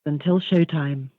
until showtime.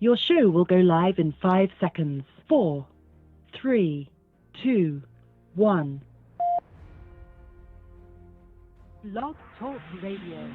Your show will go live in 5 seconds. 4, 3, 2, 1. Blog Talk Radio.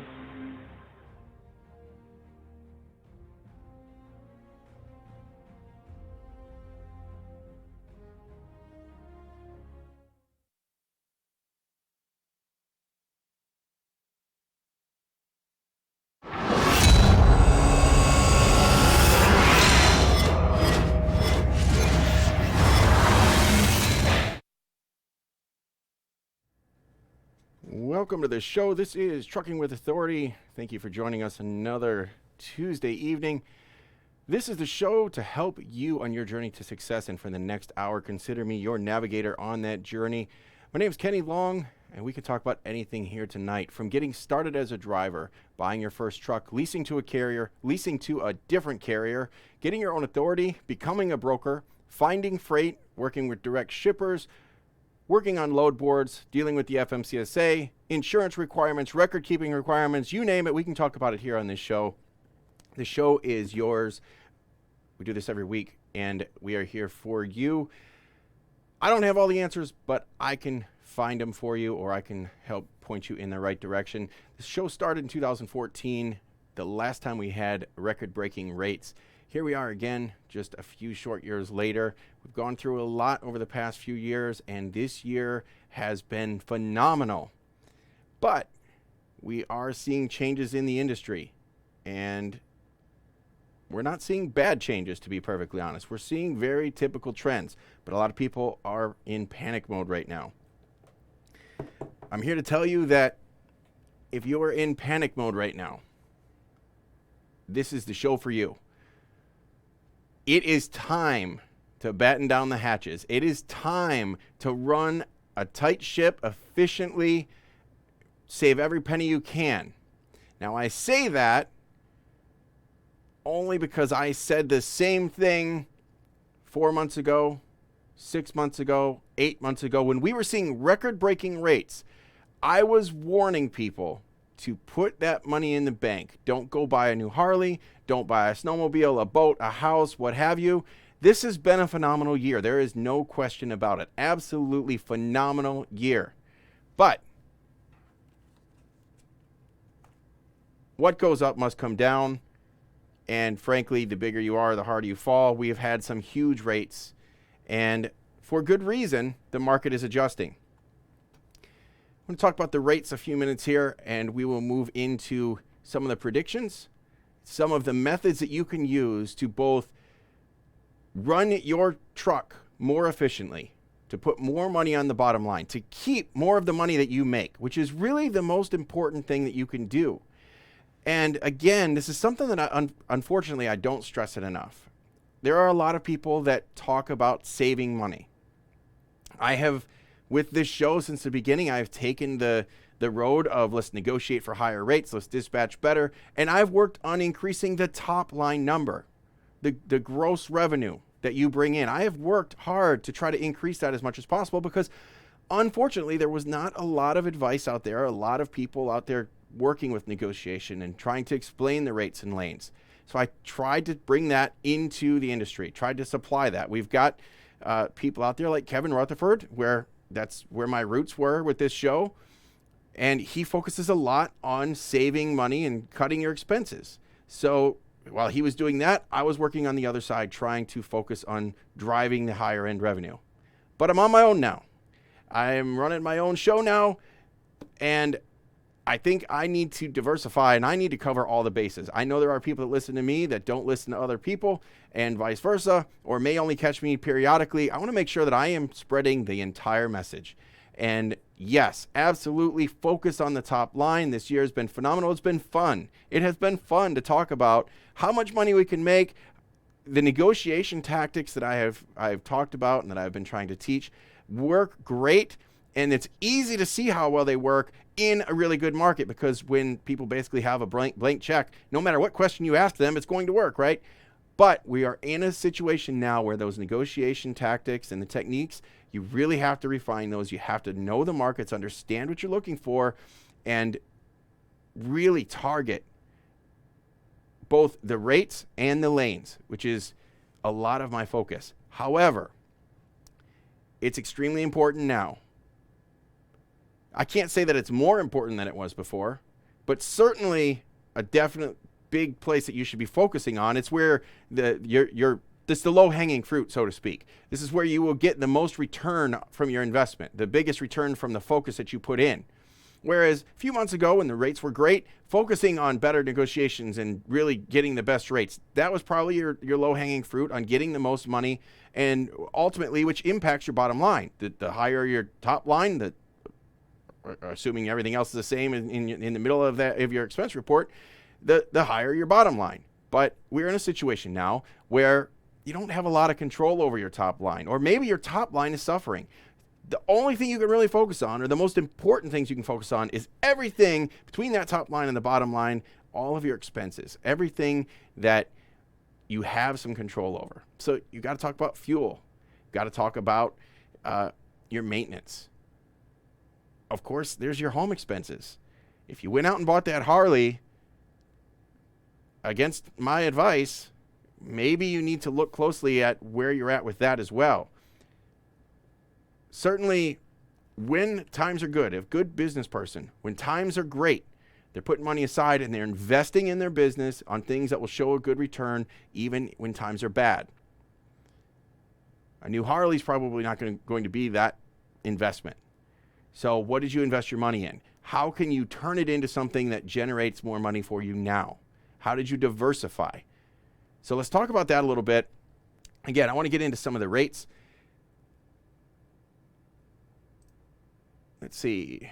Welcome to the show. This is Trucking with Authority. Thank you for joining us another Tuesday evening. This is the show to help you on your journey to success, and for the next hour, consider me your navigator on that journey. My name is Kenny Long, and we can talk about anything here tonight, from getting started as a driver, buying your first truck, leasing to a carrier, leasing to a different carrier, getting your own authority, becoming a broker, finding freight, working with direct shippers, working on load boards, dealing with the FMCSA, insurance requirements, record-keeping requirements, you name it, we can talk about it here on this show. The show is yours. We do this every week, and we are here for you. I don't have all the answers, but I can find them for you, or I can help point you in the right direction. The show started in 2014, the last time we had record-breaking rates. Here we are again, just a few short years later. We've gone through a lot over the past few years, and this year has been phenomenal. But we are seeing changes in the industry, and we're not seeing bad changes, to be perfectly honest. We're seeing very typical trends, but a lot of people are in panic mode right now. I'm here to tell you that if you are in panic mode right now, this is the show for you. It is time to batten down the hatches. It is time to run a tight ship efficiently, save every penny you can. Now, I say that only because I said the same thing 4 months ago, 6 months ago, 8 months ago. When we were seeing record-breaking rates, I was warning people to put that money in the bank. Don't go buy a new Harley. Don't buy a snowmobile, a boat, a house, what have you. This has been a phenomenal year. There is no question about it. Absolutely phenomenal year. But what goes up must come down. And frankly, the bigger you are, the harder you fall. We have had some huge rates. And for good reason, the market is adjusting. I'm going to talk about the rates a few minutes here, and we will move into some of the predictions, some of the methods that you can use to both run your truck more efficiently, to put more money on the bottom line, to keep more of the money that you make, which is really the most important thing that you can do. And again, this is something that unfortunately I don't stress it enough. There are a lot of people that talk about saving money. I have, with this show since the beginning, I've taken the road of let's negotiate for higher rates, let's dispatch better, and I've worked on increasing the top line number, the gross revenue that you bring in. I have worked hard to try to increase that as much as possible because unfortunately there was not a lot of advice out there, a lot of people out there working with negotiation and trying to explain the rates and lanes. So I tried to bring that into the industry, tried to supply that. We've got people out there like Kevin Rutherford, where that's where my roots were with this show. And he focuses a lot on saving money and cutting your expenses. So while he was doing that, I was working on the other side, trying to focus on driving the higher end revenue. But I'm on my own now. I'm running my own show now. And I think I need to diversify and I need to cover all the bases. I know there are people that listen to me that don't listen to other people and vice versa, or may only catch me periodically. I want to make sure that I am spreading the entire message. And yes, absolutely focus on the top line. This year has been phenomenal. It's been fun. It has been fun to talk about how much money we can make, the negotiation tactics that I've talked about and that I've been trying to teach work great. And it's easy to see how well they work in a really good market, because when people basically have a blank check, no matter what question you ask them, it's going to work, right? But we are in a situation now where those negotiation tactics and the techniques, you really have to refine those. You have to know the markets, understand what you're looking for, and really target both the rates and the lanes, which is a lot of my focus. However, it's extremely important now. I can't say that it's more important than it was before, but certainly a definite big place that you should be focusing on. It's where this is the low-hanging fruit, so to speak. This is where you will get the most return from your investment, the biggest return from the focus that you put in. Whereas a few months ago when the rates were great, focusing on better negotiations and really getting the best rates, that was probably your low-hanging fruit on getting the most money, and ultimately which impacts your bottom line. The higher your top line, assuming everything else is the same in the middle of your expense report, the higher your bottom line. But we're in a situation now where you don't have a lot of control over your top line, or maybe your top line is suffering. The only thing you can really focus on, or the most important things you can focus on, is everything between that top line and the bottom line, all of your expenses, everything that you have some control over. So you got to talk about fuel. You got to talk about your maintenance. Of course, there's your home expenses. If you went out and bought that Harley, against my advice, maybe you need to look closely at where you're at with that as well. Certainly, when times are good, a good business person, when times are great, they're putting money aside and they're investing in their business on things that will show a good return even when times are bad. A new Harley's probably not going to be that investment. So what did you invest your money in? How can you turn it into something that generates more money for you now? How did you diversify? So let's talk about that a little bit. Again, I want to get into some of the rates. Let's see.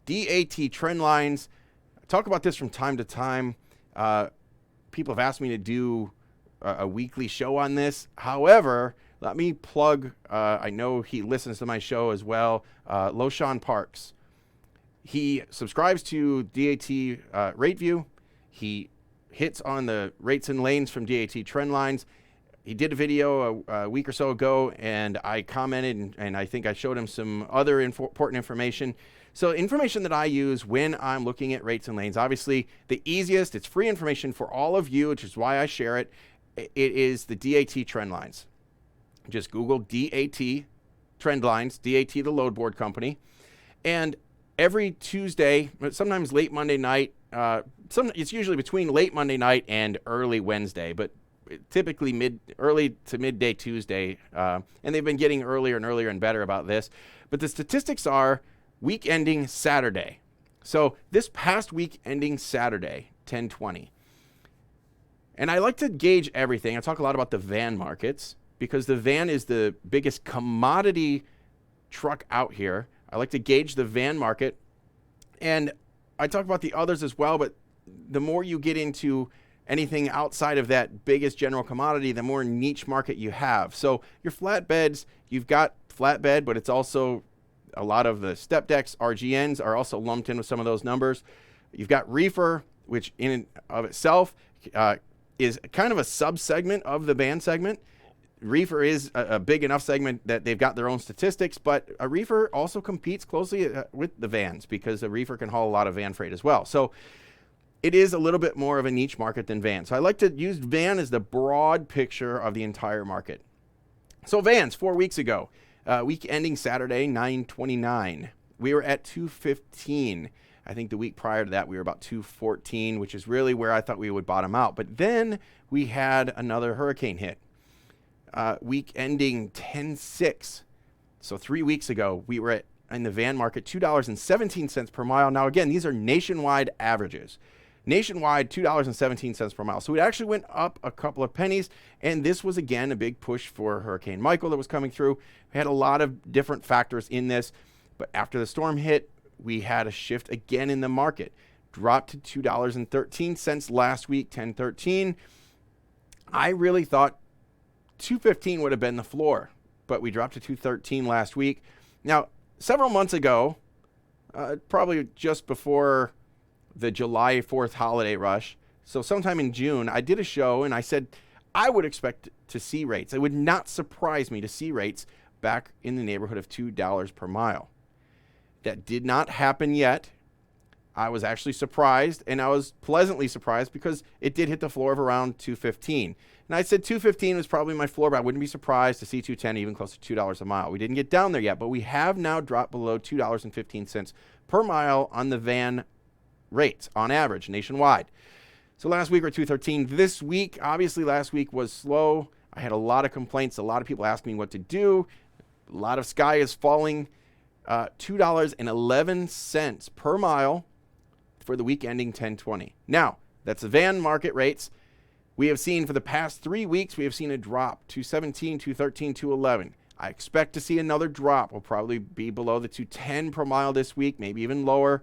DAT trend lines. I talk about this from time to time. People have asked me to do a weekly show on this. However, let me plug, I know he listens to my show as well, LoShawn Parks. He subscribes to DAT RateView. He hits on the rates and lanes from DAT trend lines. He did a video a week or so ago, and I commented, and I think I showed him some other important information. So information that I use when I'm looking at rates and lanes, obviously the easiest, it's free information for all of you, which is why I share it. It is the DAT trend lines. Just Google DAT trend lines, DAT, the load board company. And every Tuesday, sometimes late Monday night, it's usually between late Monday night and early Wednesday, but typically early to midday Tuesday. And they've been getting earlier and earlier and better about this. But the statistics are week ending Saturday. So this past week ending Saturday, 10/20, And I like to gauge everything. I talk a lot about the van markets because the van is the biggest commodity truck out here. I like to gauge the van market, and I talk about the others as well, but the more you get into anything outside of that biggest general commodity, the more niche market you have. So your flatbeds, you've got flatbed, but it's also a lot of the step decks, RGNs are also lumped in with some of those numbers. You've got reefer, which in and of itself is kind of a sub-segment of the van segment. Reefer is a big enough segment that they've got their own statistics, but a reefer also competes closely with the vans because a reefer can haul a lot of van freight as well. So it is a little bit more of a niche market than van. So I like to use van as the broad picture of the entire market. So vans, 4 weeks ago, week ending Saturday, 9/29, we were at 215. I think the week prior to that, we were about 214, which is really where I thought we would bottom out. But then we had another hurricane hit. Week ending 10/6. So 3 weeks ago, we were at, in the van market, $2.17 per mile. Now, again, these are nationwide averages. Nationwide, $2.17 per mile. So it actually went up a couple of pennies. And this was, again, a big push for Hurricane Michael that was coming through. We had a lot of different factors in this. But after the storm hit, we had a shift again in the market. Dropped to $2.13 last week, 10/13. I really thought 215 would have been the floor, but we dropped to 213 last week. Now, several months ago, probably just before the July 4th holiday rush, so sometime in June, I did a show and I said I would expect to see rates. It would not surprise me to see rates back in the neighborhood of $2 per mile. That did not happen yet. I was actually surprised, and I was pleasantly surprised because it did hit the floor of around 215. And I said 215 was probably my floor, but I wouldn't be surprised to see 210, even close to $2 a mile. We didn't get down there yet, but we have now dropped below $2.15 per mile on the van rates on average nationwide. So last week we were 213. This week, obviously last week was slow. I had a lot of complaints. A lot of people asking me what to do. A lot of sky is falling. $2.11 per mile for the week ending 10/20. Now, that's the van market rates. We have seen for the past 3 weeks, we have seen a drop, 217, 213, 211. I expect to see another drop. We'll probably be below the 210 per mile this week, maybe even lower.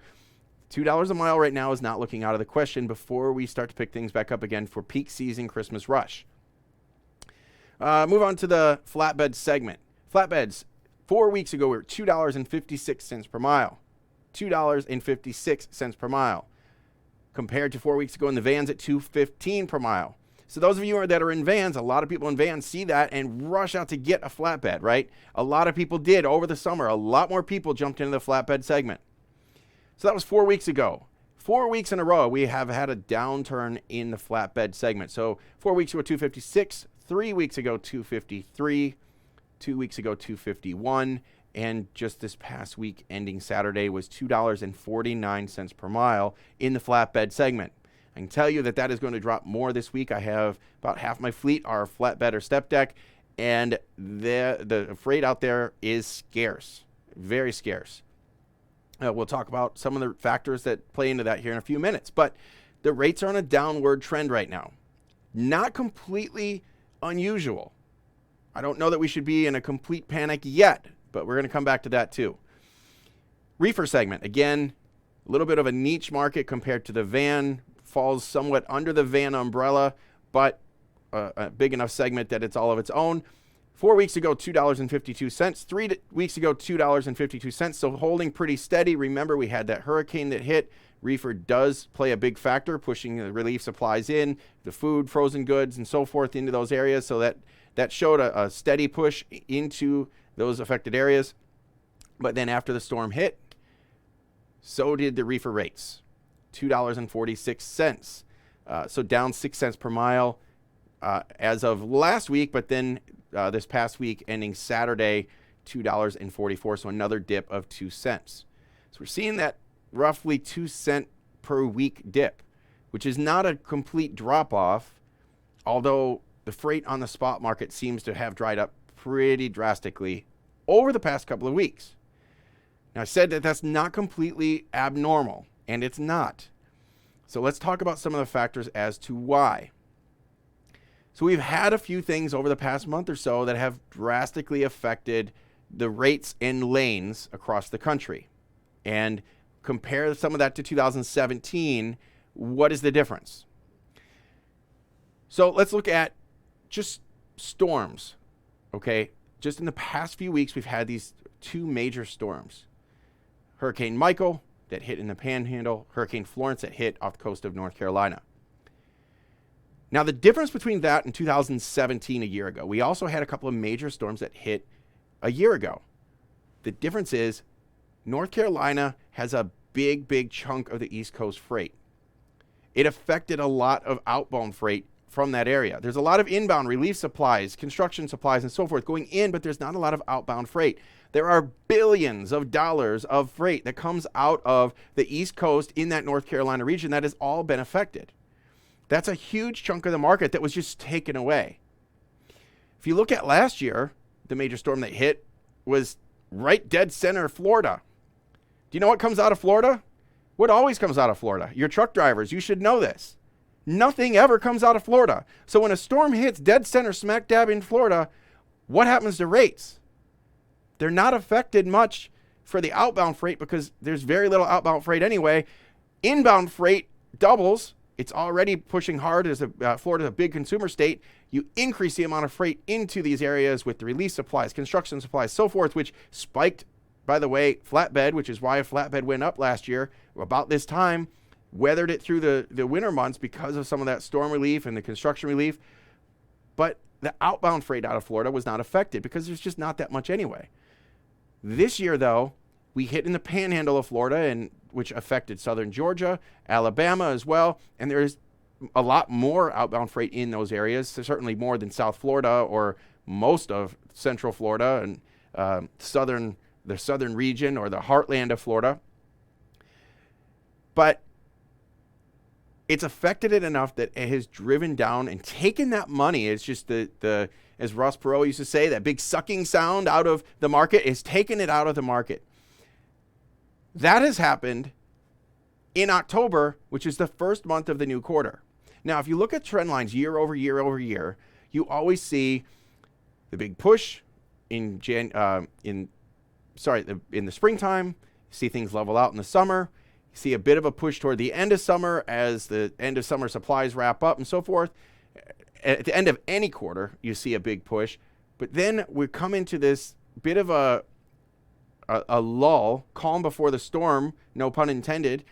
$2 a mile right now is not looking out of the question before we start to pick things back up again for peak season Christmas rush. Move on to the flatbed segment. Flatbeds, 4 weeks ago, we were $2.56 per mile. $2.56 per mile. Compared to 4 weeks ago in the vans at $2.15 per mile. So those of you that are in vans, a lot of people in vans see that and rush out to get a flatbed, right? A lot of people did over the summer. A lot more people jumped into the flatbed segment. So that was 4 weeks ago. 4 weeks in a row, we have had a downturn in the flatbed segment. So 4 weeks ago, 256. 3 weeks ago, 253. 2 weeks ago, 251. And just this past week ending Saturday was $2.49 per mile in the flatbed segment. I can tell you that that is going to drop more this week. I have about half my fleet are flatbed or step deck, and the freight out there is scarce, very scarce. We'll talk about some of the factors that play into that here in a few minutes, but the rates are on a downward trend right now. Not completely unusual. I don't know that we should be in a complete panic yet, but we're going to come back to that too. Reefer segment, again, a little bit of a niche market compared to the van, falls somewhat under the van umbrella, but a big enough segment that it's all of its own. 4 weeks ago, $2.52. 3 weeks ago, $2.52. So holding pretty steady. Remember, we had that hurricane that hit. Reefer does play a big factor, pushing the relief supplies in, the food, frozen goods, and so forth into those areas. So that showed a steady push into those affected areas. But then after the storm hit, so did the reefer rates, $2.46. So down 6 cents per mile as of last week, but then this past week ending Saturday, $2.44. So another dip of 2 cents. So we're seeing that roughly 2 cent per week dip, which is not a complete drop off, although the freight on the spot market seems to have dried up pretty drastically over the past couple of weeks. Now, I said that that's not completely abnormal, and it's not. So let's talk about some of the factors as to why. So we've had a few things over the past month or so that have drastically affected the rates and lanes across the country. And compare some of that to 2017, what is the difference? So let's look at just storms, okay? Just in the past few weeks, we've had these two major storms. Hurricane Michael that hit in the Panhandle, Hurricane Florence that hit off the coast of North Carolina. Now, the difference between that and 2017, a year ago, we also had a couple of major storms that hit a year ago. The difference is North Carolina has a big chunk of the East Coast freight. It affected a lot of outbound freight from that area. There's a lot of inbound relief supplies, construction supplies, and so forth going in, but there's not a lot of outbound freight. There are billions of dollars of freight that comes out of the East Coast in that North Carolina region that has all been affected. That's a huge chunk of the market that was just taken away. If you look at last year, the major storm that hit was right dead center Florida. Do you know what comes out of Florida? What always comes out of Florida? Your truck drivers, you should know this. Nothing ever comes out of Florida. So when a storm hits dead center smack dab in Florida, what happens to rates? They're not affected much for the outbound freight because there's very little outbound freight anyway. Inbound freight doubles. It's already pushing hard as Florida's a big consumer state. You increase the amount of freight into these areas with the release supplies, construction supplies, so forth, which spiked, by the way, flatbed, which is why a flatbed went up last year about this time, weathered it through the winter months because of some of that storm relief and the construction relief. But the outbound freight out of Florida was not affected because there's just not that much anyway. This year, though, we hit in the Panhandle of Florida, and which affected southern Georgia, Alabama as well, and there's a lot more outbound freight in those areas, so certainly more than South Florida or most of Central Florida and the southern region or the heartland of Florida. But it's affected it enough that it has driven down and taken that money. It's just the as Ross Perot used to say, that big sucking sound out of the market is taking it out of the market. That has happened in October, which is the first month of the new quarter. Now, if you look at trend lines year over year over year, you always see the big push in the springtime. You see things level out in the summer. You see a bit of a push toward the end of summer as the end of summer supplies wrap up and so forth. At the end of any quarter, you see a big push. But then we come into this bit of a lull, calm before the storm, no pun intended,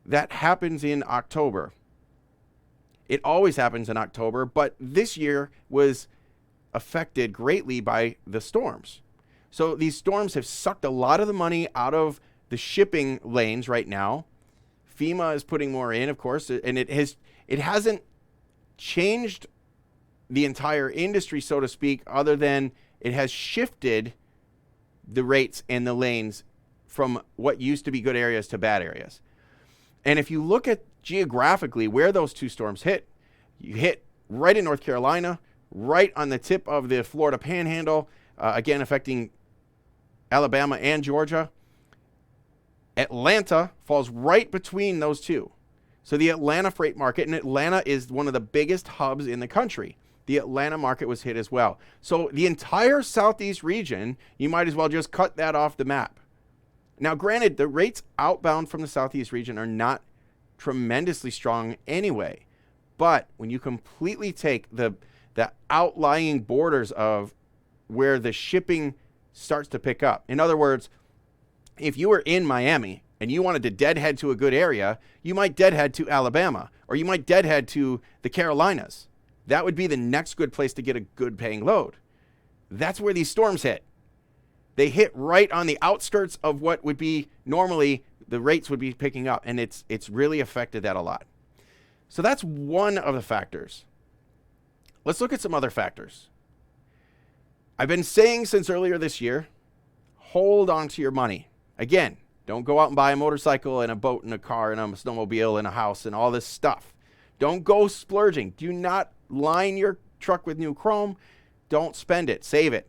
that happens in October. It always happens in October, but this year was affected greatly by the storms. So these storms have sucked a lot of the money out of the shipping lanes right now. FEMA is putting more in, of course, and it hasn't changed the entire industry, so to speak, other than it has shifted the rates and the lanes from what used to be good areas to bad areas. And if you look at geographically where those two storms hit, you hit right in North Carolina, right on the tip of the Florida Panhandle, again affecting Alabama and Georgia. Atlanta falls right between those two. So the Atlanta freight market, and Atlanta is one of the biggest hubs in the country. The Atlanta market was hit as well. So the entire Southeast region, you might as well just cut that off the map. Now, granted, the rates outbound from the Southeast region are not tremendously strong anyway. But when you completely take the outlying borders of where the shipping starts to pick up. In other words, if you were in Miami and you wanted to deadhead to a good area, you might deadhead to Alabama, or you might deadhead to the Carolinas. That would be the next good place to get a good paying load. That's where these storms hit. They hit right on the outskirts of what would be normally the rates would be picking up, and it's really affected that a lot. So that's one of the factors. Let's look at some other factors. I've been saying since earlier this year, hold on to your money. Again, don't go out and buy a motorcycle and a boat and a car and a snowmobile and a house and all this stuff. Don't go splurging. Do not line your truck with new chrome. Don't spend it. Save it.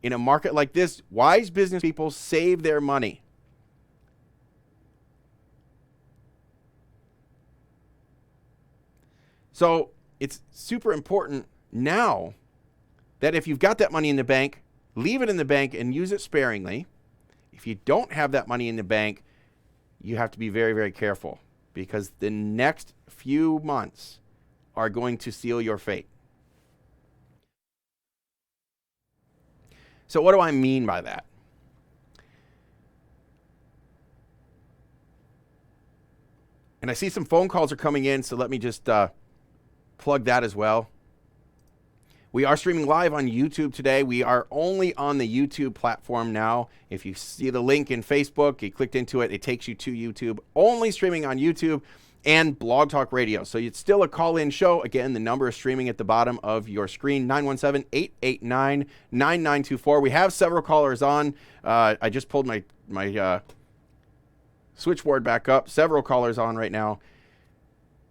In a market like this, wise business people save their money. So it's super important now that if you've got that money in the bank, leave it in the bank and use it sparingly. If you don't have that money in the bank, you have to be very, very careful, because the next few months are going to seal your fate. So what do I mean by that? And I see some phone calls are coming in, so let me just plug that as well. We are streaming live on YouTube today. We are only on the YouTube platform now. If you see the link in Facebook, you clicked into it, it takes you to YouTube. Only streaming on YouTube and Blog Talk Radio. So it's still a call-in show. Again, the number is streaming at the bottom of your screen, 917-889-9924. We have several callers on. I just pulled my switchboard back up. Several callers on right now.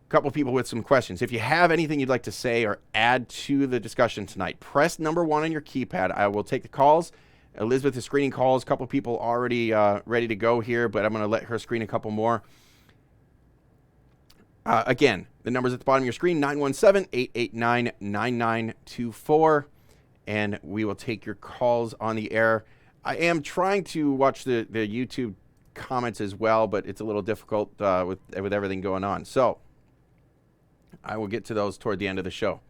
A couple people with some questions. If you have anything you'd like to say or add to the discussion tonight, press number 1 on your keypad. I will take the calls. Elizabeth is screening calls. A couple people already ready to go here, but I'm going to let her screen a couple more. Again, the number's at the bottom of your screen, 917-889-9924, and we will take your calls on the air. I am trying to watch the YouTube comments as well, but it's a little difficult with everything going on. So I will get to those toward the end of the show.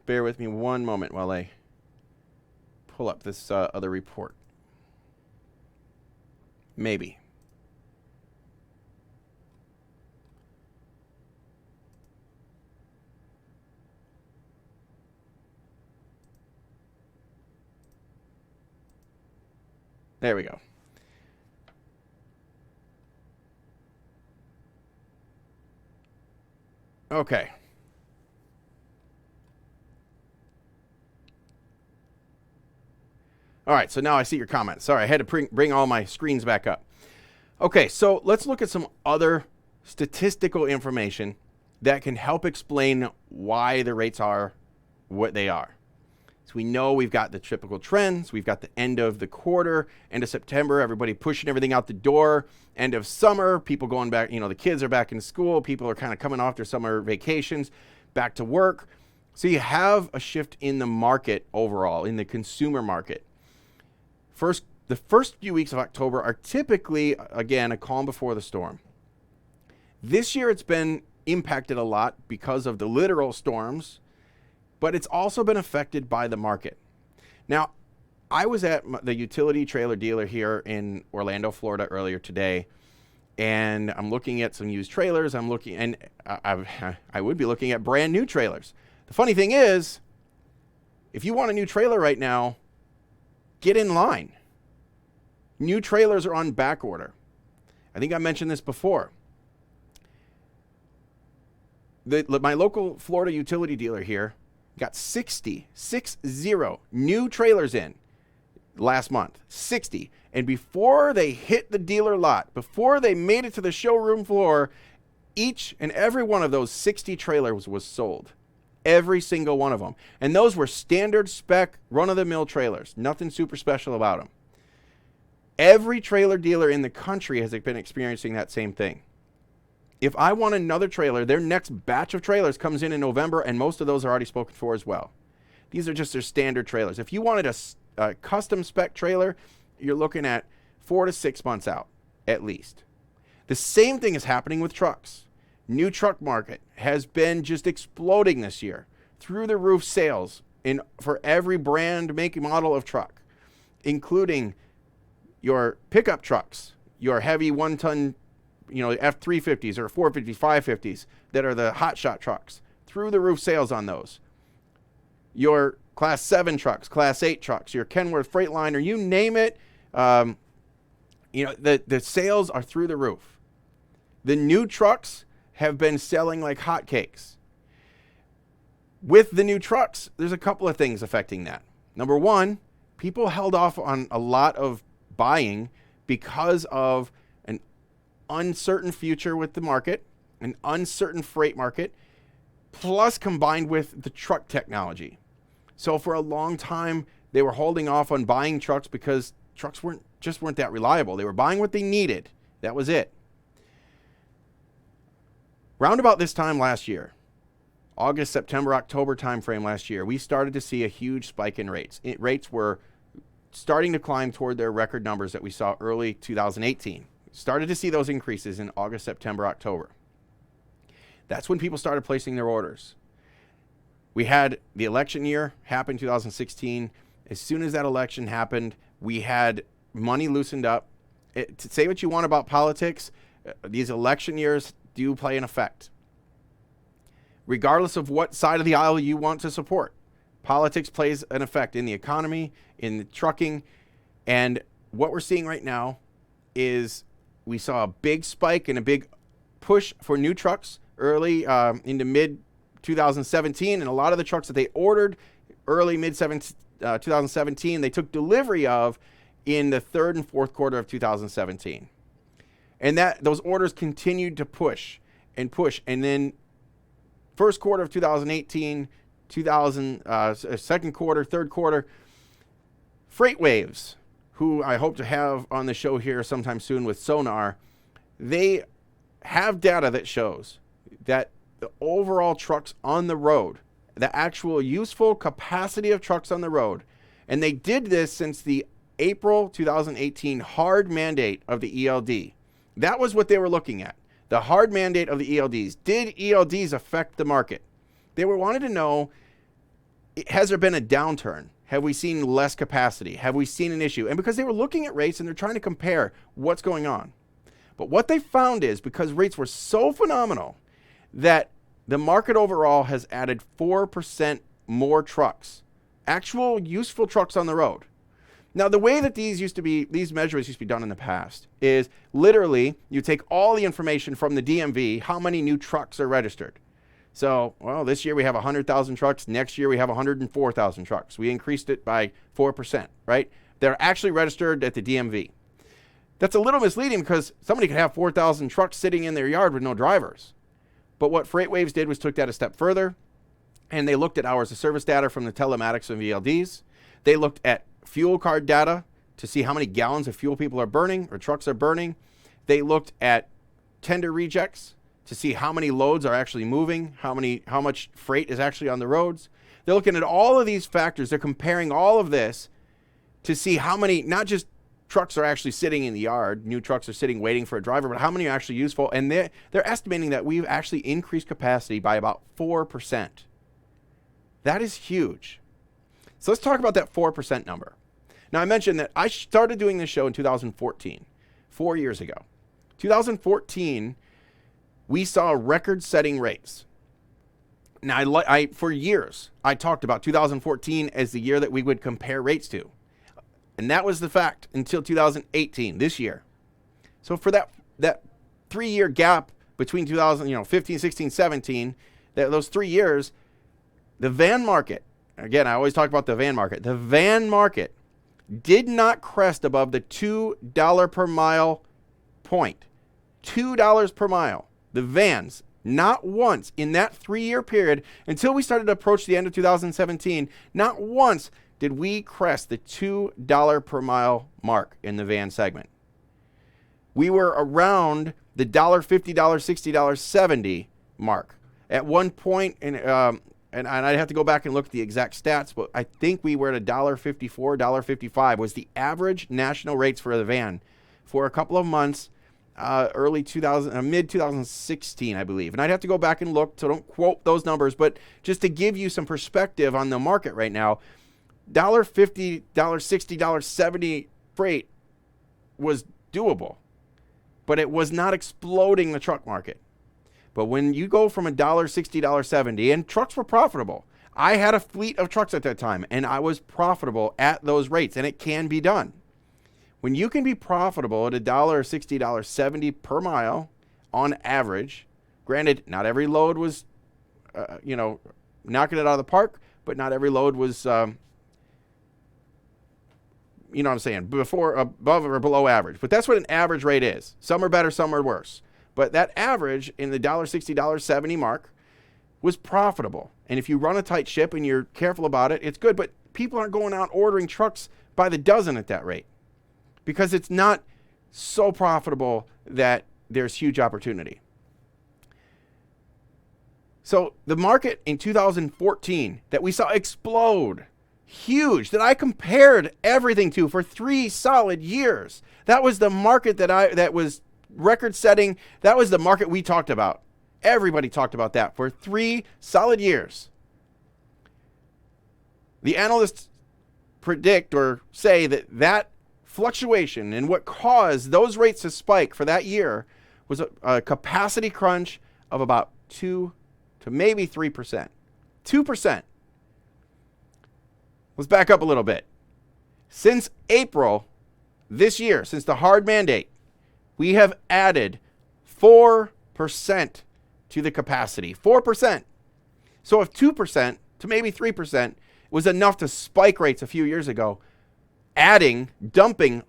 Bear with me one moment while I pull up this other report. Maybe. There we go. Okay. All right, so now I see your comments. Sorry, I had to bring all my screens back up. Okay, so let's look at some other statistical information that can help explain why the rates are what they are. So we know we've got the typical trends. We've got the end of the quarter, end of September, everybody pushing everything out the door. End of summer, people going back, the kids are back in school. People are kind of coming off their summer vacations, back to work. So you have a shift in the market overall, in the consumer market. The first few weeks of October are typically, again, a calm before the storm. This year it's been impacted a lot because of the literal storms, but it's also been affected by the market. Now, I was at the utility trailer dealer here in Orlando, Florida earlier today, and I'm looking at some used trailers. I would be looking at brand new trailers. The funny thing is, if you want a new trailer right now, get in line. New trailers are on back order. I think I mentioned this before. My local Florida utility dealer here got 60 new trailers in last month. 60. And before they hit the dealer lot, before they made it to the showroom floor, each and every one of those 60 trailers was sold. Every single one of them. And those were standard spec, run-of-the-mill trailers. Nothing super special about them. Every trailer dealer in the country has been experiencing that same thing. If I want another trailer, their next batch of trailers comes in November, and most of those are already spoken for as well. These are just their standard trailers. If you wanted a custom spec trailer, you're looking at 4 to 6 months out, at least. The same thing is happening with trucks. New truck market has been just exploding this year. Through the roof sales for every brand, make, and model of truck, including your pickup trucks, your heavy 1-ton, F350s or 450s, 550s that are the hotshot trucks. Through the roof sales on those. Your Class 7 trucks, Class 8 trucks, your Kenworth Freightliner, you name it. The sales are through the roof. The new trucks have been selling like hotcakes. With the new trucks, there's a couple of things affecting that. Number one, people held off on a lot of buying because of an uncertain future with the market, an uncertain freight market, plus combined with the truck technology. So for a long time, they were holding off on buying trucks because trucks weren't that reliable. They were buying what they needed. That was it. Round about this time last year, August, September, October timeframe last year, we started to see a huge spike in rates. Rates were starting to climb toward their record numbers that we saw early 2018. Started to see those increases in August, September, October. That's when people started placing their orders. We had the election year happen 2016. As soon as that election happened, we had money loosened up. To say what you want about politics, these election years do play an effect. Regardless of what side of the aisle you want to support, politics plays an effect in the economy, in the trucking. And what we're seeing right now is we saw a big spike and a big push for new trucks early into mid 2017. And a lot of the trucks that they ordered early mid 2017, they took delivery of in the third and fourth quarter of 2017. And those orders continued to push. And then first quarter of 2018, second quarter, third quarter, Freight Waves, who I hope to have on the show here sometime soon with Sonar, they have data that shows that the overall trucks on the road, the actual useful capacity of trucks on the road, and they did this since the April 2018 hard mandate of the ELD. That was what they were looking at. The hard mandate of the ELDs. Did ELDs affect the market? They wanted to know, has there been a downturn? Have we seen less capacity? Have we seen an issue? And because they were looking at rates and they're trying to compare what's going on. But what they found is because rates were so phenomenal that the market overall has added 4% more trucks, actual useful trucks on the road. Now, the way that these measurements used to be done in the past is literally you take all the information from the DMV, how many new trucks are registered. So, well, this year we have 100,000 trucks. Next year we have 104,000 trucks. We increased it by 4%, right? They're actually registered at the DMV. That's a little misleading because somebody could have 4,000 trucks sitting in their yard with no drivers. But what Freight Waves did was took that a step further, and they looked at hours of service data from the telematics of ELDs. They looked at fuel card data to see how many gallons of fuel people are burning or trucks are burning. They looked at tender rejects to see how many loads are actually moving, how much freight is actually on the roads. They're looking at all of these factors. They're comparing all of this to see how many, not just trucks are actually sitting in the yard, new trucks are sitting waiting for a driver, but how many are actually useful. And they're estimating that we've actually increased capacity by about 4%. That is huge. So let's talk about that 4% number. Now, I mentioned that I started doing this show in 2014, 4 years ago. 2014, we saw record-setting rates. Now, for years, I talked about 2014 as the year that we would compare rates to. And that was the fact until 2018, this year. So for that 3-year gap between 15, 16, 17, those 3 years, the van market, again, I always talk about the van market. The van market did not crest above the $2 per mile point. $2 per mile. The vans, not once in that 3-year period, until we started to approach the end of 2017, not once did we crest the $2 per mile mark in the van segment. We were around the $1.50, $60, $70 mark. At one point, and I'd have to go back and look at the exact stats, but I think we were at $1.54, $1.55 was the average national rates for the van for a couple of months, mid 2016, I believe. And I'd have to go back and look, so don't quote those numbers, but just to give you some perspective on the market right now, $1.50, $60, $70 freight was doable, but it was not exploding the truck market. But when you go from $1.60, $70, and trucks were profitable. I had a fleet of trucks at that time, and I was profitable at those rates, and it can be done. When you can be profitable at $1.60, $70 per mile on average, granted, not every load was, knocking it out of the park, but not every load was, you know what I'm saying, above or below average. But that's what an average rate is. Some are better, some are worse. But that average in the $1.60, $70 mark was profitable. And if you run a tight ship and you're careful about it, it's good. But people aren't going out ordering trucks by the dozen at that rate. because it's not so profitable that there's huge opportunity. So the market in 2014 that we saw explode, huge, that I compared everything to for 3 solid years. That was the market that was record setting. That was the market we talked about. Everybody talked about that for 3 solid years. The analysts predict or say that fluctuation and what caused those rates to spike for that year was a capacity crunch of about 2 to maybe 3%. 2%. Let's back up a little bit. Since April this year, since the hard mandate, we have added 4% to the capacity. 4%. So if 2% to maybe 3% was enough to spike rates a few years ago, dumping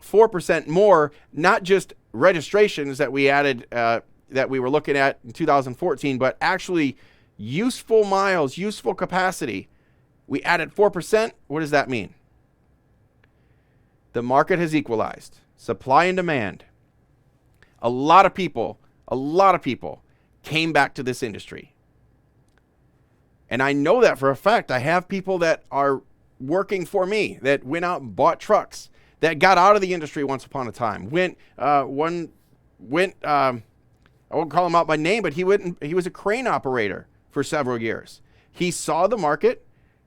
4% more, not just registrations that we added, that we were looking at in 2014, but actually useful miles, useful capacity. We added 4%. What does that mean? The market has equalized. Supply and demand. A lot of people came back to this industry. And I know that for a fact. I have people that are working for me that went out and bought trucks, that got out of the industry once upon a time. I won't call him out by name, but he was a crane operator for several years. He saw the market.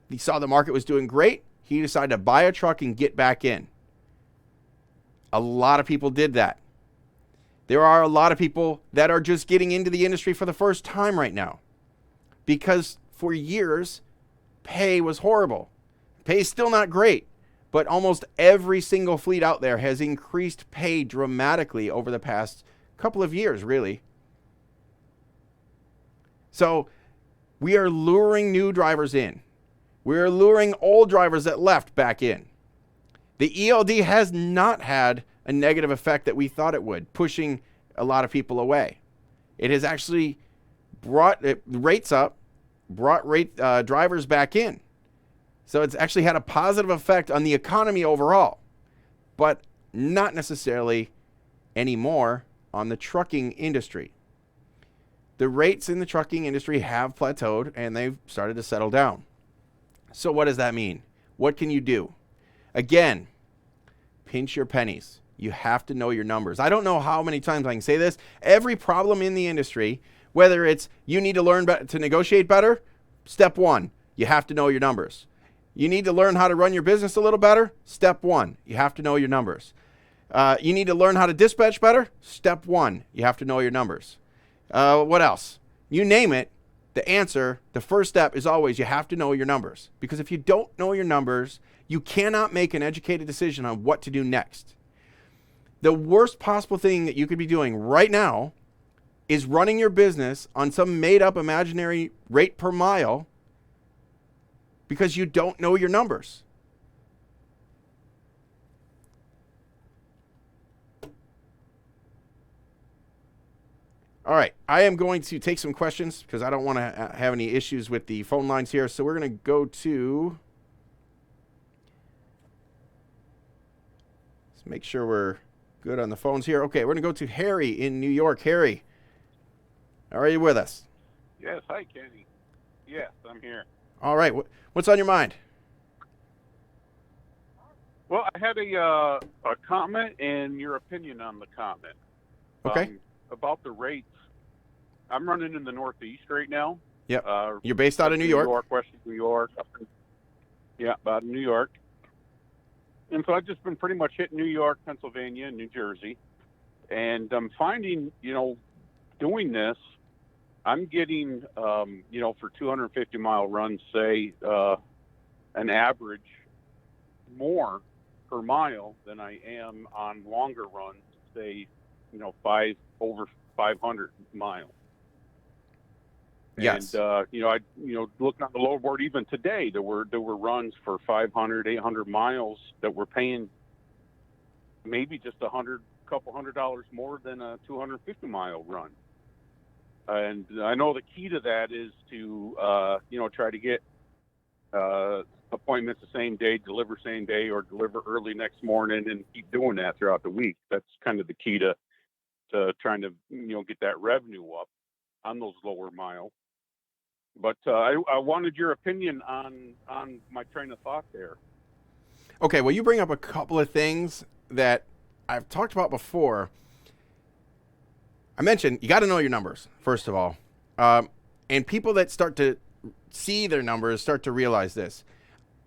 He saw the market was doing great. He decided to buy a truck and get back in. A lot of people did that. There are a lot of people that are just getting into the industry for the first time right now, because for years, pay was horrible. Pay is still not great, but almost every single fleet out there has increased pay dramatically over the past couple of years, really. So we are luring new drivers in. We are luring old drivers that left back in. The ELD has not had a negative effect that we thought it would, pushing a lot of people away. It has actually brought rates up, brought drivers back in. So it's actually had a positive effect on the economy overall, but not necessarily anymore on the trucking industry. The rates in the trucking industry have plateaued and they've started to settle down. So what does that mean? What can you do? Again, pinch your pennies. You have to know your numbers. I don't know how many times I can say this. Every problem in the industry, whether it's you need to learn to negotiate better, step 1, you have to know your numbers. You need to learn how to run your business a little better, step 1, you have to know your numbers. You need to learn how to dispatch better, step 1, you have to know your numbers. What else? You name it, the first step is always you have to know your numbers. Because if you don't know your numbers, you cannot make an educated decision on what to do next. The worst possible thing that you could be doing right now is running your business on some made-up imaginary rate per mile because you don't know your numbers. All right, I am going to take some questions because I don't want to have any issues with the phone lines here. So we're going to go to, let's make sure we're good on the phones here. Okay, we're going to go to Harry in New York. Harry, are you with us? Yes, hi, Kenny. Yes, I'm here. All right, what's on your mind? Well, I had a comment and your opinion on the comment. Okay. About the rates. I'm running in the Northeast right now. Yep. You're based out of New York? Western New York. Yeah, about New York. And so I've just been pretty much hitting New York, Pennsylvania, and New Jersey. And I'm finding, doing this, I'm getting, for 250-mile runs, say, an average more per mile than I am on longer runs, say, over 500 miles. Yes. And, I looking on the lower board even today, there were runs for 500, 800 miles that were paying maybe just couple $100 more than a 250-mile run. And I know the key to that is to, try to get appointments the same day, deliver same day, or deliver early next morning, and keep doing that throughout the week. That's kind of the key to trying to get that revenue up on those lower miles. But I wanted your opinion on my train of thought there. Okay, well, you bring up a couple of things that I've talked about before. I mentioned you got to know your numbers, first of all. And people that start to see their numbers start to realize this.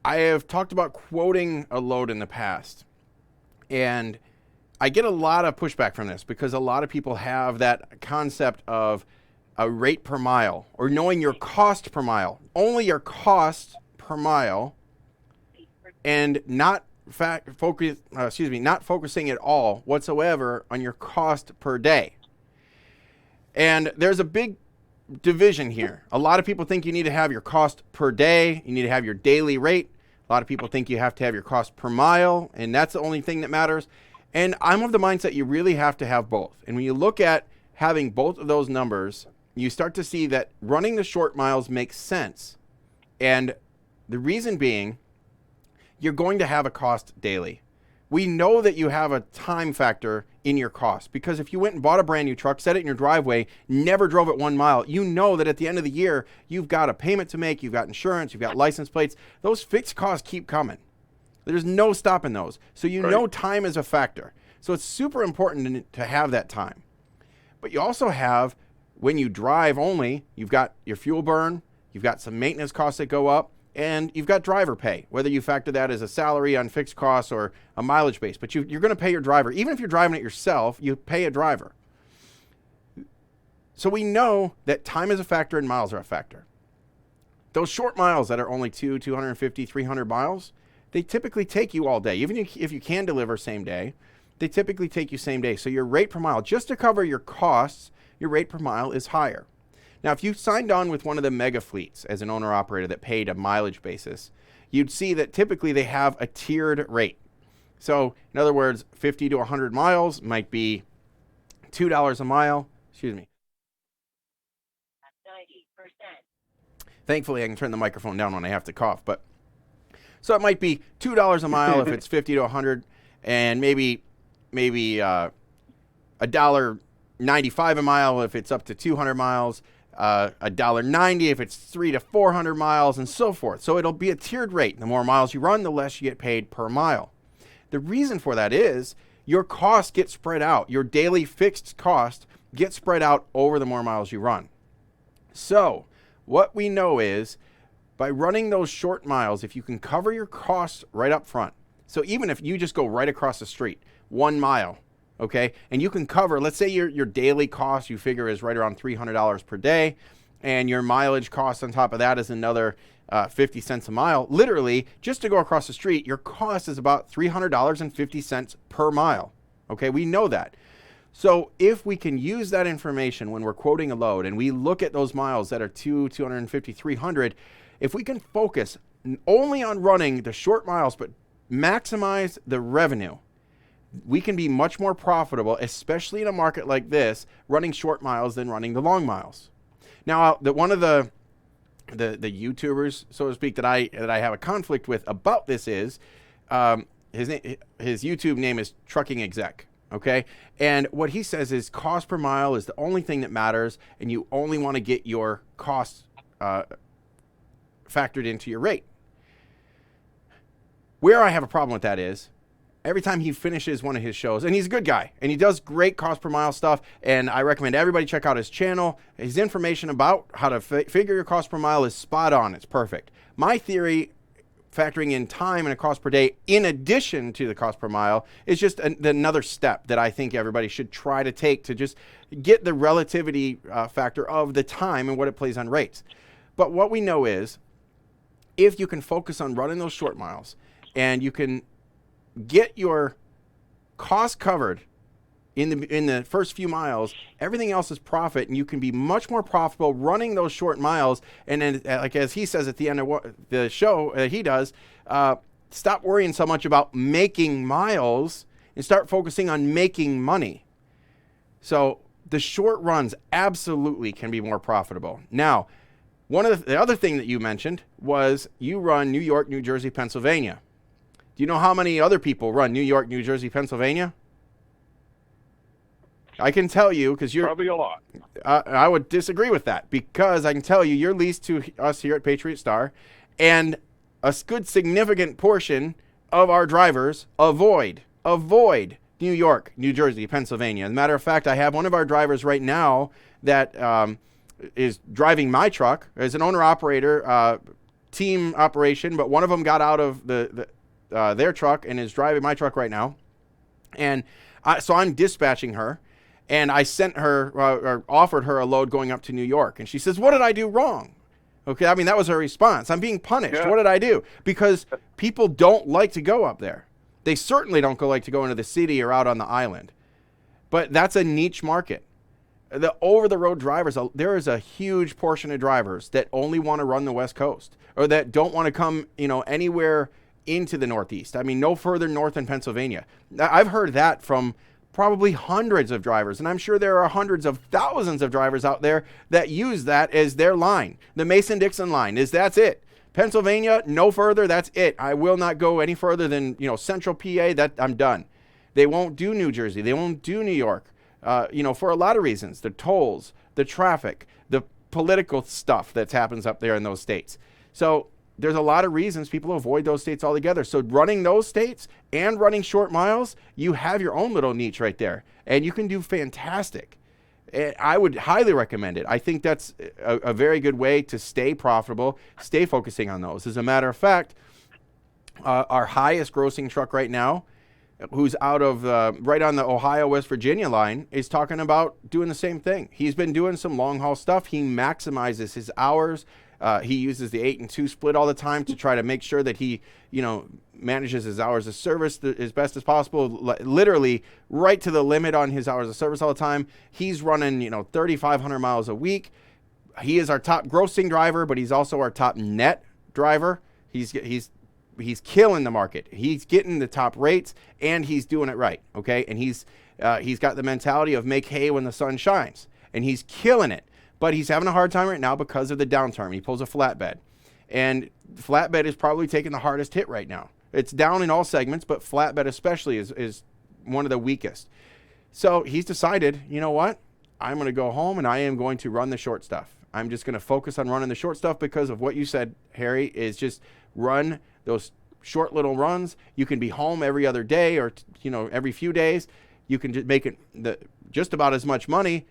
I have talked about quoting a load in the past, and I get a lot of pushback from this because a lot of people have that concept of a rate per mile or knowing your cost per mile, only your cost per mile, and not focusing at all whatsoever on your cost per day. And there's a big division here. A lot of people think you need to have your cost per day. You need to have your daily rate. A lot of people think you have to have your cost per mile, and that's the only thing that matters. And I'm of the mindset you really have to have both. And when you look at having both of those numbers, you start to see that running the short miles makes sense. And the reason being, you're going to have a cost daily. We know that you have a time factor in your cost because if you went and bought a brand new truck, set it in your driveway, never drove it 1 mile, you know that at the end of the year, you've got a payment to make, you've got insurance, you've got license plates. Those fixed costs keep coming. There's no stopping those. So you know time is a factor. So it's super important to have that time. But you also have, when you drive only, you've got your fuel burn, you've got some maintenance costs that go up, and you've got driver pay, whether you factor that as a salary on fixed costs or a mileage base. But you're going to pay your driver. Even if you're driving it yourself, you pay a driver. So we know that time is a factor and miles are a factor. Those short miles that are only 250, 300 miles, they typically take you all day. Even if you can deliver same day, they typically take you same day. So your rate per mile, just to cover your costs, your rate per mile is higher. Now, if you signed on with one of the mega fleets as an owner-operator that paid a mileage basis, you'd see that typically they have a tiered rate. So, in other words, 50 to 100 miles might be $2 a mile. Excuse me. 90%. Thankfully, I can turn the microphone down when I have to cough. But so it might be $2 a mile if it's 50 to 100, and maybe $1.95 a mile if it's up to 200 miles. $1.90 if it's 300 to 400 miles, and so forth. So it'll be a tiered rate. The more miles you run, the less you get paid per mile. The reason for that is your costs get spread out. Your daily fixed cost gets spread out over the more miles you run. So what we know is by running those short miles, if you can cover your costs right up front, so even if you just go right across the street, 1 mile, okay, and you can cover, let's say your daily cost you figure is right around $300 per day, and your mileage cost on top of that is another 50 cents a mile. Literally, just to go across the street, your cost is about $300.50 per mile. Okay, we know that. So if we can use that information when we're quoting a load, and we look at those miles that are 250, 300, if we can focus only on running the short miles, but maximize the revenue, we can be much more profitable, especially in a market like this, running short miles than running the long miles. Now, one of the YouTubers, so to speak, that I have a conflict with about this is his YouTube name is Trucking Exec. Okay, and what he says is cost per mile is the only thing that matters, and you only want to get your costs factored into your rate. Where I have a problem with that is, every time he finishes one of his shows, and he's a good guy, and he does great cost per mile stuff, and I recommend everybody check out his channel. His information about how to figure your cost per mile is spot on. It's perfect. My theory, factoring in time and a cost per day in addition to the cost per mile, is just another step that I think everybody should try to take to just get the relativity factor of the time and what it plays on rates. But what we know is, if you can focus on running those short miles, and you can get your cost covered in the first few miles, everything else is profit, and you can be much more profitable running those short miles. And then, like as he says at the end of the show, he does, stop worrying so much about making miles and start focusing on making money. So the short runs absolutely can be more profitable. Now, One of the other thing that you mentioned was you run New York, New Jersey, Pennsylvania. Do you know how many other people run New York, New Jersey, Pennsylvania? I can tell you because you're probably a lot. I would disagree with that because I can tell you you're leased to us here at Patriot Star, and a good significant portion of our drivers avoid New York, New Jersey, Pennsylvania. As a matter of fact, I have one of our drivers right now that is driving my truck as an owner-operator team operation, but one of them got out of their truck and is driving my truck right now. And so I'm dispatching her, and I sent her or offered her a load going up to New York. And she says, what did I do wrong? Okay, I mean, that was her response. I'm being punished. Yeah. What did I do? Because people don't like to go up there. They certainly don't like to go into the city or out on the island. But that's a niche market. The over-the-road drivers, there is a huge portion of drivers that only want to run the West Coast or that don't want to come, anywhere into the Northeast. I mean, no further north than Pennsylvania. I've heard that from probably hundreds of drivers, and I'm sure there are hundreds of thousands of drivers out there that use that as their line. The Mason-Dixon line that's it. Pennsylvania, no further, that's it. I will not go any further than, central PA, that I'm done. They won't do New Jersey. They won't do New York, for a lot of reasons. The tolls, the traffic, the political stuff that happens up there in those states. So there's a lot of reasons people avoid those states altogether. So running those states and running short miles, you have your own little niche right there, and you can do fantastic. I would highly recommend it. I think that's a very good way to stay profitable, stay focusing on those. As a matter of fact, our highest grossing truck right now, who's out of right on the Ohio-West Virginia line, is talking about doing the same thing. He's been doing some long-haul stuff. He maximizes his hours. He uses the 8 and 2 split all the time to try to make sure that he, manages his hours of service as best as possible, literally right to the limit on his hours of service all the time. He's running, 3,500 miles a week. He is our top grossing driver, but he's also our top net driver. He's killing the market. He's getting the top rates, and he's doing it right, okay? And he's got the mentality of make hay when the sun shines, and he's killing it. But he's having a hard time right now because of the downturn. He pulls a flatbed, and flatbed is probably taking the hardest hit right now. It's down in all segments, but flatbed especially is one of the weakest. So he's decided, you know what? I'm going to go home, and I am going to run the short stuff. I'm just going to focus on running the short stuff because of what you said, Harry, is just run those short little runs. You can be home every other day or, every few days. You can just make it just about as much money,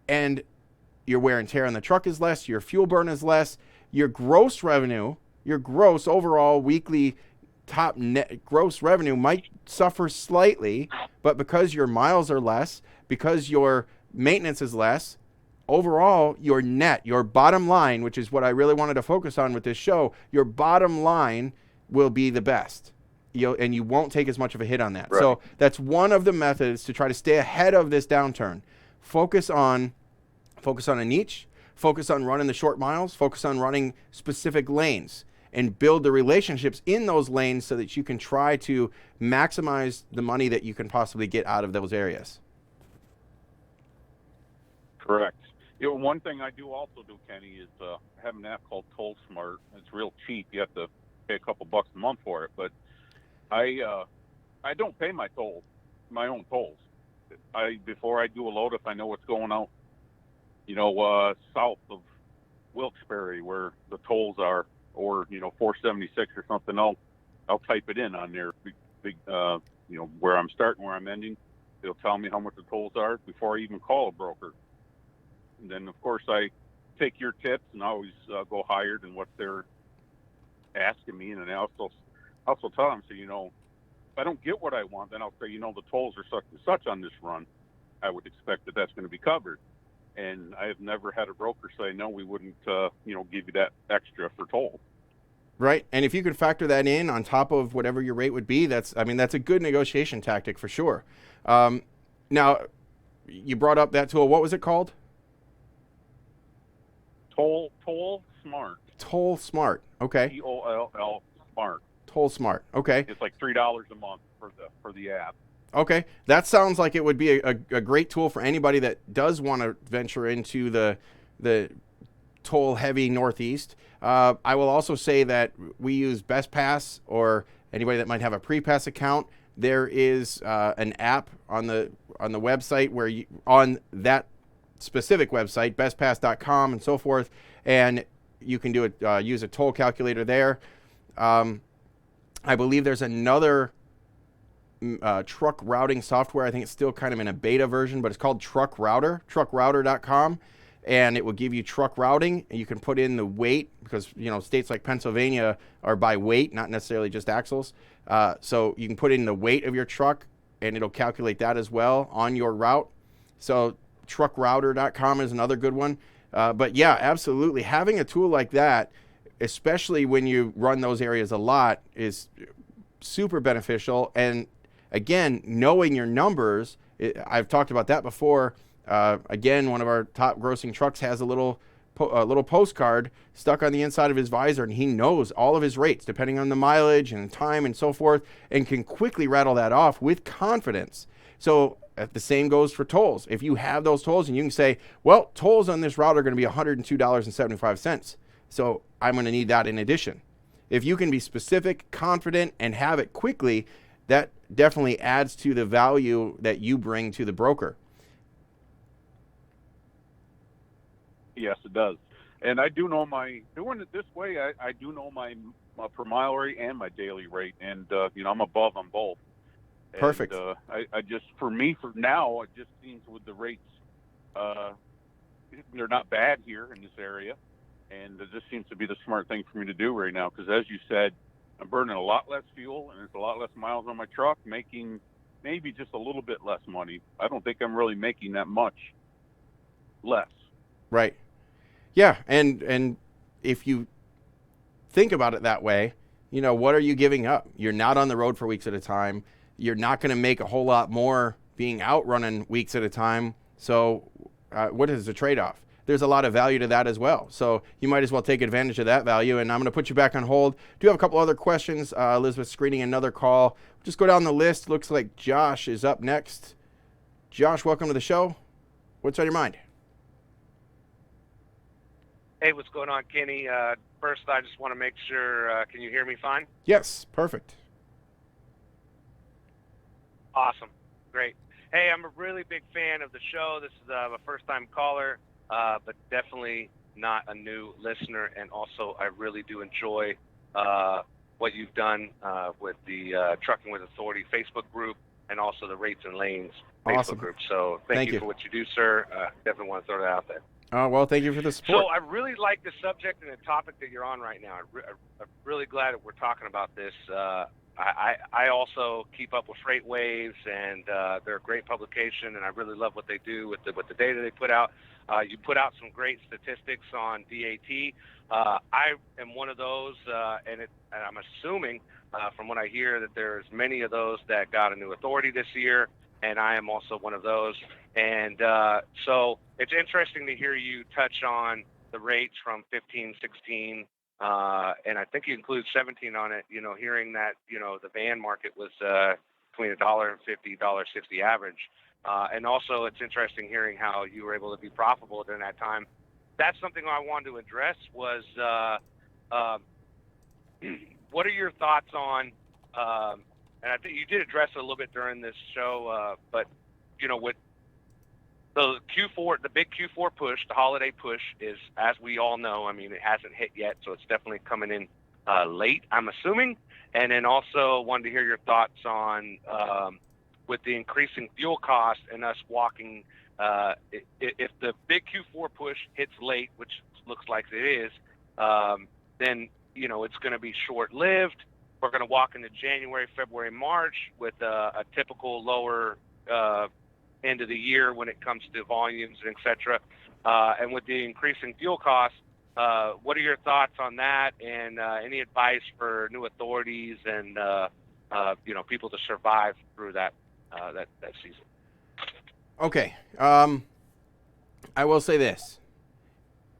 and your wear and tear on the truck is less, your fuel burn is less, your gross revenue, your gross overall weekly top net gross revenue might suffer slightly, but because your miles are less, because your maintenance is less, overall your net, your bottom line, which is what I really wanted to focus on with this show, your bottom line will be the best. And you won't take as much of a hit on that. Right. So that's one of the methods to try to stay ahead of this downturn. Focus on a niche, focus on running the short miles, focus on running specific lanes, and build the relationships in those lanes so that you can try to maximize the money that you can possibly get out of those areas. Correct. One thing I do also do, Kenny, is have an app called Toll Smart. It's real cheap. You have to pay a couple bucks a month for it, but I don't pay my own tolls. Before I do a load, if I know what's going out, south of Wilkes-Barre where the tolls are, or 476 or something, I'll type it in on there. Where I'm starting, where I'm ending. It'll tell me how much the tolls are before I even call a broker. And then of course I take your tips and always go higher than what they're asking me. And I also tell them, so if I don't get what I want, then I'll say, the tolls are such and such on this run. I would expect that's going to be covered. And I have never had a broker say, no, we wouldn't, give you that extra for toll. Right. And if you could factor that in on top of whatever your rate would be, that's a good negotiation tactic for sure. Now, you brought up that tool. What was it called? Toll Smart. Toll Smart. Okay. TOLL Smart. Toll Smart. Okay. It's like $3 a month for the app. Okay, that sounds like it would be a great tool for anybody that does want to venture into the toll heavy Northeast. I will also say that we use Best Pass, or anybody that might have a pre-pass account. There is an app on the website where you, on that specific website, bestpass.com and so forth, and you can do it, use a toll calculator there. I believe there's another truck routing software. I think it's still kind of in a beta version, but it's called Truck Router, truckrouter.com, and it will give you truck routing, and you can put in the weight, because states like Pennsylvania are by weight, not necessarily just axles. So you can put in the weight of your truck, and it'll calculate that as well on your route. So truckrouter.com is another good one. But yeah, absolutely, having a tool like that, especially when you run those areas a lot, is super beneficial. And again, knowing your numbers, I've talked about that before. Again, one of our top grossing trucks has a little postcard stuck on the inside of his visor, and he knows all of his rates depending on the mileage and time and so forth, and can quickly rattle that off with confidence. So the same goes for tolls. If you have those tolls and you can say, well, tolls on this route are going to be $102.75. So I'm going to need that in addition. If you can be specific, confident, and have it quickly, that definitely adds to the value that you bring to the broker. Yes, it does. And I do know doing it this way, I do know my per mile rate and my daily rate. And, I'm above on both. Perfect. And, I just, for now, it just seems with the rates, they're not bad here in this area. And it just seems to be the smart thing for me to do right now. Because as you said, I'm burning a lot less fuel and there's a lot less miles on my truck, making maybe just a little bit less money. I don't think I'm really making that much less. Right. Yeah. And if you think about it that way, what are you giving up? You're not on the road for weeks at a time. You're not going to make a whole lot more being out running weeks at a time. So what is the trade-off? There's a lot of value to that as well. So you might as well take advantage of that value. And I'm going to put you back on hold. Do have a couple other questions. Elizabeth's screening another call. Just go down the list. Looks like Josh is up next. Josh, welcome to the show. What's on your mind? Hey, what's going on, Kenny? First, I just want to make sure, can you hear me fine? Yes, perfect. Awesome. Great. Hey, I'm a really big fan of the show. This is a first-time caller, but definitely not a new listener. And also, I really do enjoy what you've done with the Trucking with Authority Facebook group and also the Rates and Lanes Facebook Awesome. group. So thank you for what you do, sir. Definitely want to throw that out there. Well, thank you for the support. So I really like the subject and the topic that you're on right now. I'm really glad that we're talking about this. I also keep up with Freight Waves, and they're a great publication, and I really love what they do with the data they put out. You put out some great statistics on DAT. I am one of those, and I'm assuming from what I hear that there's many of those that got a new authority this year, and I am also one of those. And so it's interesting to hear you touch on the rates from 15, 16, and I think you include 17 on it, hearing that, the van market was between $1.50, $1.60 average. And also it's interesting hearing how you were able to be profitable during that time. That's something I wanted to address was what are your thoughts on, and I think you did address it a little bit during this show, but, with the Q4, the big Q4 push, the holiday push is, as we all know, it hasn't hit yet, so it's definitely coming in late, I'm assuming. And then also wanted to hear your thoughts on, with the increasing fuel cost and us walking, if the big Q4 push hits late, which looks like it is, then, it's going to be short-lived. We're going to walk into January, February, March with a typical lower end of the year when it comes to volumes, et cetera. And with the increasing fuel costs, what are your thoughts on that, and any advice for new authorities and people to survive through that season? Okay. I will say this.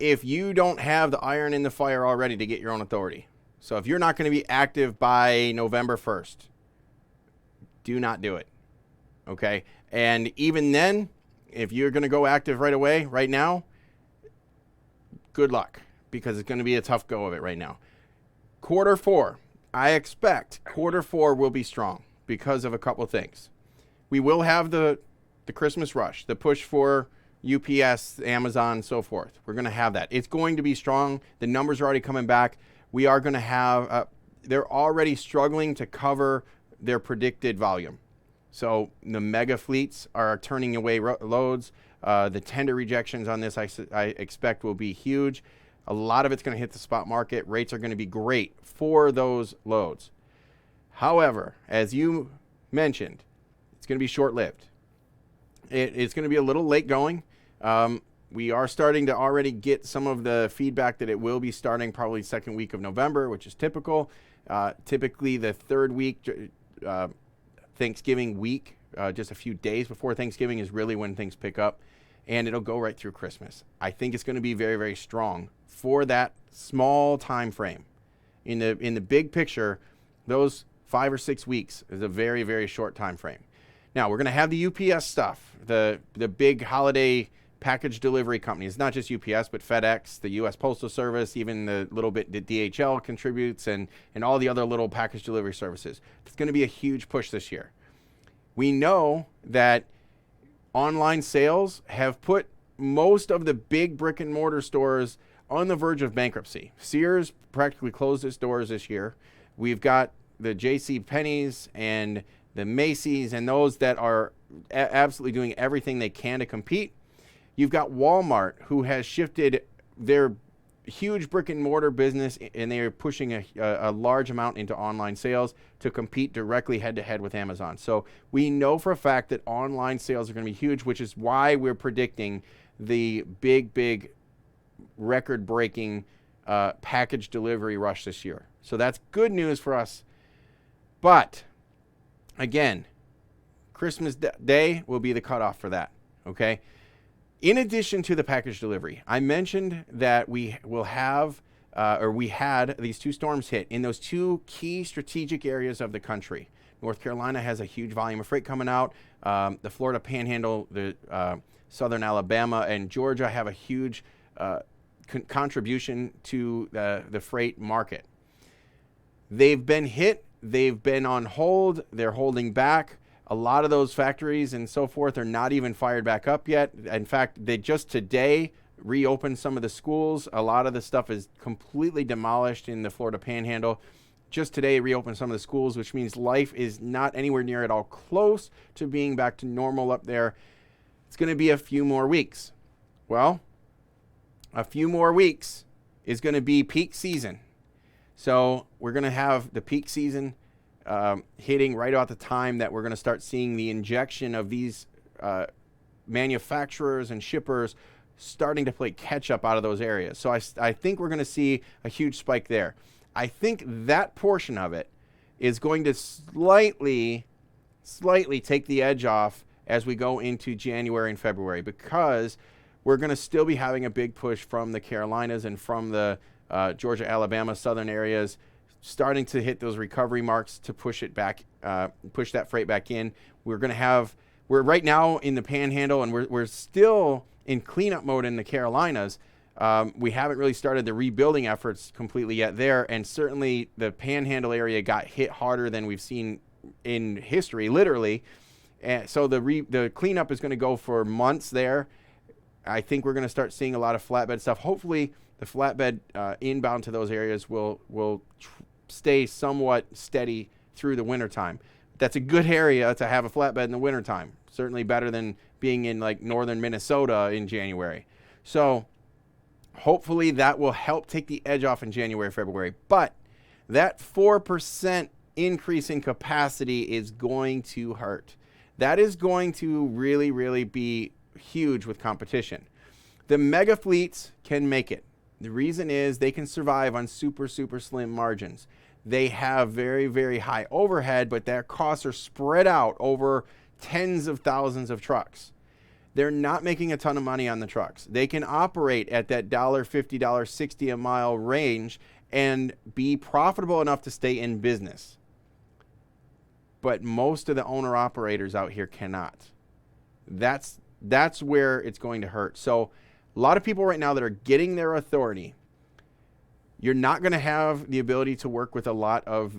If you don't have the iron in the fire already to get your own authority, so if you're not going to be active by November 1st, do not do it. Okay? And even then, if you're going to go active right away, right now, good luck, because it's going to be a tough go of it right now. Quarter 4, I expect quarter 4 will be strong because of a couple of things. We will have the Christmas rush, the push for UPS, Amazon, so forth. We're going to have that. It's going to be strong. The numbers are already coming back. We are going to have, they're already struggling to cover their predicted volume. So the mega fleets are turning away loads. The tender rejections on this, I expect, will be huge. A lot of it's going to hit the spot market. Rates are going to be great for those loads. However, as you mentioned, it's going to be short-lived. It's going to be a little late going. We are starting to already get some of the feedback that it will be starting probably second week of November, which is typical. Typically the third week, Thanksgiving week, just a few days before Thanksgiving is really when things pick up, and it'll go right through Christmas. I think it's going to be very, very strong for that small time frame. In the big picture, those 5 or 6 weeks is a very, very short time frame. Now, we're going to have the UPS stuff, the big holiday package delivery companies, not just UPS, but FedEx, the U.S. Postal Service, even the little bit that DHL contributes, and all the other little package delivery services. It's going to be a huge push this year. We know that online sales have put most of the big brick and mortar stores on the verge of bankruptcy. Sears practically closed its doors this year. We've got the JCPenney's and the Macy's and those that are absolutely doing everything they can to compete. You've got Walmart, who has shifted their huge brick and mortar business, and they are pushing a large amount into online sales to compete directly head to head with Amazon. So we know for a fact that online sales are going to be huge, which is why we're predicting the big record breaking package delivery rush this year. So that's good news for us. But again, Christmas Day will be the cutoff for that. Okay. In addition to the package delivery, I mentioned that we will have, we had these 2 storms hit in those 2 key strategic areas of the country. North Carolina has a huge volume of freight coming out. The Florida Panhandle, the southern Alabama, and Georgia have a huge contribution to the freight market. They've been hit. They've been on hold. They're holding back. A lot of those factories and so forth are not even fired back up yet. In fact, they just today reopened some of the schools. A lot of the stuff is completely demolished in the Florida Panhandle. Just today reopened some of the schools, which means life is not anywhere near at all close to being back to normal up there. It's going to be a few more weeks. Well, a few more weeks is going to be peak season. So we're going to have the peak season hitting right about the time that we're going to start seeing the injection of these manufacturers and shippers starting to play catch up out of those areas. So I think we're going to see a huge spike there. I think that portion of it is going to slightly take the edge off as we go into January and February, because we're going to still be having a big push from the Carolinas and from the Georgia, Alabama, southern areas, starting to hit those recovery marks to push it back, push that freight back in. We're right now in the Panhandle, and we're still in cleanup mode in the Carolinas. We haven't really started the rebuilding efforts completely yet there, and certainly the Panhandle area got hit harder than we've seen in history, literally. And so the cleanup is going to go for months there. I think we're going to start seeing a lot of flatbed stuff. Hopefully, the flatbed inbound to those areas will stay somewhat steady through the wintertime. That's a good area to have a flatbed in the wintertime. Certainly better than being in like northern Minnesota in January. So hopefully that will help take the edge off in January, February. But that 4% increase in capacity is going to hurt. That is going to really, really be huge with competition. The mega fleets can make it. The reason is they can survive on super, super slim margins. They have very, very high overhead, but their costs are spread out over tens of thousands of trucks. They're not making a ton of money on the trucks. They can operate at that $50, $60 a mile range and be profitable enough to stay in business. But most of the owner-operators out here cannot. That's where it's going to hurt. So A lot of people right now that are getting their authority, you're not going to have the ability to work with a lot of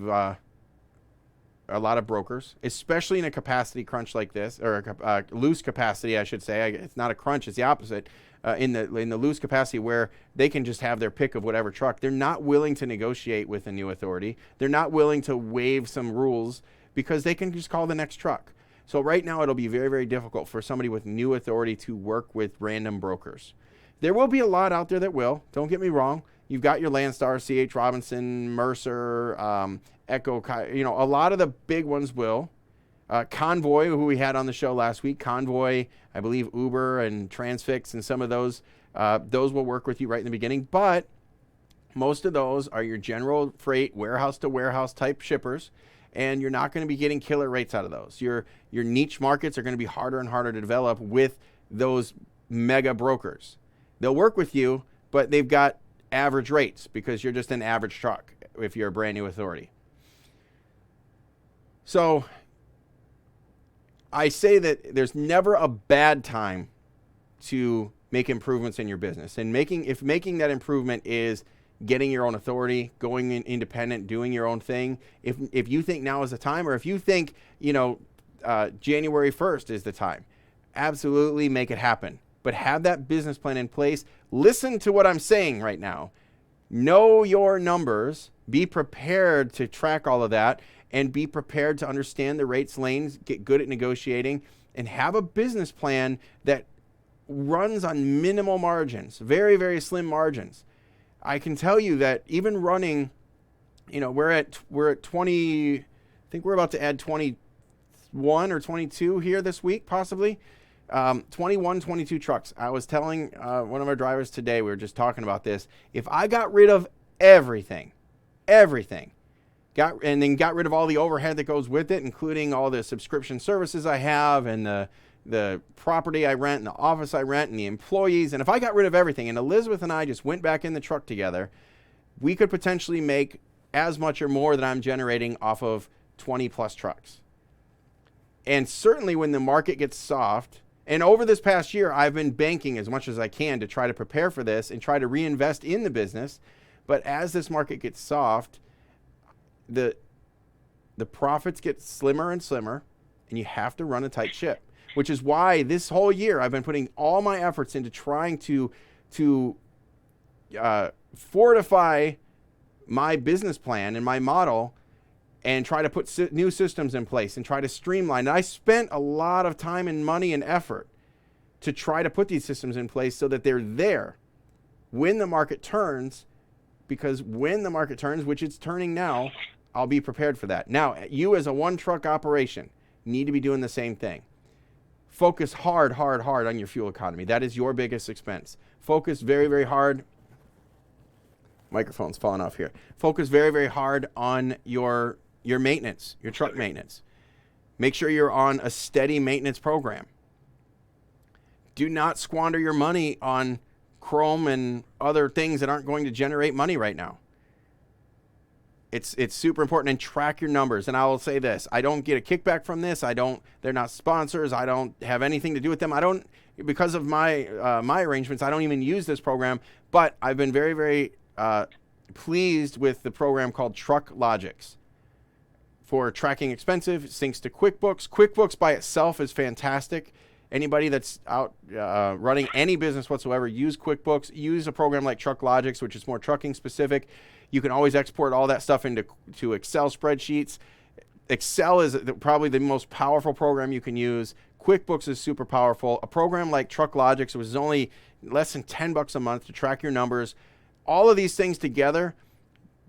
brokers, especially in a capacity crunch like this, or a loose capacity, I should say. It's not a crunch; it's the opposite. In the loose capacity where they can just have their pick of whatever truck. They're not willing to negotiate with a new authority. They're not willing to waive some rules because they can just call the next truck. So right now it'll be very, very difficult for somebody with new authority to work with random brokers. There will be a lot out there that will. Don't get me wrong. You've got your Landstar, C.H. Robinson, Mercer, Echo, a lot of the big ones will. Convoy, who we had on the show last week, Convoy, I believe Uber and Transfix and some of those will work with you right in the beginning. But most of those are your general freight, warehouse to warehouse type shippers, and you're not going to be getting killer rates out of those. Your niche markets are going to be harder and harder to develop with those mega brokers. They'll work with you, but they've got average rates because you're just an average truck if you're a brand new authority. So I say that there's never a bad time to make improvements in your business. And if making that improvement is getting your own authority, going independent, doing your own thing, if you think now is the time, or if you think, January 1st is the time, absolutely make it happen. But have that business plan in place. Listen to what I'm saying right now. Know your numbers. Be prepared to track all of that. And be prepared to understand the rates lanes, get good at negotiating, and have a business plan that runs on minimal margins, very, very slim margins. I can tell you that even running, we're at 20, I think we're about to add 21 or 22 here this week, possibly. 21, 22 trucks. I was telling one of our drivers today, we were just talking about this. If I got rid of everything, got rid of all the overhead that goes with it, including all the subscription services I have and the property I rent and the office I rent and the employees. And if I got rid of everything and Elizabeth and I just went back in the truck together, we could potentially make as much or more than I'm generating off of 20 plus trucks. And certainly when the market gets soft, and over this past year, I've been banking as much as I can to try to prepare for this and try to reinvest in the business. But as this market gets soft, the profits get slimmer and slimmer, and you have to run a tight ship, which is why this whole year I've been putting all my efforts into trying to fortify my business plan and my model and try to put new systems in place and try to streamline. And I spent a lot of time and money and effort to try to put these systems in place so that they're there when the market turns, because when the market turns, which it's turning now, I'll be prepared for that. Now, you as a one truck operation need to be doing the same thing. Focus hard on your fuel economy. That is your biggest expense. Focus very, very hard. Microphone's falling off here. Focus very, very hard on your maintenance, your truck maintenance. Make sure you're on a steady maintenance program. Do not squander your money on chrome and other things that aren't going to generate money right now. It's super important, and track your numbers. And I will say this, I don't get a kickback from this. They're not sponsors. I don't have anything to do with them. Because of my arrangements, I don't even use this program, but I've been very, very pleased with the program called TruckLogix for tracking expensive. It syncs to QuickBooks. QuickBooks by itself is fantastic. Anybody that's out running any business whatsoever, use QuickBooks. Use a program like TruckLogix, which is more trucking specific. You can always export all that stuff into Excel spreadsheets. Excel is probably the most powerful program you can use. QuickBooks is super powerful. A program like TruckLogix was only less than $10 a month to track your numbers. All of these things together,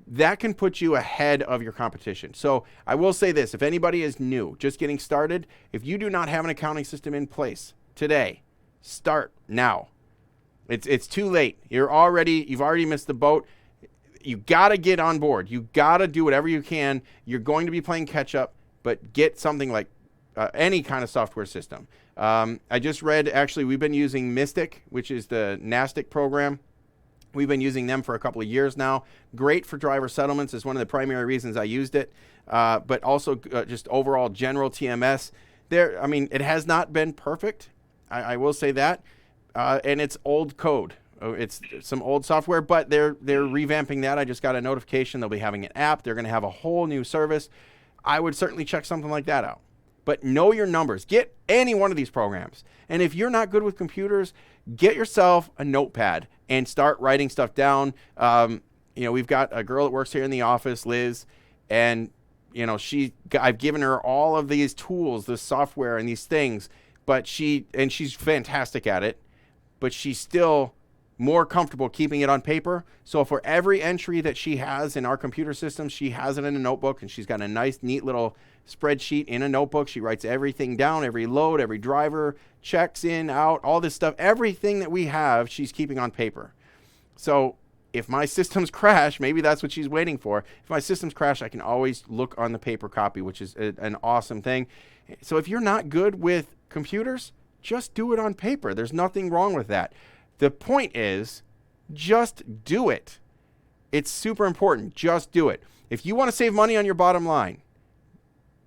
that can put you ahead of your competition. So I will say this, if anybody is new, just getting started, if you do not have an accounting system in place today, start now. It's too late. You've already missed the boat. You got to get on board. You got to do whatever you can. You're going to be playing catch up, but get something like any kind of software system. I just read, actually, we've been using Mystic, which is the NASTIC program. We've been using them for a couple of years now. Great for driver settlements is one of the primary reasons I used it, but also just overall general TMS. It has not been perfect. I will say that. and it's old code. It's some old software, but they're revamping that. I just got a notification they'll be having an app. They're going to have a whole new service. I would certainly check something like that out. But know your numbers. Get any one of these programs. And if you're not good with computers, get yourself a notepad and start writing stuff down. We've got a girl that works here in the office, Liz, and I've given her all of these tools, this software and these things, but she's fantastic at it, but she's still more comfortable keeping it on paper. So for every entry that she has in our computer system, she has it in a notebook, and she's got a nice, neat little spreadsheet in a notebook. She writes everything down, every load, every driver, checks in, out, all this stuff. Everything that we have, she's keeping on paper. So if my systems crash, maybe that's what she's waiting for. If my systems crash, I can always look on the paper copy, which is an awesome thing. So if you're not good with computers, just do it on paper. There's nothing wrong with that. The point is, just do it. It's super important. Just do it. If you want to save money on your bottom line,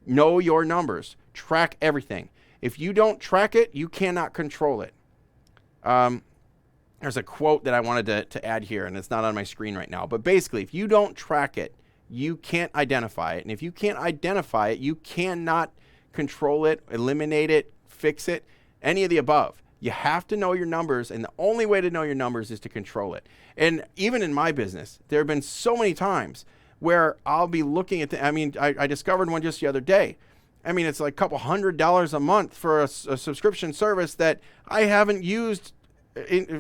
know your numbers. Track everything. If you don't track it, you cannot control it. There's a quote that I wanted to add here, and it's not on my screen right now. But basically, if you don't track it, you can't identify it. And if you can't identify it, you cannot control it, eliminate it, fix it, any of the above. You have to know your numbers, and the only way to know your numbers is to control it. And even in my business, there have been so many times where I'll be looking at I discovered one just the other day. It's like a couple $100 a month for a subscription service that I haven't used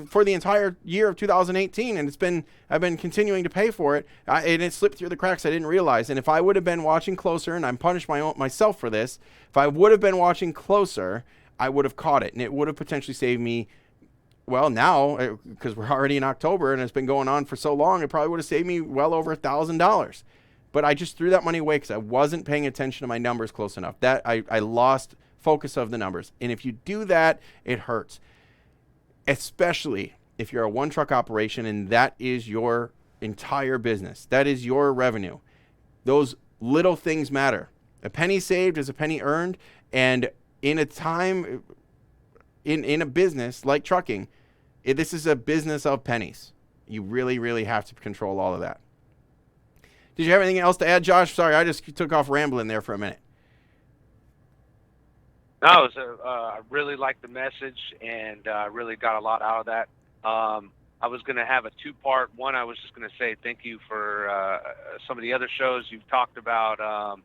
for the entire year of 2018, and I've been continuing to pay for it, and it slipped through the cracks. I didn't realize. And if I would have been watching closer, and I'm punished myself for this, if I would have been watching closer, I would have caught it, and it would have potentially saved me. Well, now, because we're already in October and it's been going on for so long, it probably would have saved me well over $1,000. But I just threw that money away because I wasn't paying attention to my numbers close enough. That I lost focus of the numbers. And if you do that, it hurts. Especially if you're a one-truck operation and that is your entire business. That is your revenue. Those little things matter. A penny saved is a penny earned, and in a time, in a business like trucking, this is a business of pennies. You really, really have to control all of that. Did you have anything else to add, Josh? Sorry, I just took off rambling there for a minute. No, I really liked the message, and really got a lot out of that. I was going to have a two-part. One, I was just going to say thank you for some of the other shows you've talked about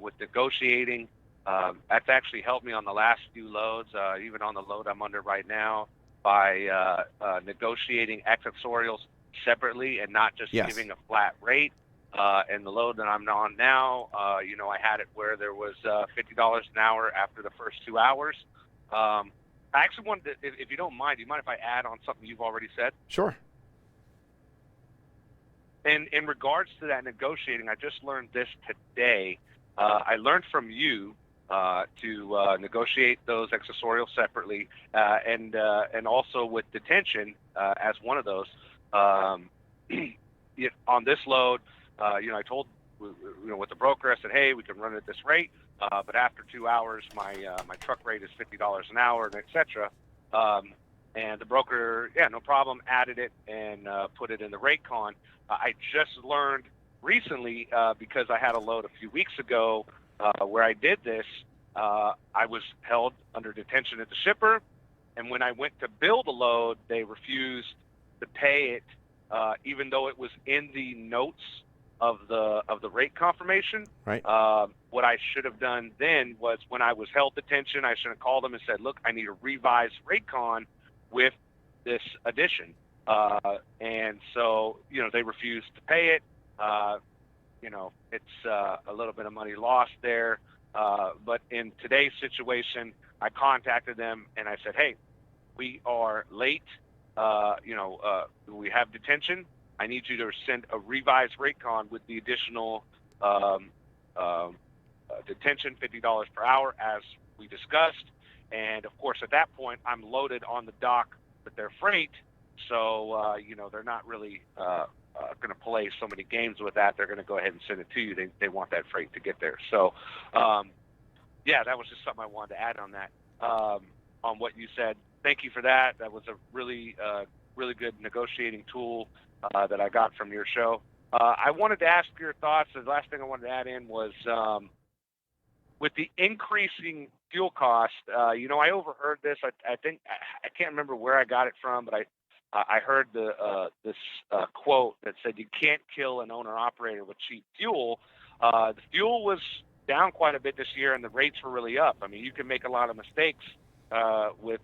with negotiating. That's actually helped me on the last few loads, even on the load I'm under right now, by negotiating accessorials separately and not just giving a flat rate. And the load that I'm on now, I had it where there was $50 an hour after the first 2 hours. I actually wanted to, if you don't mind, do you mind if I add on something you've already said? Sure. And in regards to that negotiating, I just learned this today. I learned from you to negotiate those accessorials separately, and also with detention as one of those. On this load, I told with the broker, I said, hey, we can run it at this rate, but after 2 hours, my truck rate is $50 an hour, and et cetera. And the broker, no problem, added it and put it in the rate con. I just learned recently, because I had a load a few weeks ago where I did this, I was held under detention at the shipper, and when I went to bill the load, they refused to pay it, even though it was in the notes of the rate confirmation. Right. What I should have done then was, when I was held detention, I should have called them and said, look, I need a revised rate con with this addition. And so, they refused to pay it. It's a little bit of money lost there. But in today's situation, I contacted them and I said, hey, we are late. We have detention. I need you to send a revised rate con with the additional detention, $50 per hour, as we discussed. And of course, at that point, I'm loaded on the dock with their freight. So, they're not really going to play so many games with that. They're going to go ahead and send it to you. They want that freight to get there. So, that was just something I wanted to add on that, on what you said. thank you for that. That was a really good negotiating tool that I got from your show. I wanted to ask your thoughts. The last thing I wanted to add in was with the increasing fuel cost. I overheard this. I think I can't remember where I got it from, but I heard this quote that said you can't kill an owner-operator with cheap fuel. The fuel was down quite a bit this year, and the rates were really up. I mean, you can make a lot of mistakes with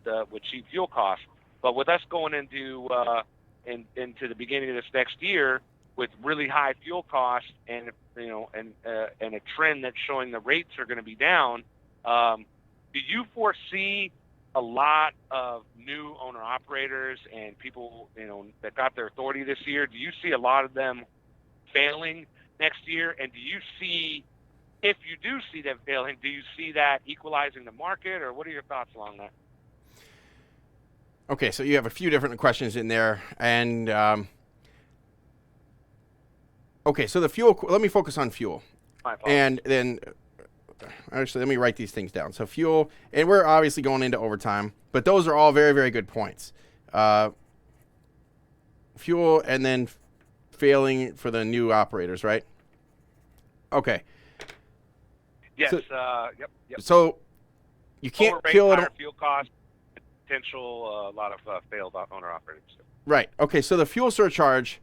cheap fuel costs. But with us going into the beginning of this next year with really high fuel costs and a trend that's showing the rates are going to be down, do you foresee a lot of new owner operators and people that got their authority this year? Do you see a lot of them failing next year? And do you see, if you do see them failing, do you see that equalizing the market, or what are your thoughts along that? Okay, so you have a few different questions in there, and okay, so the fuel. Let me focus on fuel, and then actually let me write these things down. So fuel, and we're obviously going into overtime, but those are all very, very good points. Fuel, and then failing for the new operators, right? Okay. Yes. So, Yep. So you can't kill it. Higher fuel cost, potential, a lot of failed owner operators. Right. Okay. So the fuel surcharge,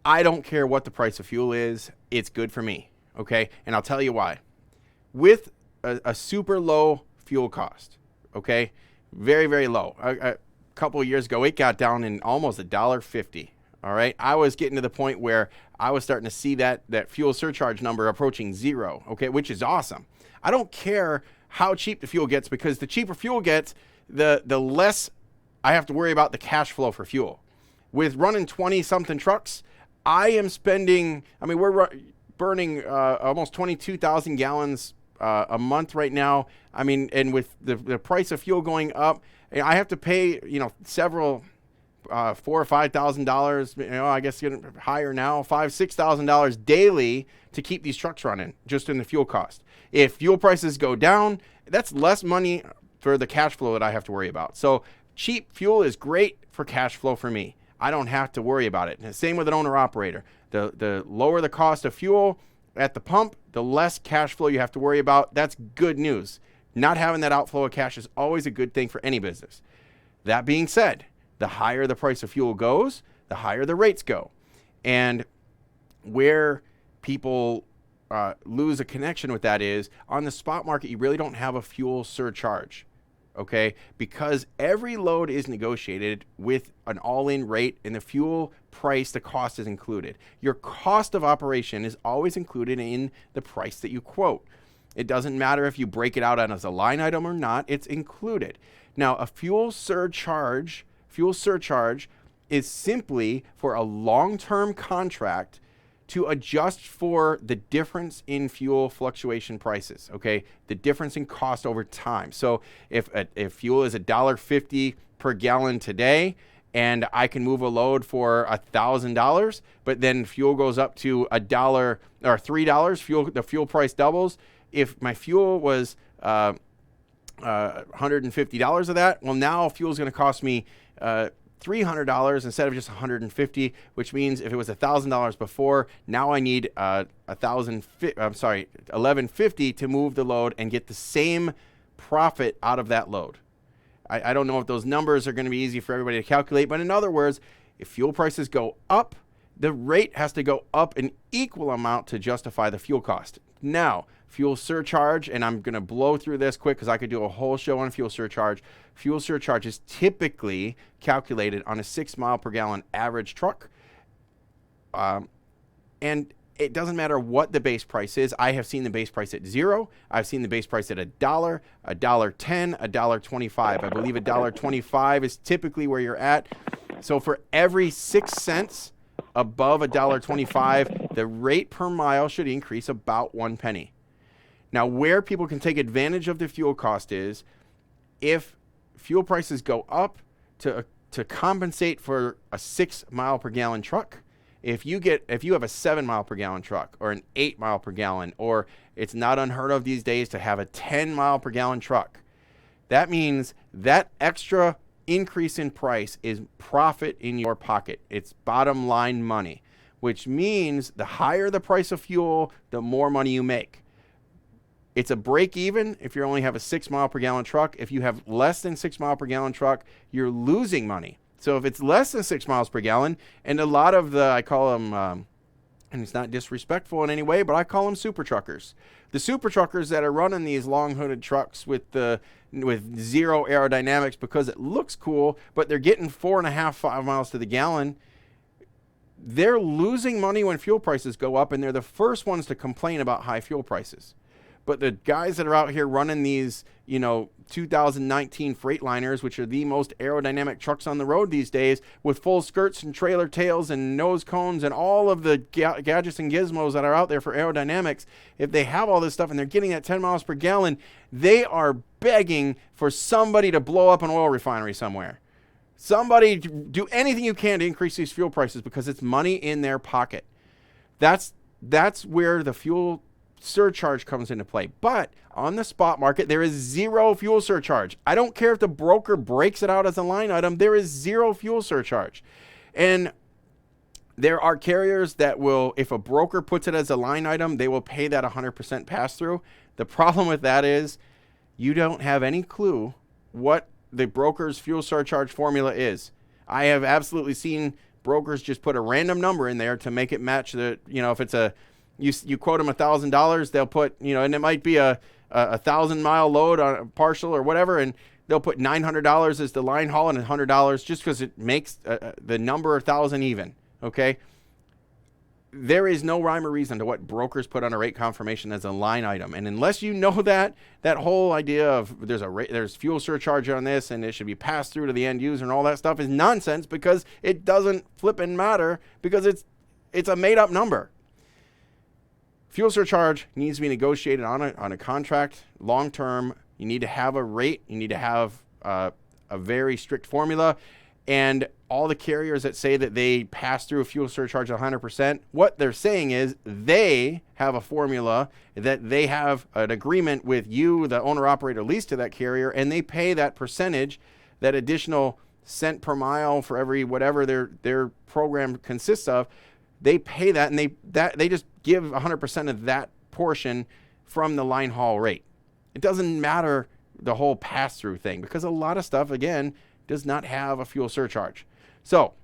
I don't care what the price of fuel is. It's good for me. Okay. And I'll tell you why. With a super low fuel cost, okay, very, very low. A couple of years ago, it got down in almost $1.50. All right. I was getting to the point where I was starting to see that fuel surcharge number approaching zero. Okay. Which is awesome. I don't care how cheap the fuel gets, because the cheaper fuel gets, the less I have to worry about the cash flow for fuel. With running 20-something trucks, I am spending, we're burning almost 22,000 gallons a month right now. And with the price of fuel going up, I have to pay, several $4,000 or $5,000, I guess getting higher now, $5,000-$6,000 daily to keep these trucks running just in the fuel cost. If fuel prices go down, that's less money for the cash flow that I have to worry about. So cheap fuel is great for cash flow for me. I don't have to worry about it. And same with an owner operator. The lower the cost of fuel at the pump, the less cash flow you have to worry about. That's good news. Not having that outflow of cash is always a good thing for any business. That being said, the higher the price of fuel goes, the higher the rates go. And where people lose a connection with that is on the spot market, you really don't have a fuel surcharge, okay? Because every load is negotiated with an all-in rate, and the fuel price, the cost is included. Your cost of operation is always included in the price that you quote. It doesn't matter if you break it out as a line item or not, it's included. Now, a fuel surcharge is simply for a long-term contract to adjust for the difference in fuel fluctuation prices, okay? The difference in cost over time. So if fuel is $1.50 per gallon today, and I can move a load for $1,000, but then fuel goes up to $1 or $3, the fuel price doubles. If my fuel was $150 of that, well, now fuel is going to cost me $300 instead of just $150, which means if it was $1,000 before, now I need $1,150 to move the load and get the same profit out of that load. I don't know if those numbers are going to be easy for everybody to calculate, but in other words, if fuel prices go up, the rate has to go up an equal amount to justify the fuel cost. Now, fuel surcharge, and I'm going to blow through this quick because I could do a whole show on fuel surcharge. Fuel surcharge is typically calculated on a 6 mile per gallon average truck. And it doesn't matter what the base price is. I have seen the base price at $0. I've seen the base price at $1, $1.10, $1.25. I believe $1.25 is typically where you're at. So for every 6 cents above $1.25, the rate per mile should increase about 1 penny. Now, where people can take advantage of the fuel cost is if fuel prices go up to compensate for a 6 mile per gallon truck. If you have a 7 mile per gallon truck or an 8 mile per gallon, or it's not unheard of these days to have a 10 mile per gallon truck, that means that extra increase in price is profit in your pocket. It's bottom line money, which means the higher the price of fuel, the more money you make. It's a break even if you only have a 6 mile per gallon truck. If you have less than 6 mile per gallon truck, you're losing money. So if it's less than 6 miles per gallon, and a lot of I call them, and it's not disrespectful in any way, but I call them super truckers. The super truckers that are running these long hooded trucks with zero aerodynamics because it looks cool, but they're getting 4.5, 5 miles to the gallon. They're losing money when fuel prices go up, and they're the first ones to complain about high fuel prices. But the guys that are out here running these, 2019 Freightliners, which are the most aerodynamic trucks on the road these days, with full skirts and trailer tails and nose cones and all of the gadgets and gizmos that are out there for aerodynamics, if they have all this stuff and they're getting at 10 miles per gallon, they are begging for somebody to blow up an oil refinery somewhere. Somebody do anything you can to increase these fuel prices because it's money in their pocket. That's where the fuel surcharge comes into play. But on the spot market, there is zero fuel surcharge. I don't care if the broker breaks it out as a line item, there is zero fuel surcharge. And there are carriers that will, if a broker puts it as a line item, they will pay that 100% pass through. The problem with that is you don't have any clue what the broker's fuel surcharge formula is. I have absolutely seen brokers just put a random number in there to make it match the, if it's you quote them $1,000, they'll put, and it might be a 1,000-mile load on a partial or whatever, and they'll put $900 as the line haul and $100 just because it makes the number 1,000 even. Okay, there is no rhyme or reason to what brokers put on a rate confirmation as a line item, and unless you know that whole idea of there's fuel surcharge on this and it should be passed through to the end user and all that stuff is nonsense, because it doesn't flipping matter, because it's a made up number. Fuel surcharge needs to be negotiated on a contract long term. You need to have a rate. You need to have a very strict formula. And all the carriers that say that they pass through a fuel surcharge 100%, what they're saying is they have a formula that they have an agreement with you, the owner operator lease to that carrier, and they pay that percentage, that additional cent per mile for every whatever their program consists of. They pay that, and they just give 100% of that portion from the line haul rate. It doesn't matter the whole pass-through thing, because a lot of stuff, again, does not have a fuel surcharge. So,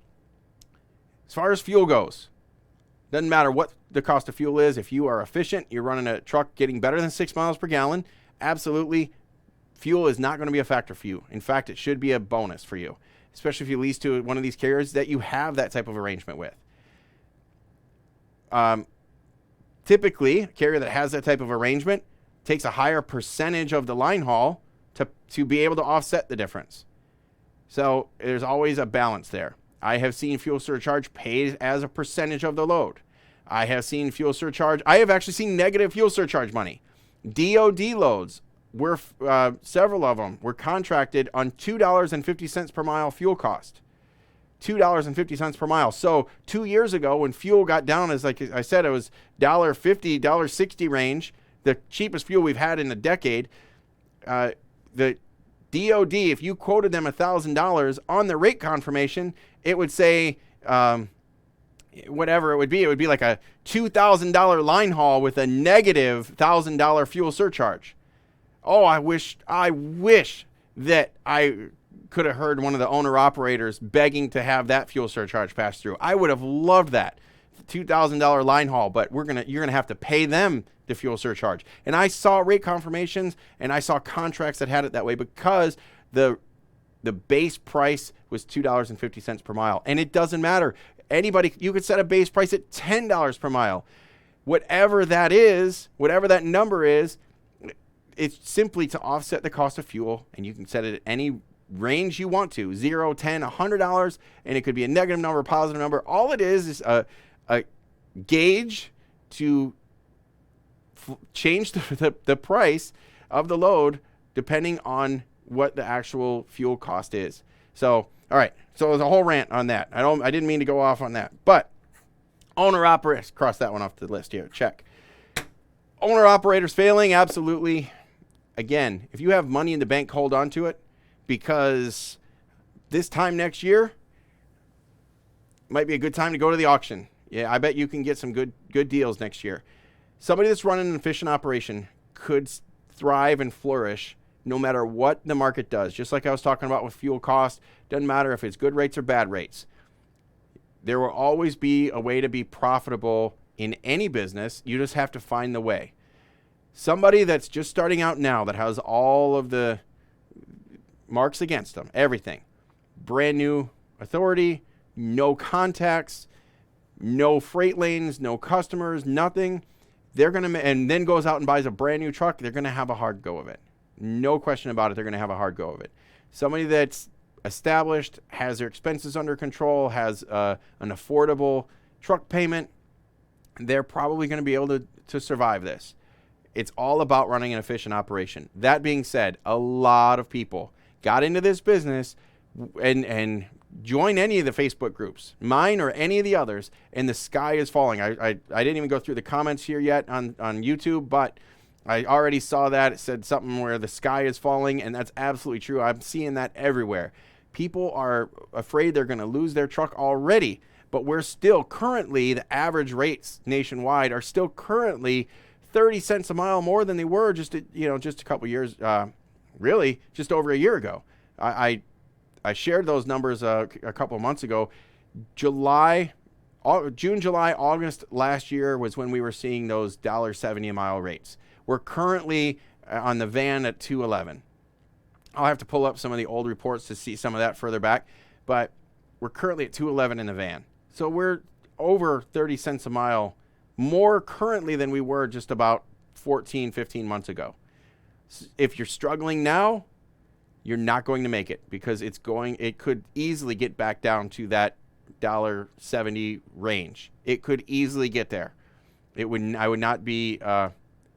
as far as fuel goes, doesn't matter what the cost of fuel is. If you are efficient, you're running a truck getting better than 6 miles per gallon, absolutely, fuel is not going to be a factor for you. In fact, it should be a bonus for you, especially if you lease to one of these carriers that you have that type of arrangement with. Typically, a carrier that has that type of arrangement takes a higher percentage of the line haul to be able to offset the difference. So there's always a balance there. I have seen fuel surcharge paid as a percentage of the load. I have seen fuel surcharge. I have actually seen negative fuel surcharge money. DOD loads, several of them were contracted on $2.50 per mile fuel cost. $2.50 per mile. So 2 years ago, when fuel got down, as like I said, it was $1.50, $1.60 range, the cheapest fuel we've had in a decade. The DOD, if you quoted them $1,000 on the rate confirmation, it would say whatever it would be like a $2,000 line haul with a negative $1,000 fuel surcharge. Oh, I wish that I could have heard one of the owner operators begging to have that fuel surcharge pass through. I would have loved that $2,000 line haul, but you're gonna have to pay them the fuel surcharge. And I saw rate confirmations and I saw contracts that had it that way, because the base price was $2.50 per mile, and it doesn't matter. You could set a base price at $10 per mile, whatever that is, whatever that number is. It's simply to offset the cost of fuel, and you can set it at any range you want to, $0, $10, $100, and it could be a negative number, positive number. All it is a gauge to change the price of the load depending on what the actual fuel cost is. So, all right. So there's a whole rant on that. I didn't mean to go off on that, but owner operators, cross that one off the list here. Check. Owner operators failing, absolutely. Again, if you have money in the bank, hold on to it, because this time next year might be a good time to go to the auction. Yeah, I bet you can get some good deals next year. Somebody that's running an efficient operation could thrive and flourish no matter what the market does. Just like I was talking about with fuel costs, doesn't matter if it's good rates or bad rates. There will always be a way to be profitable in any business. You just have to find the way. Somebody that's just starting out now that has all of the marks against them, everything, brand new authority, no contacts, no freight lanes, no customers, nothing, they're going to, and then goes out and buys a brand new truck, they're going to have a hard go of it. No question about it, they're going to have a hard go of it. Somebody that's established, has their expenses under control, has an affordable truck payment, they're probably going to be able to survive this. It's all about running an efficient operation. That being said, a lot of people got into this business and join any of the Facebook groups, mine or any of the others, and the sky is falling. I didn't even go through the comments here yet on YouTube, but I already saw that. It said something where the sky is falling, and that's absolutely true. I'm seeing that everywhere. People are afraid they're going to lose their truck already, but we're still currently, the average rates nationwide are still currently 30 cents a mile more than they were just a couple years, really just over a year ago. I shared those numbers a couple of months ago. June, July, August last year was when we were seeing those $1.70 a mile rates. We're currently on the van at $2.11. I'll have to pull up some of the old reports to see some of that further back, but we're currently at $2.11 in the van. So we're over 30 cents a mile more currently than we were just about 14, 15 months ago. If you're struggling now, you're not going to make it because it could easily get back down to that $1.70 range. It could easily get there. I would not be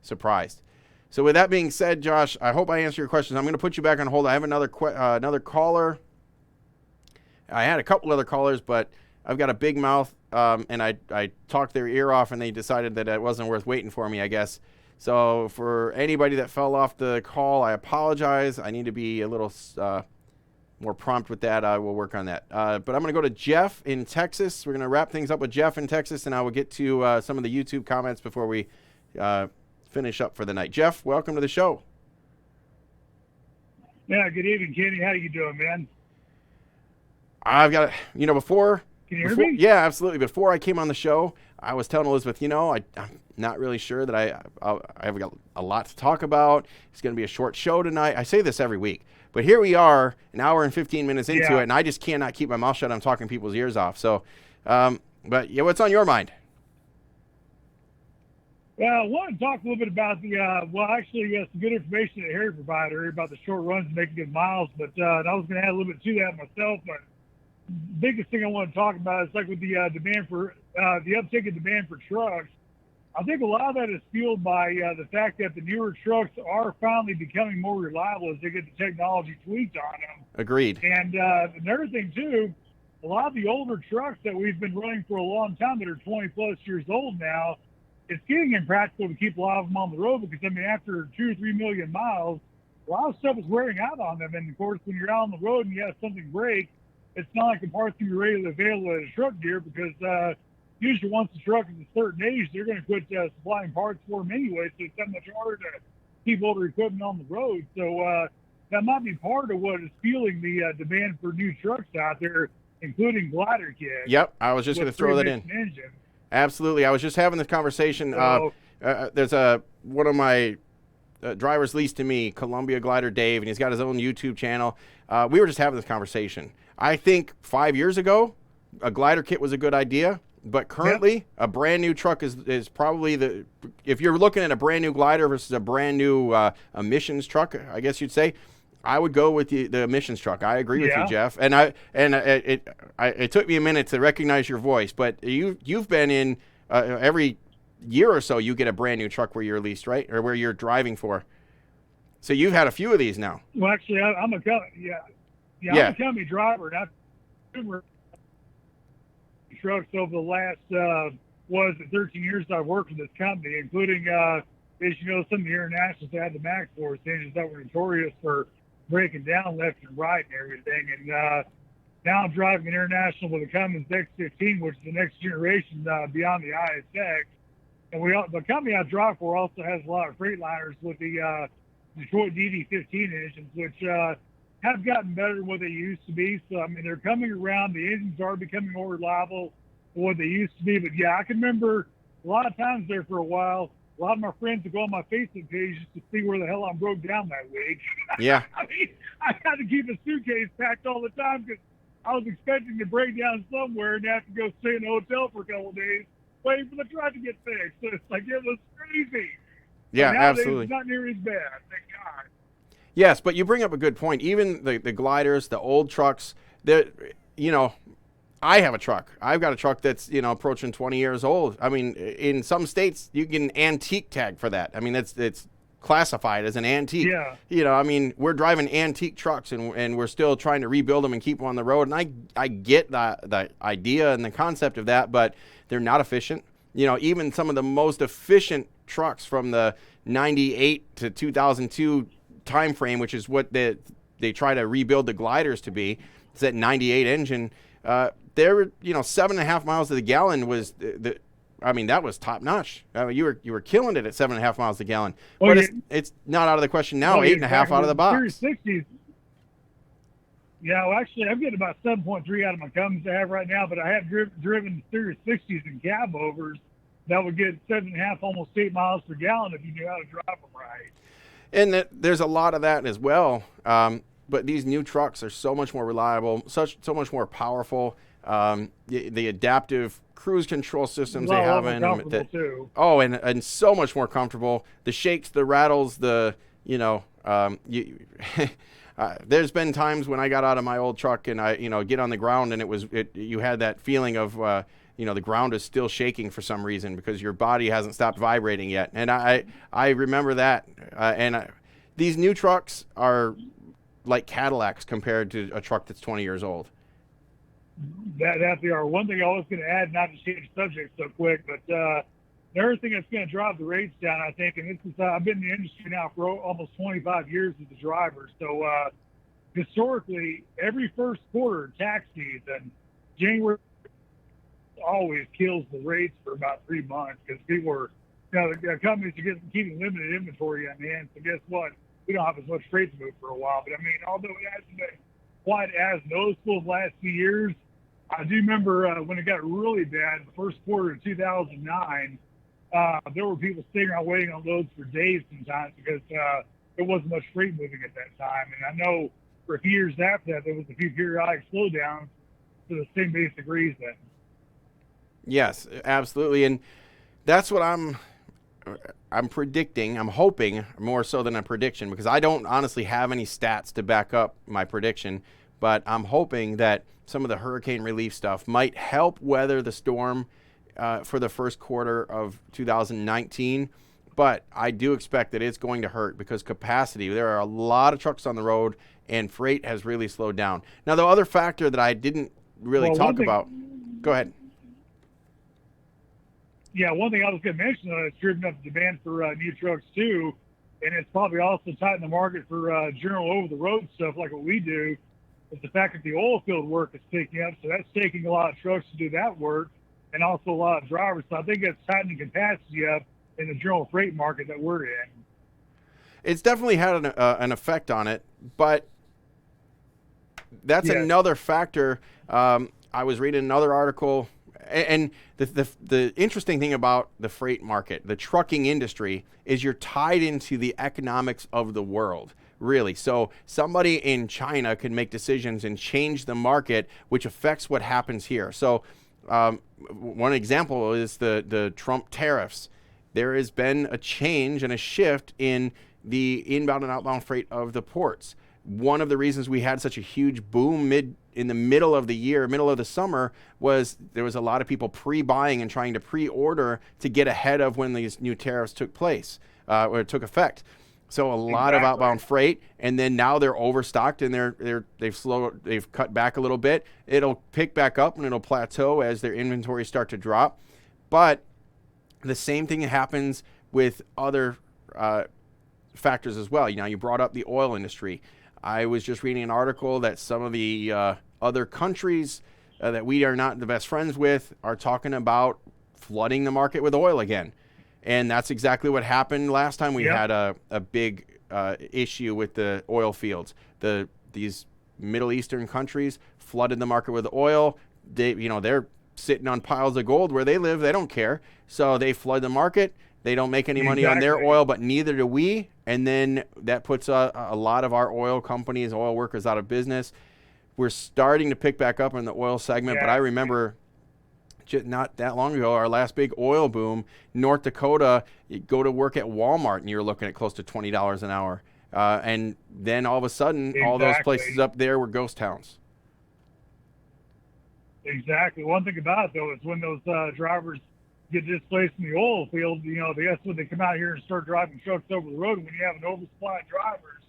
surprised. So with that being said, Josh, I hope I answered your questions. I'm going to put you back on hold. I have another caller. I had a couple other callers, but I've got a big mouth, and I talked their ear off, and they decided that it wasn't worth waiting for me, I guess. So for anybody that fell off the call, I apologize. I need to be a little more prompt with that. I will work on that. But I'm going to go to Jeff in Texas. We're going to wrap things up with Jeff in Texas, and I will get to some of the YouTube comments before we finish up for the night. Jeff, welcome to the show. Yeah, good evening, Kenny. How you doing, man? I've got, before. Can you hear me? Yeah, absolutely. Before I came on the show, I was telling Elizabeth, I'm not really sure that I've got a lot to talk about. It's going to be a short show tonight. I say this every week, but here we are, an hour and 15 minutes into it, and I just cannot keep my mouth shut. I'm talking people's ears off. So, but yeah, what's on your mind? Well, I want to talk a little bit about some good information that Harry provided about the short runs and making good miles, but I was going to add a little bit to that myself, but biggest thing I want to talk about is like with the demand for the uptick in demand for trucks. I think a lot of that is fueled by the fact that the newer trucks are finally becoming more reliable as they get the technology tweaked on them. Agreed. And another thing too, a lot of the older trucks that we've been running for a long time that are 20 plus years old now, it's getting impractical to keep a lot of them on the road because after 2 or 3 million miles, a lot of stuff is wearing out on them. And of course, when you're out on the road and you have something break, it's not like the parts can be readily available at a truck dealer because usually once the truck is a certain age, they're going to quit supplying parts for them anyway. So it's that much harder to keep older equipment on the road. So that might be part of what is fueling the demand for new trucks out there, including glider kits. Yep, I was just going to throw that in. Engine. Absolutely. I was just having this conversation. There's one of my drivers leased to me, Columbia Glider Dave, and he's got his own YouTube channel. We were just having this conversation. I think 5 years ago, a glider kit was a good idea, but currently a brand new truck is probably if you're looking at a brand new glider versus a brand new emissions truck, I guess you'd say, I would go with the emissions truck. I agree with you, Jeff. And it took me a minute to recognize your voice, but you've been in every year or so you get a brand new truck where you're leased, right, or where you're driving for. So you've had a few of these now. Well, actually, I'm a I'm a company driver, and I've numerous trucks over the last 13 years I've worked for this company, including as you know, some of the internationals that had the Max Force engines that were notorious for breaking down left and right and everything. And Now I'm driving an International with a Cummins X15, which is the next generation beyond the ISX. And the company I drive for also has a lot of Freightliners with the Detroit DD15 engines, which have gotten better than what they used to be. So, I mean, they're coming around. The engines are becoming more reliable than what they used to be. But, yeah, I can remember a lot of times there for a while, a lot of my friends would go on my Facebook page just to see where the hell I broke down that week. Yeah. I mean, I had to keep a suitcase packed all the time because I was expecting to break down somewhere and have to go stay in a hotel for a couple of days waiting for the truck to get fixed. So it's like, it was crazy. Yeah, nowadays, absolutely. It's not near as bad, thank God. Yes, but you bring up a good point. Even the gliders, the old trucks, I have a truck. I've got a truck that's, approaching 20 years old. I mean, in some states, you get an antique tag for that. I mean, it's classified as an antique. Yeah. I mean, we're driving antique trucks and we're still trying to rebuild them and keep them on the road. And I get the idea and the concept of that, but they're not efficient. Even some of the most efficient trucks from the 98 to 2002 time frame, which is what they try to rebuild the gliders to be. It's that 98 engine. There were 7.5 miles to the gallon was that was top notch. I mean, you were killing it at 7.5 miles to the gallon. Well, but it's not out of the question now. 8.5 out of the box. Series 60s. Yeah, well, actually, I'm getting about 7.3 out of my Cummins I have right now, but I have driven Series 60s and cab overs that would get 7.5, almost 8 miles per gallon if you knew how to drive them right. And there's a lot of that as well. But these new trucks are so much more reliable, so much more powerful. The adaptive cruise control systems they have in them. And so much more comfortable. The shakes, the rattles, there's been times when I got out of my old truck and I, get on the ground and you had that feeling of, the ground is still shaking for some reason because your body hasn't stopped vibrating yet. And I remember that. These new trucks are like Cadillacs compared to a truck that's 20 years old. That they are. One thing I was going to add, not to change the subject so quick, but another thing that's going to drive the rates down, I think, and this is I've been in the industry now for almost 25 years as a driver. So historically, every first quarter tax season, January always kills the rates for about 3 months because people are, the companies are keeping limited inventory on hand. So guess what? We don't have as much freight to move for a while. But I mean, although it hasn't been quite as noticeable the last few years, I do remember when it got really bad, the first quarter of 2009, there were people sitting around waiting on loads for days sometimes because there wasn't much freight moving at that time. And I know for a few years after that, there was a few periodic slowdowns for the same basic reason. Yes, absolutely. And that's what I'm predicting. I'm hoping more so than a prediction because I don't honestly have any stats to back up my prediction, but I'm hoping that some of the hurricane relief stuff might help weather the storm for the first quarter of 2019. But I do expect that it's going to hurt because capacity, there are a lot of trucks on the road and freight has really slowed down. Now, the other factor that I didn't really talk about, go ahead. Yeah, one thing I was going to mention is driven up the demand for new trucks too, and it's probably also tightened the market for general over-the-road stuff like what we do. Is the fact that the oil field work is picking up, so that's taking a lot of trucks to do that work, and also a lot of drivers. So I think it's tightening capacity up in the general freight market that we're in. It's definitely had an effect on it, but that's another factor. I was reading another article. And the interesting thing about the freight market, the trucking industry, is you're tied into the economics of the world, really. So somebody in China can make decisions and change the market, which affects what happens here. So one example is the Trump tariffs. There has been a change and a shift in the inbound and outbound freight of the ports. One of the reasons we had such a huge boom in the middle of the year, middle of the summer, was there was a lot of people pre-buying and trying to pre-order to get ahead of when these new tariffs took place or took effect. So a lot of outbound freight, and then now they're overstocked and they've cut back a little bit. It'll pick back up and it'll plateau as their inventories start to drop. But the same thing happens with other factors as well. You brought up the oil industry. I was just reading an article that some of the other countries that we are not the best friends with are talking about flooding the market with oil again. And that's exactly what happened last time we had a big issue with the oil fields. These Middle Eastern countries flooded the market with oil. They're sitting on piles of gold where they live. They don't care. So they flood the market. They don't make any money on their oil, but neither do we. And then that puts a lot of our oil companies, oil workers out of business. We're starting to pick back up in the oil segment, but I remember just not that long ago, our last big oil boom, North Dakota, you go to work at Walmart and you're looking at close to $20 an hour. And then all of a sudden, all those places up there were ghost towns. Exactly. One thing about it, though, is when those drivers get displaced in the oil field, that's when they come out here and start driving trucks over the road. And when you have an oversupply of drivers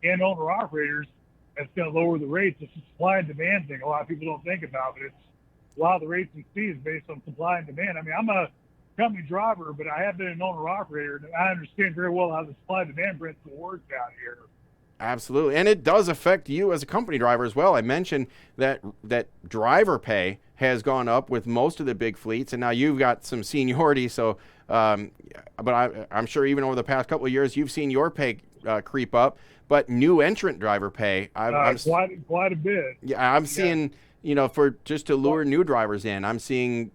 and owner-operators, that's going to lower the rates. It's a supply and demand thing. A lot of people don't think about it. A lot of the rates we see is based on supply and demand. I mean, I'm a company driver, but I have been an owner-operator, and I understand very well how the supply and demand principle works out here. Absolutely. And it does affect you as a company driver as well. I mentioned that driver pay has gone up with most of the big fleets, and now you've got some seniority. So, but I'm sure even over the past couple of years, you've seen your pay creep up. But new entrant driver pay, quite a bit. Yeah, I'm seeing, for just to lure new drivers in, I'm seeing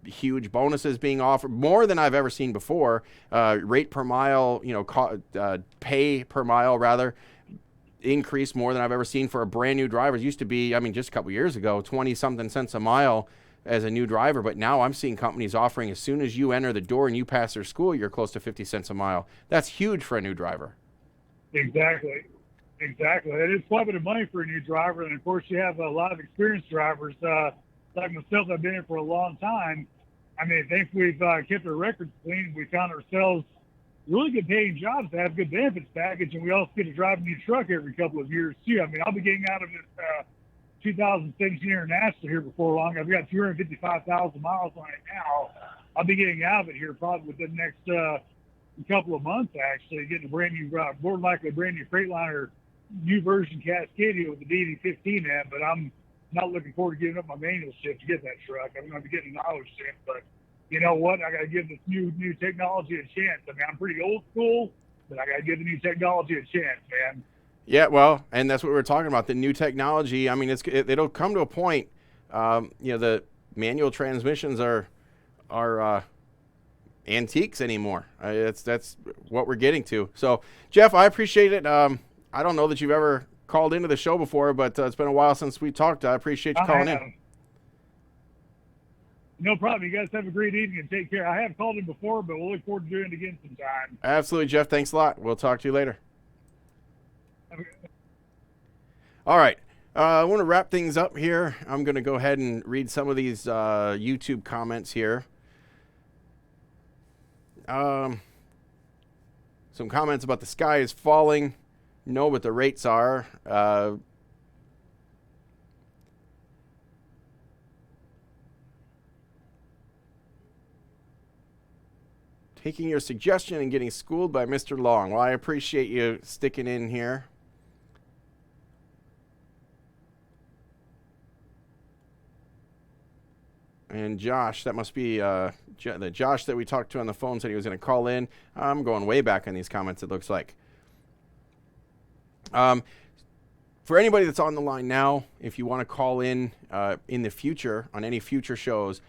huge bonuses being offered, more than I've ever seen before. Rate per mile, pay per mile rather, increased more than I've ever seen for a brand new driver. It used to be, just a couple of years ago, 20-something cents a mile as a new driver. But now I'm seeing companies offering, as soon as you enter the door and you pass their school, you're close to 50 cents a mile. That's huge for a new driver. Exactly. It is quite a bit of money for a new driver. And, of course, you have a lot of experienced drivers. Like myself, I've been here for a long time. I mean, I think we've kept our records clean. We found ourselves really good paying jobs that have good benefits package, and we also get to drive a new truck every couple of years, too. I mean, I'll be getting out of this 2016 International here before long. I've got 255,000 miles on it now. I'll be getting out of it here probably within the next couple of months, actually, getting a brand new, more than likely a brand new Freightliner, new version Cascadia with the DD15 in it, but I'm not looking forward to giving up my manual shift to get that truck. I'm going to be getting an auto shift, but you know what? I got to give this new technology a chance. I mean, I'm pretty old school, but I got to give the new technology a chance, man. Yeah, well, and that's what we're talking about, the new technology. I mean, it'll come to a point, the manual transmissions are antiques anymore. That's what we're getting to. So, Jeff, I appreciate it. I don't know that you've ever called into the show before, but it's been a while since we talked. I appreciate you calling in. No problem. You guys have a great evening and take care. I have called in before, but we'll look forward to doing it again sometime. Absolutely, Jeff. Thanks a lot. We'll talk to you later. All right. I want to wrap things up here. I'm going to go ahead and read some of these YouTube comments here. Some comments about the sky is falling. Know what the rates are. Taking your suggestion and getting schooled by Mr. Long. Well, I appreciate you sticking in here. And Josh, that must be the Josh that we talked to on the phone, said he was going to call in. I'm going way back in these comments, it looks like. For anybody that's on the line now, if you want to call in the future, on any future shows,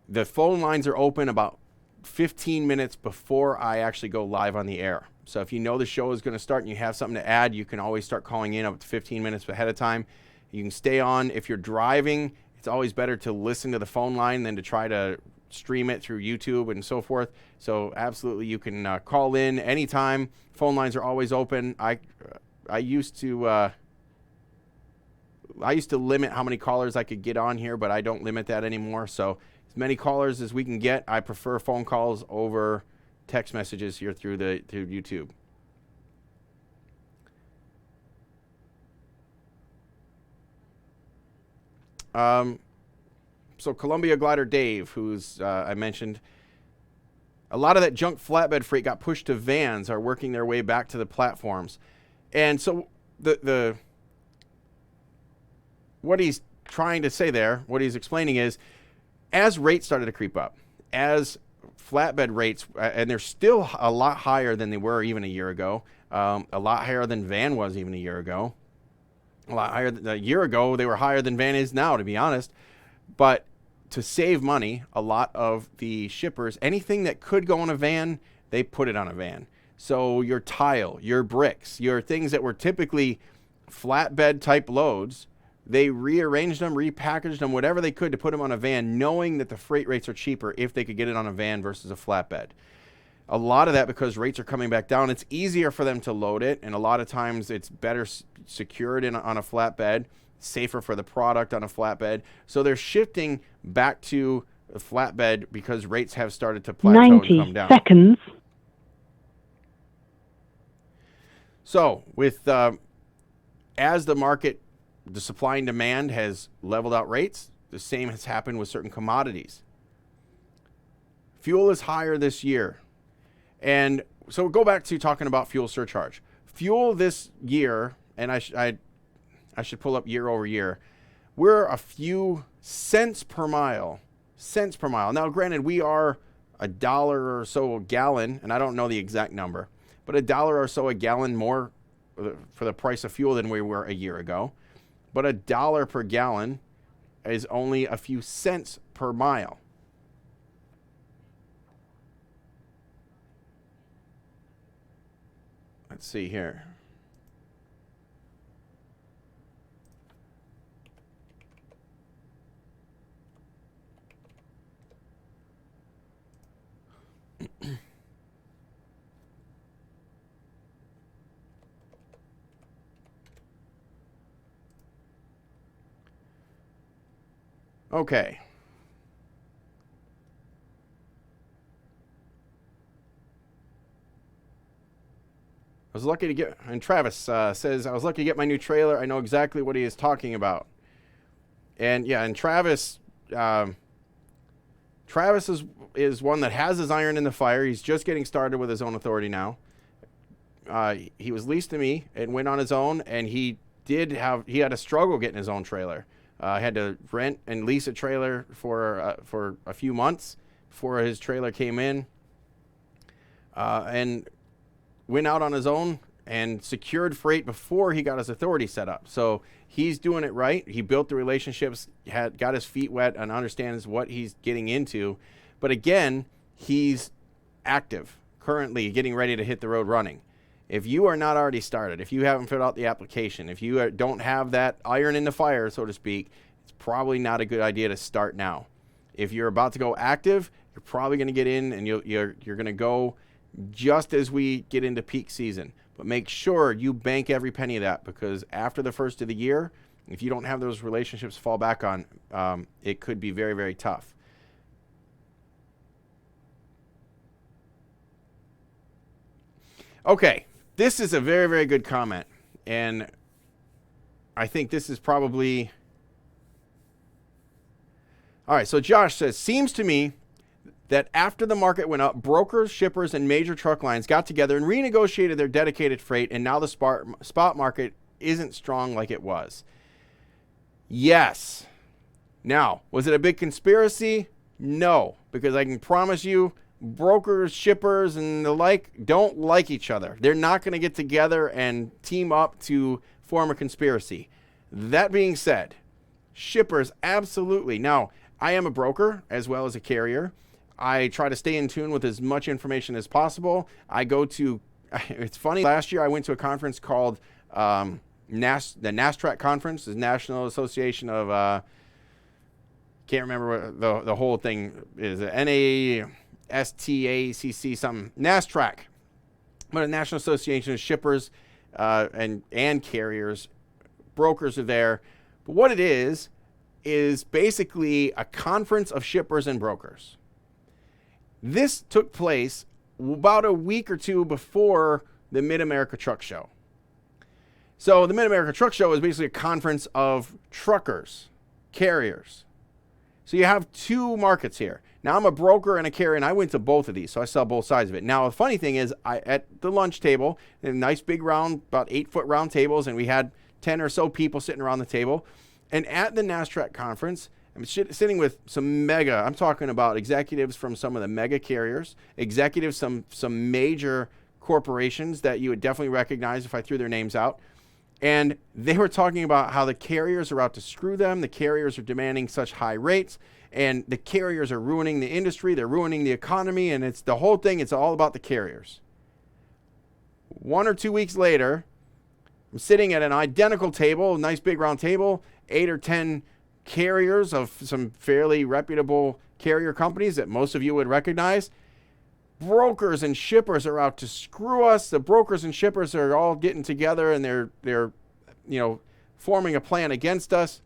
the phone lines are open about 15 minutes before I actually go live on the air. So if you know the show is going to start and you have something to add, you can always start calling in up to 15 minutes ahead of time. You can stay on. If you're driving, it's always better to listen to the phone line than to try to stream it through YouTube and so forth. So absolutely, you can call in anytime. Phone lines are always open. I used to limit how many callers I could get on here, but I don't limit that anymore. So as many callers as we can get. I prefer phone calls over text messages here through YouTube. So Columbia Glider Dave, who's I mentioned, a lot of that junk flatbed freight got pushed to vans, are working their way back to the platforms. And so the what he's trying to say there, what he's explaining is, as rates started to creep up, as flatbed rates, and they're still a lot higher than they were even a year ago, a lot higher than van was even a year ago, a lot higher than a year ago. They were higher than van is now, to be honest. But to save money, a lot of the shippers, anything that could go on a van, they put it on a van. So your tile, your bricks, your things that were typically flatbed type loads, they rearranged them, repackaged them, whatever they could to put them on a van, knowing that the freight rates are cheaper if they could get it on a van versus a flatbed. A lot of that because rates are coming back down. It's easier for them to load it, and a lot of times it's better secured on a flatbed, safer for the product on a flatbed. So they're shifting back to a flatbed because rates have started to plateau and come 90 down. seconds. So with as the market, the supply and demand has leveled out rates, the same has happened with certain commodities. Fuel is higher this year. And so we'll go back to talking about fuel surcharge. Fuel this year, and I should pull up year over year, we're a few cents per mile. Now, granted, we are $1 or so a gallon, and I don't know the exact number, but $1 or so a gallon more for the price of fuel than we were a year ago. But $1 per gallon is only a few cents per mile. Let's see here. Okay. I was lucky to get, and Travis says, I was lucky to get my new trailer. I know exactly what he is talking about. And yeah, and Travis is one that has his iron in the fire. He's just getting started with his own authority now. He was leased to me and went on his own, and he had a struggle getting his own trailer. Had to rent and lease a trailer for a few months before his trailer came in, and went out on his own and secured freight before he got his authority set up. So he's doing it right. He built the relationships, got his feet wet, and understands what he's getting into. But again, he's active, currently getting ready to hit the road running. If you are not already started, if you haven't filled out the application, if you don't have that iron in the fire, so to speak, it's probably not a good idea to start now. If you're about to go active, you're probably going to get in, and you're going to go just as we get into peak season. But make sure you bank every penny of that, because after the first of the year, if you don't have those relationships to fall back on, it could be very, very tough. Okay. This is a very, very good comment, and I think this is probably... All right, so Josh says, seems to me that after the market went up, brokers, shippers, and major truck lines got together and renegotiated their dedicated freight, and now the spot market isn't strong like it was. Yes. Now, was it a big conspiracy? No, because I can promise you, brokers, shippers, and the like don't like each other. They're not going to get together and team up to form a conspiracy. That being said, shippers, absolutely. Now, I am a broker as well as a carrier. I try to stay in tune with as much information as possible. I go to, it's funny, last year I went to a conference called the NASTRAC conference, the National Association of, can't remember what the whole thing is, NASTACC something, NASTRAC, but a National Association of Shippers and Carriers. Brokers are there. But what it is basically a conference of shippers and brokers. This took place about a week or two before the Mid-America Truck Show. So the Mid-America Truck Show is basically a conference of truckers, carriers. So you have two markets here. Now, I'm a broker and a carrier, and I went to both of these, so I saw both sides of it. Now, the funny thing is, at the lunch table, a nice big round, about 8-foot round tables, and we had 10 or so people sitting around the table. And at the NASTRAC conference, I'm sitting with I'm talking about executives from some of the mega carriers, executives, some major corporations that you would definitely recognize if I threw their names out. And they were talking about how the carriers are out to screw them. The carriers are demanding such high rates, and the carriers are ruining the industry. They're ruining the economy, and it's the whole thing. It's all about the carriers. 1 or 2 weeks later, I'm sitting at an identical table, a nice big round table, 8 or 10 carriers of some fairly reputable carrier companies that most of you would recognize. Brokers and shippers are out to screw us. The brokers and shippers are all getting together, and they're forming a plan against us.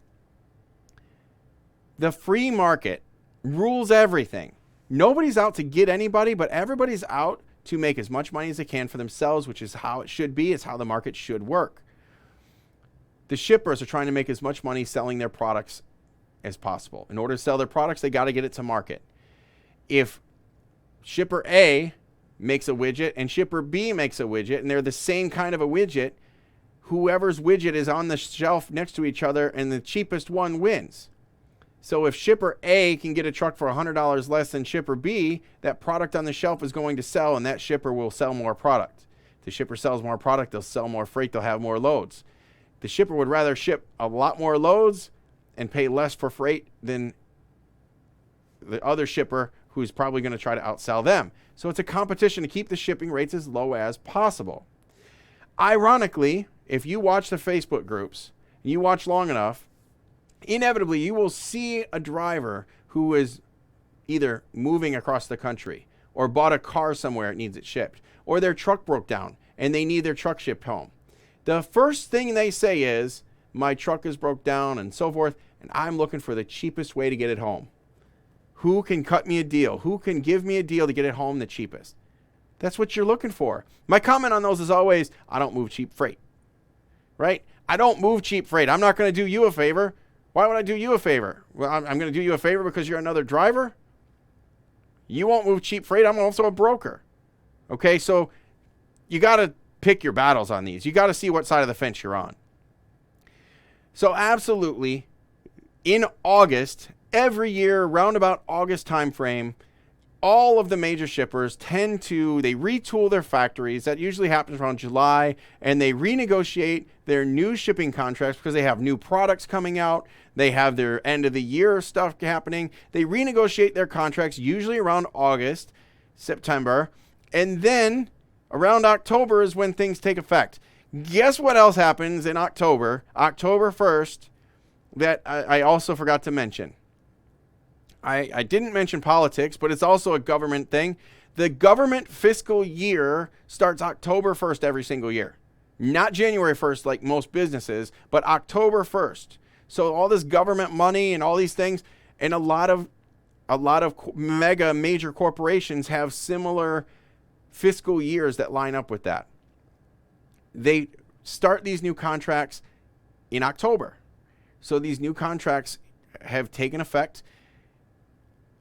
The free market rules everything. Nobody's out to get anybody, but everybody's out to make as much money as they can for themselves, which is how it should be. It's how the market should work. The shippers are trying to make as much money selling their products as possible. In order to sell their products, they got to get it to market. If shipper A makes a widget and shipper B makes a widget, and they're the same kind of a widget, whoever's widget is on the shelf next to each other and the cheapest one wins. So if shipper A can get a truck for $100 less than shipper B, that product on the shelf is going to sell, and that shipper will sell more product. If the shipper sells more product, they'll sell more freight, they'll have more loads. The shipper would rather ship a lot more loads and pay less for freight than the other shipper, who's probably going to try to outsell them. So it's a competition to keep the shipping rates as low as possible. Ironically, if you watch the Facebook groups, and you watch long enough, inevitably you will see a driver who is either moving across the country or bought a car somewhere it needs it shipped, or their truck broke down and they need their truck shipped home. The first thing they say is, my truck is broke down and so forth, and I'm looking for the cheapest way to get it home. Who can cut me a deal? Who can give me a deal to get it home the cheapest? That's what you're looking for. My comment on those is always, I don't move cheap freight, right? I don't move cheap freight. I'm not going to do you a favor. Why would I do you a favor? Well, I'm going to do you a favor because you're another driver. You won't move cheap freight. I'm also a broker. Okay, so you got to pick your battles on these. You got to see what side of the fence you're on. So absolutely, in August, every year, around about August timeframe, all of the major shippers they retool their factories. That usually happens around July, and they renegotiate their new shipping contracts because they have new products coming out. They have their end of the year stuff happening. They renegotiate their contracts usually around August, September, and then around October is when things take effect. Guess what else happens in October, October 1st, that I also forgot to mention? I didn't mention politics, but it's also a government thing. The government fiscal year starts October 1st every single year. Not January 1st like most businesses, but October 1st. So all this government money and all these things, and a lot of major corporations have similar fiscal years that line up with that. They start these new contracts in October. So these new contracts have taken effect.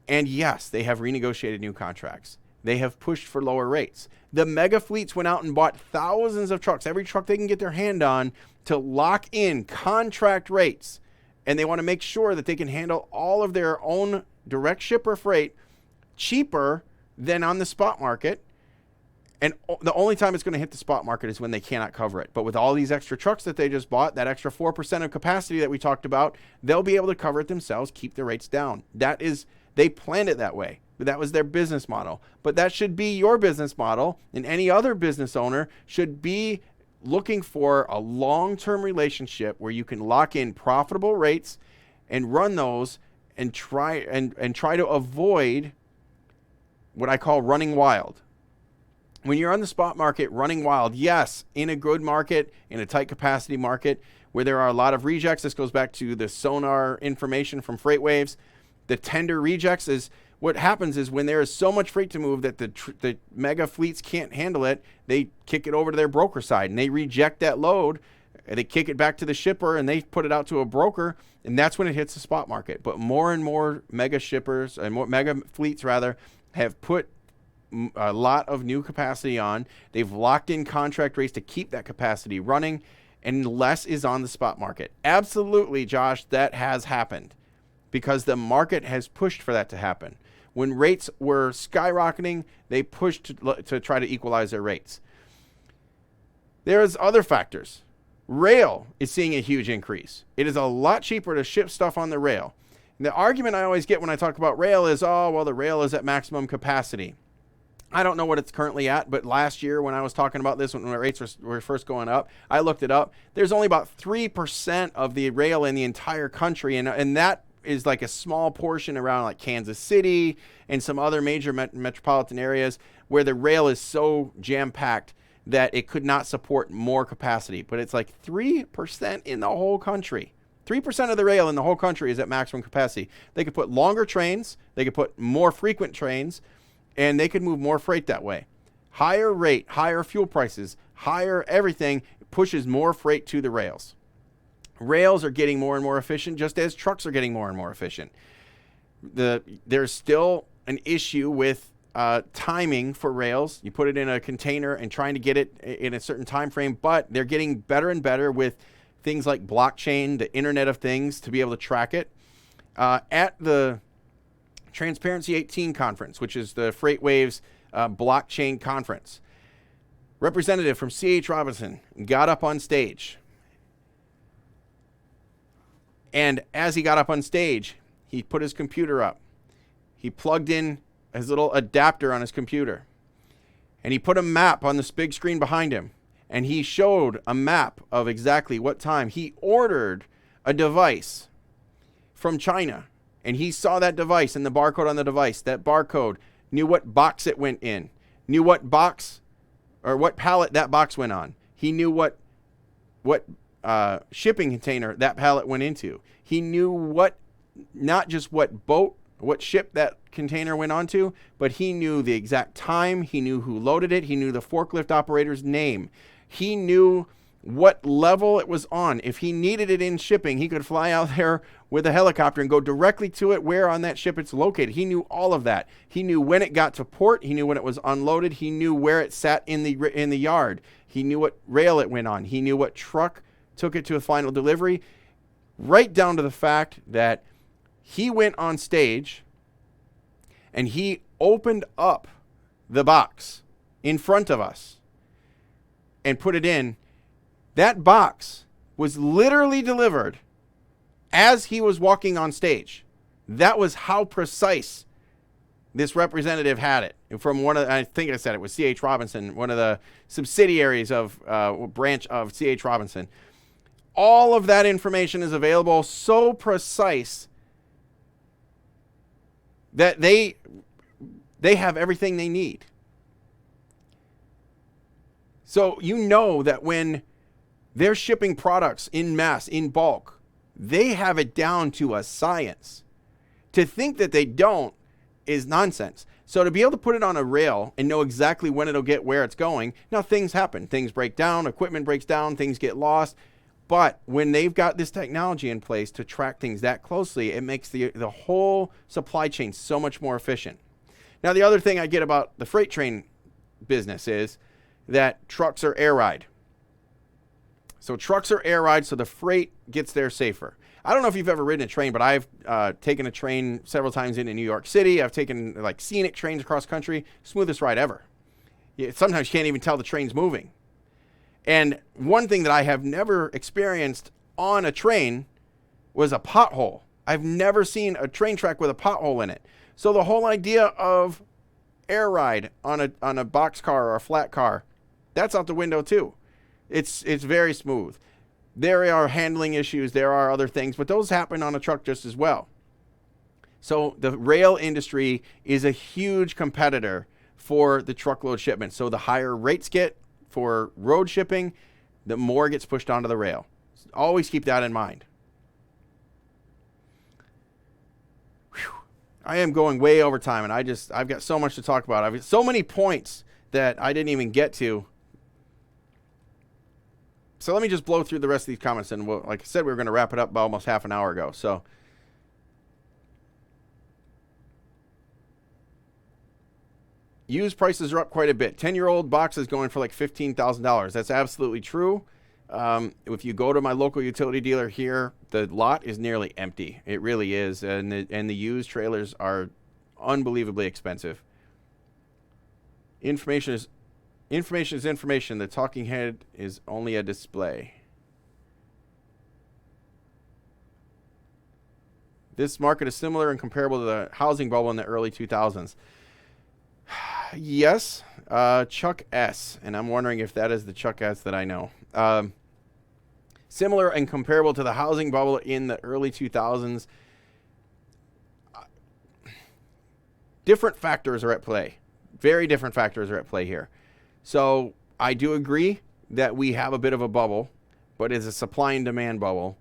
And yes, they have renegotiated new contracts. They have pushed for lower rates. The mega fleets went out and bought thousands of trucks, every truck they can get their hand on, to lock in contract rates. And they want to make sure that they can handle all of their own direct shipper freight cheaper than on the spot market. And the only time it's going to hit the spot market is when they cannot cover it. But with all these extra trucks that they just bought, that extra 4% of capacity that we talked about, they'll be able to cover it themselves, keep the rates down. They planned it that way. That was their business model. But that should be your business model, and any other business owner should be looking for a long-term relationship where you can lock in profitable rates and run those and try to avoid what I call running wild. When you're on the spot market running wild, yes, in a good market, in a tight capacity market where there are a lot of rejects, this goes back to the sonar information from FreightWaves. The tender rejects is what happens is when there is so much freight to move that the mega fleets can't handle it, they kick it over to their broker side and they reject that load. And they kick it back to the shipper and they put it out to a broker, and that's when it hits the spot market. But more and more mega shippers and more mega fleets rather have put a lot of new capacity on. They've locked in contract rates to keep that capacity running, and less is on the spot market. Absolutely, Josh, that has happened because the market has pushed for that to happen. When rates were skyrocketing, they pushed to try to equalize their rates. There's other factors. Rail is seeing a huge increase. It is a lot cheaper to ship stuff on the rail. And the argument I always get when I talk about rail is, oh, well, the rail is at maximum capacity. I don't know what it's currently at, but last year when I was talking about this, when the rates were first going up, I looked it up. There's only about 3% of the rail in the entire country, and that is like a small portion around like Kansas City and some other major metropolitan areas where the rail is so jam-packed that it could not support more capacity. But it's like 3% in the whole country. 3% of the rail in the whole country is at maximum capacity. They could put longer trains, they could put more frequent trains, and they could move more freight that way. Higher rate, higher fuel prices, higher everything pushes more freight to the rails. Rails are getting more and more efficient, just as trucks are getting more and more efficient. There's still an issue with timing for rails. You put it in a container and trying to get it in a certain time frame, but they're getting better and better with things like blockchain, the Internet of Things, to be able to track it. At the Transparency 18 conference, which is the FreightWaves blockchain conference, representative from C.H. Robinson got up on stage. And as he got up on stage, he put his computer up. He plugged in his little adapter on his computer. And he put a map on this big screen behind him. And he showed a map of exactly what time. He ordered a device from China. And he saw that device and the barcode on the device. That barcode knew what box it went in. Knew what box or what pallet that box went on. He knew what shipping container that pallet went into. He knew not just what boat, what ship that container went onto, but he knew the exact time. He knew who loaded it. He knew the forklift operator's name. He knew what level it was on. If he needed it in shipping, he could fly out there with a helicopter and go directly to it where on that ship it's located. He knew all of that. He knew when it got to port. He knew when it was unloaded. He knew where it sat in the yard. He knew what rail it went on. He knew what truck took it to a final delivery, right down to the fact that he went on stage and he opened up the box in front of us and put it in. That box was literally delivered as he was walking on stage. That was how precise this representative had it. And from I think I said it was C.H. Robinson, one of the subsidiaries of branch of C.H. Robinson. All of that information is available, so precise that they have everything they need. So you know that when they're shipping products in mass, in bulk, they have it down to a science. To think that they don't is nonsense. So to be able to put it on a rail and know exactly when it'll get where it's going, now things happen. Things break down, equipment breaks down, things get lost. But when they've got this technology in place to track things that closely, it makes the whole supply chain so much more efficient. Now, the other thing I get about the freight train business is that trucks are air ride. So trucks are air ride, so the freight gets there safer. I don't know if you've ever ridden a train, but I've taken a train several times into New York City. I've taken like scenic trains across country. Smoothest ride ever. Sometimes you can't even tell the train's moving. And one thing that I have never experienced on a train was a pothole. I've never seen a train track with a pothole in it. So the whole idea of air ride on a box car or a flat car, that's out the window too. It's very smooth. There are handling issues, there are other things, but those happen on a truck just as well. So the rail industry is a huge competitor for the truckload shipment. So the higher rates get for road shipping, the more gets pushed onto the rail. Always keep that in mind. Whew. I am going way over time, and I've got so much to talk about. I've got so many points that I didn't even get to. So let me just blow through the rest of these comments, and like I said, we were going to wrap it up about almost half an hour ago. So used prices are up quite a bit. 10-year-old boxes going for like $15,000. That's absolutely true. If you go to my local utility dealer here, the lot is nearly empty. It really is. And the used trailers are unbelievably expensive. Information is information. The talking head is only a display. This market is similar and comparable to the housing bubble in the early 2000s. Yes, Chuck S. And I'm wondering if that is the Chuck S that I know. Similar and comparable to the housing bubble in the early 2000s. Different factors are at play. Very different factors are at play here. So I do agree that we have a bit of a bubble, but it's a supply and demand bubble.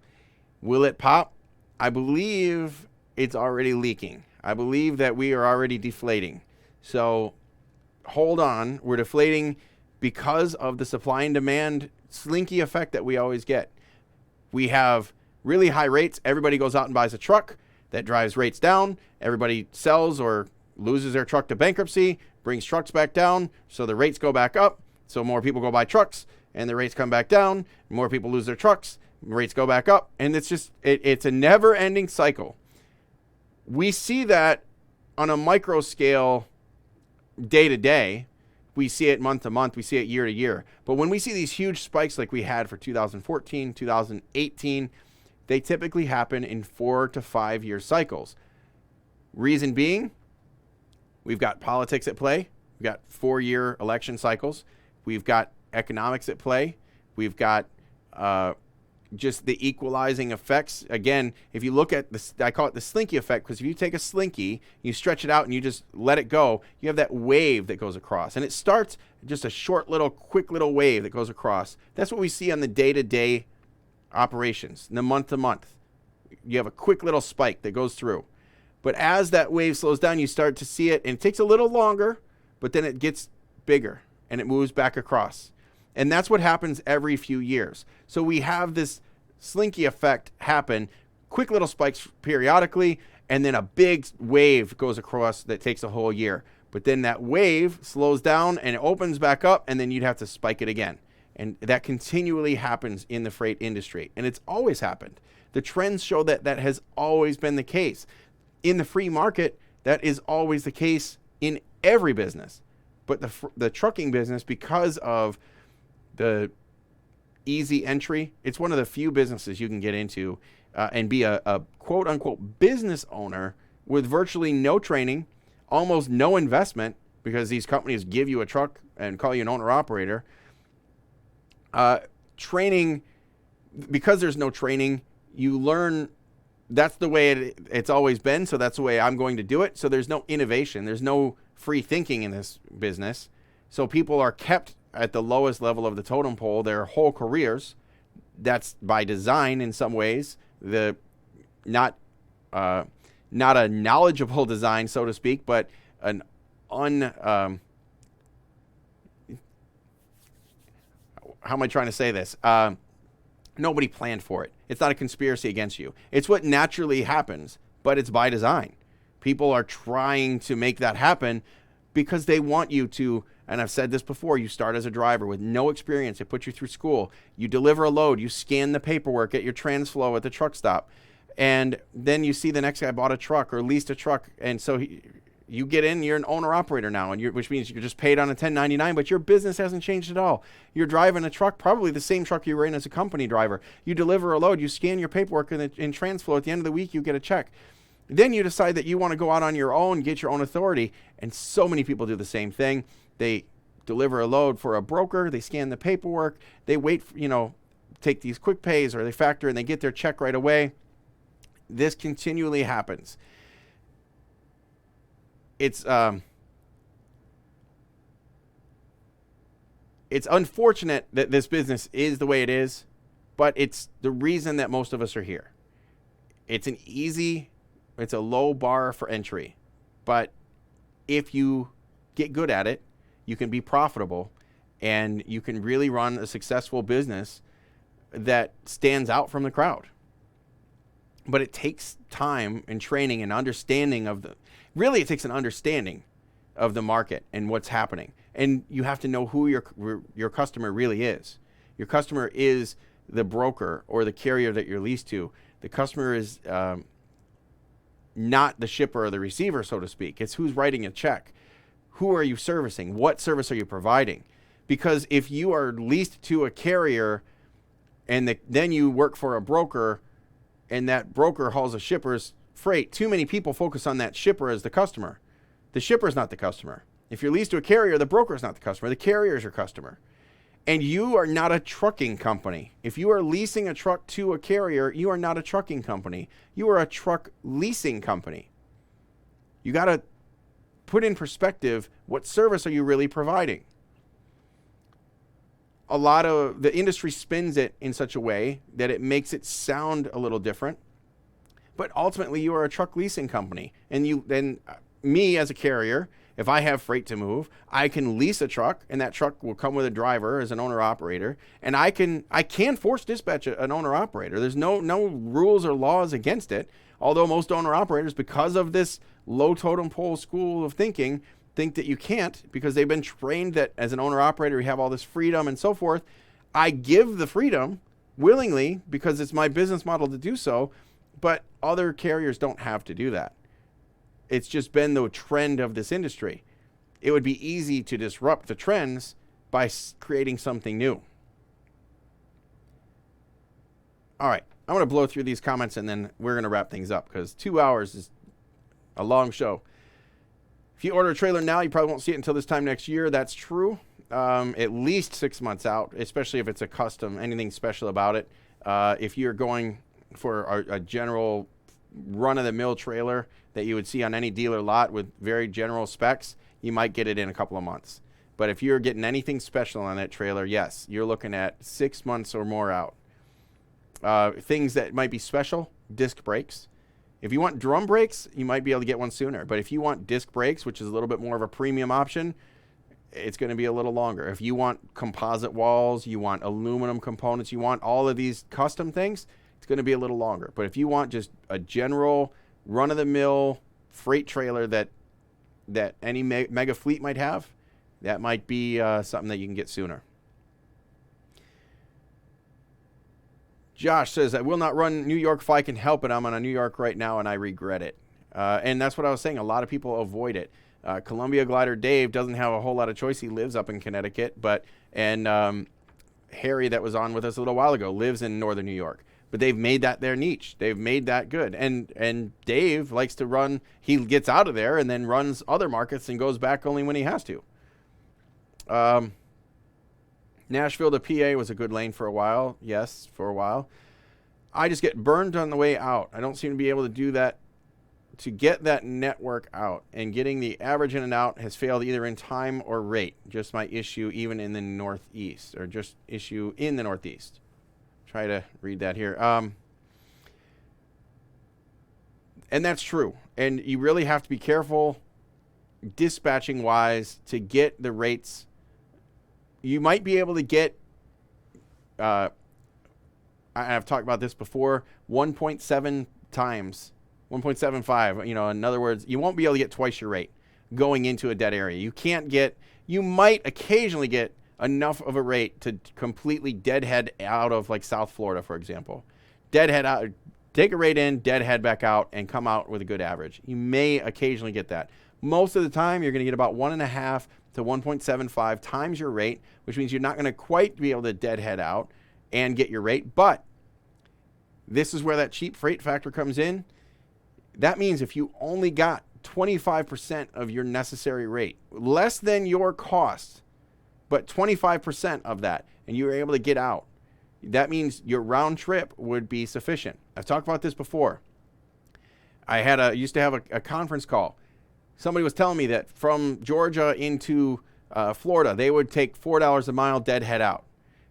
Will it pop? I believe it's already leaking. I believe that we are already deflating. So hold on. We're deflating because of the supply and demand slinky effect that we always get. We have really high rates. Everybody goes out and buys a truck. That drives rates down. Everybody sells or loses their truck to bankruptcy, brings trucks back down, so the rates go back up. So more people go buy trucks, and the rates come back down. More people lose their trucks, rates go back up. And it's just, it's a never-ending cycle. We see that on a micro scale day to day. We see it month to month. We see it year to year. But when we see these huge spikes like we had for 2014, 2018, they typically happen in 4 to 5 year cycles. Reason being, we've got politics at play. We've got 4-year election cycles. We've got economics at play. We've got just the equalizing effects. Again, if you look at this, I call it the slinky effect, because if you take a slinky, you stretch it out and you just let it go, you have that wave that goes across. And it starts just a short little, quick little wave that goes across. That's what we see on the day-to-day operations, the month-to-month. You have a quick little spike that goes through. But as that wave slows down, you start to see it, and it takes a little longer, but then it gets bigger, and it moves back across. And that's what happens every few years. So we have this slinky effect happen, quick little spikes periodically, and then a big wave goes across that takes a whole year. But then that wave slows down and it opens back up, and then you'd have to spike it again. And that continually happens in the freight industry. And it's always happened. The trends show that that has always been the case. In the free market, that is always the case in every business. But the trucking business, because of the easy entry, it's one of the few businesses you can get into and be a quote-unquote business owner with virtually no training, almost no investment, because these companies give you a truck and call you an owner-operator. Training, because there's no training, you learn that's the way it's always been, so that's the way I'm going to do it. So there's no innovation. There's no free thinking in this business. So people are kept at the lowest level of the totem pole their whole careers. That's by design in some ways. Not a knowledgeable design, so to speak, but an how am I trying to say this? Nobody planned for it. It's not a conspiracy against you. It's what naturally happens, but it's by design. People are trying to make that happen because they want you to, and I've said this before, you start as a driver with no experience. They put you through school. You deliver a load. You scan the paperwork at your TransFlow at the truck stop. And then you see the next guy bought a truck or leased a truck. And so you get in, you're an owner-operator now, and which means you're just paid on a 1099, but your business hasn't changed at all. You're driving a truck, probably the same truck you were in as a company driver. You deliver a load. You scan your paperwork in TransFlow. At the end of the week, you get a check. Then you decide that you want to go out on your own, get your own authority, and so many people do the same thing. They deliver a load for a broker, they scan the paperwork, they wait, take these quick pays, or they factor and they get their check right away. This continually happens. It's unfortunate that this business is the way it is, but it's the reason that most of us are here. It's a low bar for entry, but if you get good at it, you can be profitable, and you can really run a successful business that stands out from the crowd. But it takes time and training and understanding it takes an understanding of the market and what's happening. And you have to know who your customer really is. Your customer is the broker or the carrier that you're leased to. The customer is not the shipper or the receiver, so to speak. It's who's writing a check. Who are you servicing? What service are you providing? Because if you are leased to a carrier and then you work for a broker and that broker hauls a shipper's freight, too many people focus on that shipper as the customer. The shipper is not the customer. If you're leased to a carrier, the broker is not the customer. The carrier is your customer. And you are not a trucking company. If you are leasing a truck to a carrier, you are not a trucking company. You are a truck leasing company. You got to put in perspective, what service are you really providing? A lot of the industry spins it in such a way that it makes it sound a little different. But ultimately, you are a truck leasing company. And me as a carrier, if I have freight to move, I can lease a truck, and that truck will come with a driver as an owner-operator, and I can force dispatch an owner-operator. There's no rules or laws against it, although most owner-operators, because of this low totem pole school of thinking, think that you can't because they've been trained that as an owner-operator, you have all this freedom and so forth. I give the freedom willingly because it's my business model to do so, but other carriers don't have to do that. It's just been the trend of this industry. It would be easy to disrupt the trends by creating something new. All right, I'm going to blow through these comments and then we're going to wrap things up because 2 hours is a long show. If you order a trailer now, you probably won't see it until this time next year. That's true. At least 6 months out, especially if it's a custom, anything special about it. If you're going for a general run-of-the-mill trailer that you would see on any dealer lot with very general specs, you might get it in a couple of months. But if you're getting anything special on that trailer, yes, you're looking at 6 months or more out. Things that might be special, disc brakes. If you want drum brakes, you might be able to get one sooner. But if you want disc brakes, which is a little bit more of a premium option, it's going to be a little longer. If you want composite walls, you want aluminum components, you want all of these custom things, it's going to be a little longer. But if you want just a general run-of-the-mill freight trailer that any mega fleet might have, that might be something that you can get sooner. Josh says, I will not run New York if I can help it. I'm on a New York right now, and I regret it. And that's what I was saying. A lot of people avoid it. Columbia Glider Dave doesn't have a whole lot of choice. He lives up in Connecticut. And Harry, that was on with us a little while ago, lives in northern New York. But they've made that their niche. They've made that good. And Dave likes to run. He gets out of there and then runs other markets and goes back only when he has to. Nashville to PA was a good lane for a while. Yes, for a while. I just get burned on the way out. I don't seem to be able to do that, to get that network out. And getting the average in and out has failed either in time or rate. Just my issue even in the Northeast, or just issue in the Northeast. Try to read that here. And that's true. And you really have to be careful dispatching wise to get the rates. You might be able to get, I've talked about this before, 1.7 times, 1.75. In other words, you won't be able to get twice your rate going into a dead area. You might occasionally get enough of a rate to completely deadhead out of like South Florida, for example. Deadhead out, take a rate in, deadhead back out, and come out with a good average. You may occasionally get that. Most of the time, you're going to get about 1.5 to 1.75 times your rate, which means you're not going to quite be able to deadhead out and get your rate. But this is where that cheap freight factor comes in. That means if you only got 25% of your necessary rate, less than your cost, but 25% of that, and you were able to get out, that means your round trip would be sufficient. I've talked about this before. I used to have a conference call. Somebody was telling me that from Georgia into Florida, they would take $4 a mile deadhead out.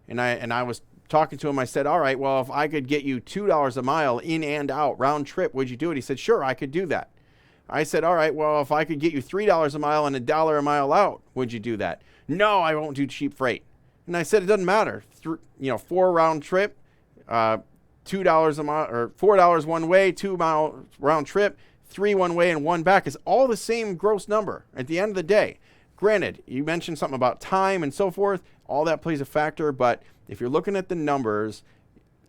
And I was talking to him. I said, all right, well, if I could get you $2 a mile in and out round trip, would you do it? He said, sure, I could do that. I said, all right, well, if I could get you $3 a mile and $1 a mile out, would you do that? No, I won't do cheap freight. And I said, it doesn't matter. 4 round trip, $2 a mile, or $4 one way, 2 mile round trip, 3 one way and 1 back is all the same gross number at the end of the day. Granted, you mentioned something about time and so forth. all that plays a factor. But if you're looking at the numbers,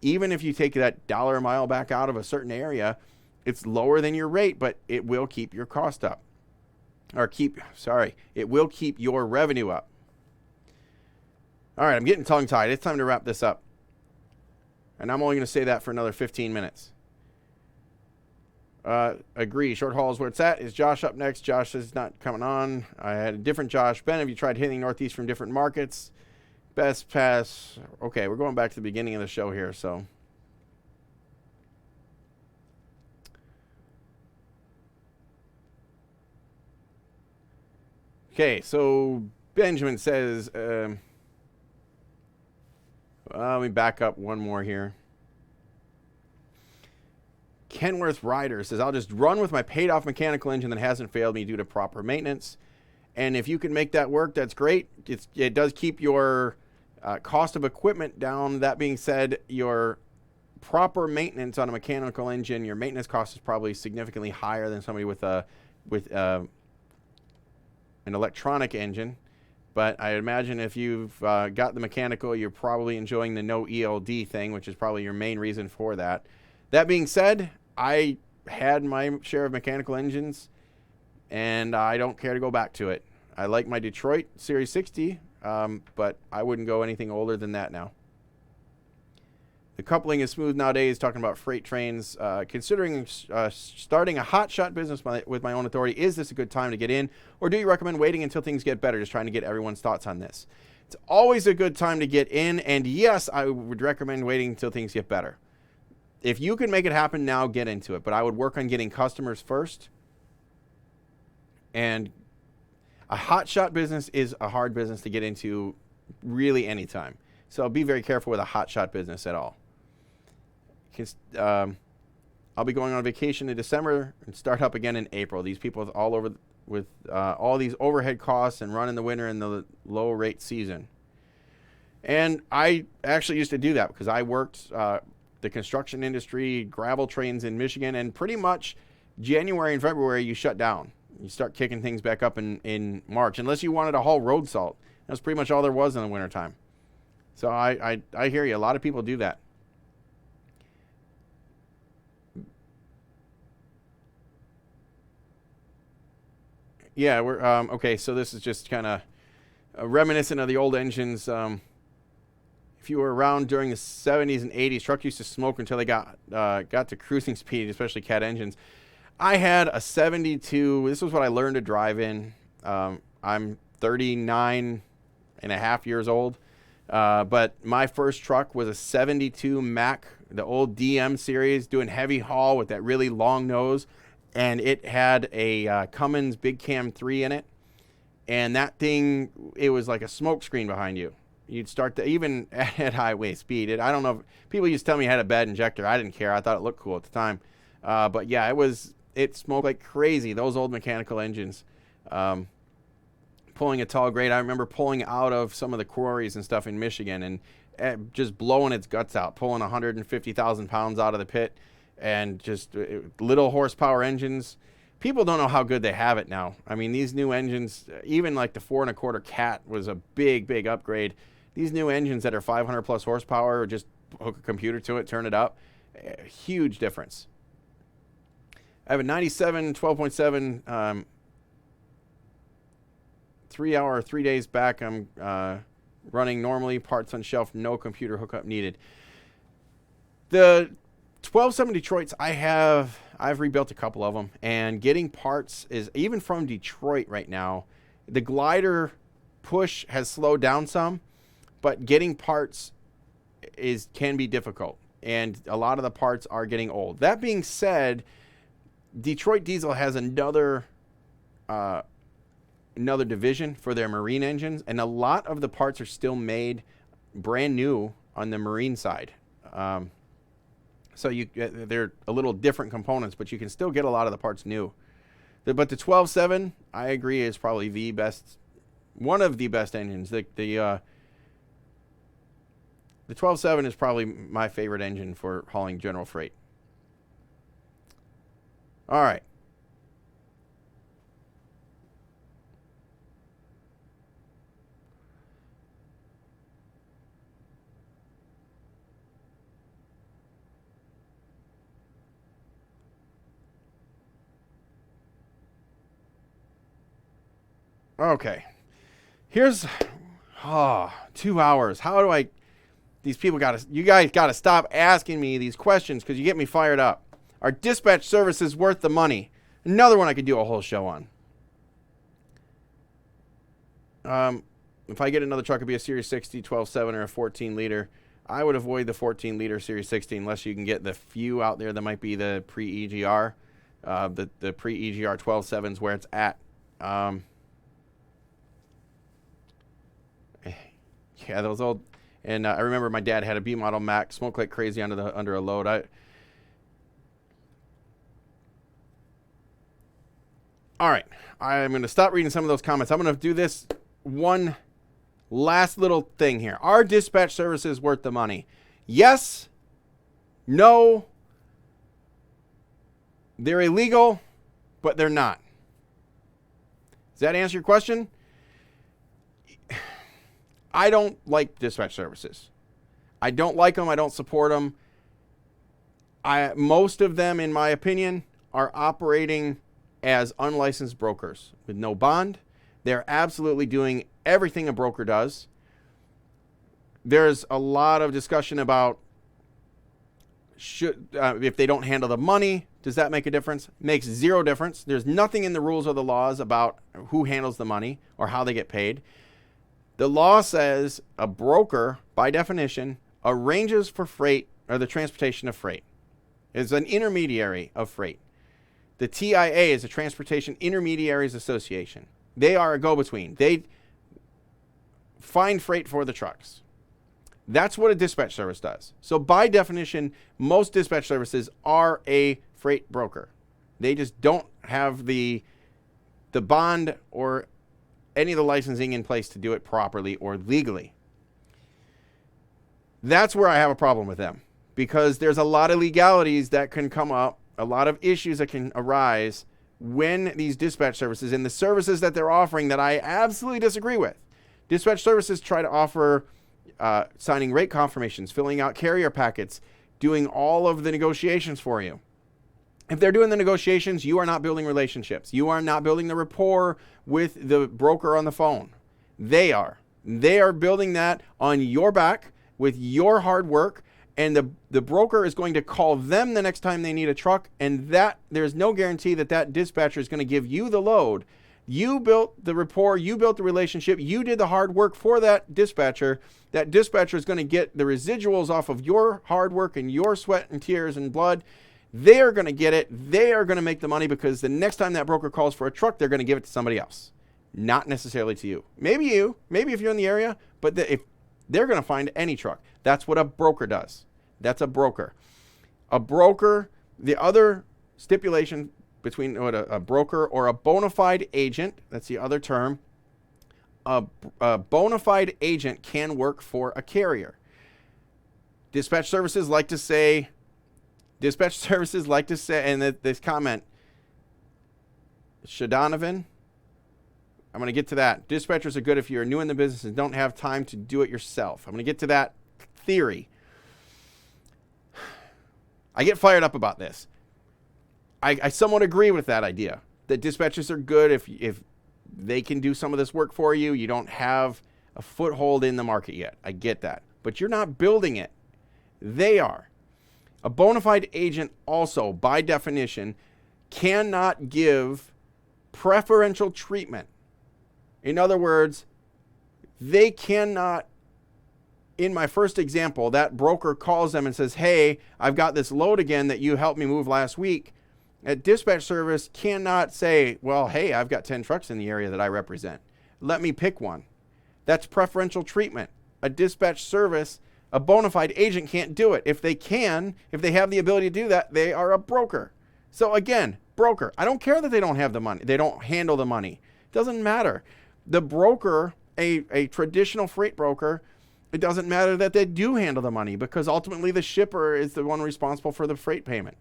even if you take that $1 a mile back out of a certain area, it's lower than your rate, but it will keep your cost up. It will keep your revenue up. All right, I'm getting tongue-tied. It's time to wrap this up. And I'm only going to say that for another 15 minutes. Agree. Short haul is where it's at. Is Josh up next? Josh is not coming on. I had a different Josh. Ben, have you tried hitting Northeast from different markets? Best pass. Okay, we're going back to the beginning of the show here, so. Okay, so Benjamin says, let me back up one more here. Kenworth Ryder says, I'll just run with my paid off mechanical engine that hasn't failed me due to proper maintenance. And if you can make that work, that's great. It does keep your cost of equipment down. That being said, your proper maintenance on a mechanical engine, your maintenance cost is probably significantly higher than somebody with an electronic engine. But I imagine if you've got the mechanical, you're probably enjoying the no ELD thing, which is probably your main reason for that. That being said, I had my share of mechanical engines, and I don't care to go back to it. I like my Detroit Series 60, but I wouldn't go anything older than that now. The coupling is smooth nowadays, talking about freight trains. Considering starting a hot shot business with my own authority, is this a good time to get in? Or do you recommend waiting until things get better? Just trying to get everyone's thoughts on this. It's always a good time to get in. And yes, I would recommend waiting until things get better. If you can make it happen now, get into it. But I would work on getting customers first. And a hot shot business is a hard business to get into really anytime. So be very careful with a hot shot business at all. I'll be going on vacation in December and start up again in April. These people all over with all these overhead costs and run in the winter and the low rate season. And I actually used to do that because I worked the construction industry, gravel trains in Michigan, and pretty much January and February you shut down. You start kicking things back up in March, unless you wanted to haul road salt. That's pretty much all there was in the wintertime. So I hear you. A lot of people do that. Yeah, we're okay. So this is just kind of reminiscent of the old engines. If you were around during the 70s and 80s, trucks used to smoke until they got to cruising speed, especially Cat engines. I had a 72. This was what I learned to drive in. I'm 39 and a half years old, but my first truck was a 72 Mack, the old DM series, doing heavy haul with that really long nose. And it had a Cummins Big Cam 3 in it. And that thing, it was like a smoke screen behind you. You'd start to, even at highway speed. I don't know, if people used to tell me it had a bad injector. I didn't care. I thought it looked cool at the time. But yeah, it smoked like crazy, those old mechanical engines. Pulling a tall grade. I remember pulling out of some of the quarries and stuff in Michigan and just blowing its guts out, pulling 150,000 pounds out of the pit. And just little horsepower engines. People don't know how good they have it now. I mean, these new engines, even like the 4 1/4 Cat was a big upgrade. These new engines that are 500 plus horsepower, just hook a computer to it, turn it up. Huge difference. I have a 97 12.7 3 days back. I'm running normally, parts on shelf, no computer hookup needed. The 12.7 Detroits, I've rebuilt a couple of them, and getting parts is, even from Detroit right now, the glider push has slowed down some, but getting parts can be difficult, and a lot of the parts are getting old. That being said, Detroit Diesel has another division for their marine engines, and a lot of the parts are still made brand new on the marine side. So they're a little different components, but you can still get a lot of the parts new. But the 12.7, I agree, is probably the best, one of the best engines. The 12.7 is probably my favorite engine for hauling general freight. All right. Okay. Here's 2 hours. How do I... These people you guys got to stop asking me these questions because you get me fired up. Are dispatch services worth the money? Another one I could do a whole show on. If I get another truck, it'd be a Series 60, 12.7, or a 14-liter. I would avoid the 14-liter Series 60 unless you can get the few out there that might be the pre-EGR. The pre-EGR 12.7s where it's at. Yeah, those old... And I remember my dad had a B model Mac, smoked like crazy under a load. All right, I'm going to stop reading some of those comments. I'm going to do this one last little thing here. Are dispatch services worth the money? Yes. No. They're illegal, but they're not. Does that answer your question? I don't like dispatch services. I don't like them. I don't support them. Most of them, in my opinion, are operating as unlicensed brokers with no bond. They're absolutely doing everything a broker does. There's a lot of discussion about if they don't handle the money, does that make a difference? Makes zero difference. There's nothing in the rules or the laws about who handles the money or how they get paid. The law says a broker, by definition, arranges for freight or the transportation of freight. Is an intermediary of freight. The TIA is a Transportation Intermediaries Association. They are a go-between. They find freight for the trucks. That's what a dispatch service does. So by definition, most dispatch services are a freight broker. They just don't have the bond or any of the licensing in place to do it properly or legally. That's where I have a problem with them, because there's a lot of legalities that can come up, a lot of issues that can arise when these dispatch services and the services that they're offering that I absolutely disagree with. Dispatch services try to offer signing rate confirmations, filling out carrier packets, doing all of the negotiations for you. If they're doing the negotiations, you are not building relationships. You are not building the rapport with the broker on the phone. They are. They are building that on your back with your hard work, and the broker is going to call them the next time they need a truck, and that there's no guarantee that dispatcher is going to give you the load. You built the rapport, you built the relationship, you did the hard work for that dispatcher. That dispatcher is going to get the residuals off of your hard work and your sweat and tears and blood. They are going to get it. They are going to make the money, because the next time that broker calls for a truck, they're going to give it to somebody else, not necessarily to you. Maybe if you're in the area, but if they're going to find any truck. That's what a broker does. That's a broker. A broker, the other stipulation between what a broker or a bona fide agent, that's the other term. A bona fide agent can work for a carrier. Dispatch services like to say, and this comment, Shadonovan, I'm going to get to that. Dispatchers are good if you're new in the business and don't have time to do it yourself. I'm going to get to that theory. I get fired up about this. I somewhat agree with that idea, that dispatchers are good if they can do some of this work for you. You don't have a foothold in the market yet. I get that. But you're not building it. They are. A bona fide agent also, by definition, cannot give preferential treatment. In other words, they cannot, in my first example, that broker calls them and says, hey, I've got this load again that you helped me move last week. A dispatch service cannot say, well, hey, I've got 10 trucks in the area that I represent. Let me pick one. That's preferential treatment. A dispatch service, a bona fide agent can't do it. If they have the ability to do that, they are a broker. So again, broker. I don't care that they don't have the money. They don't handle the money. It doesn't matter. The broker, a traditional freight broker, it doesn't matter that they do handle the money, because ultimately the shipper is the one responsible for the freight payment.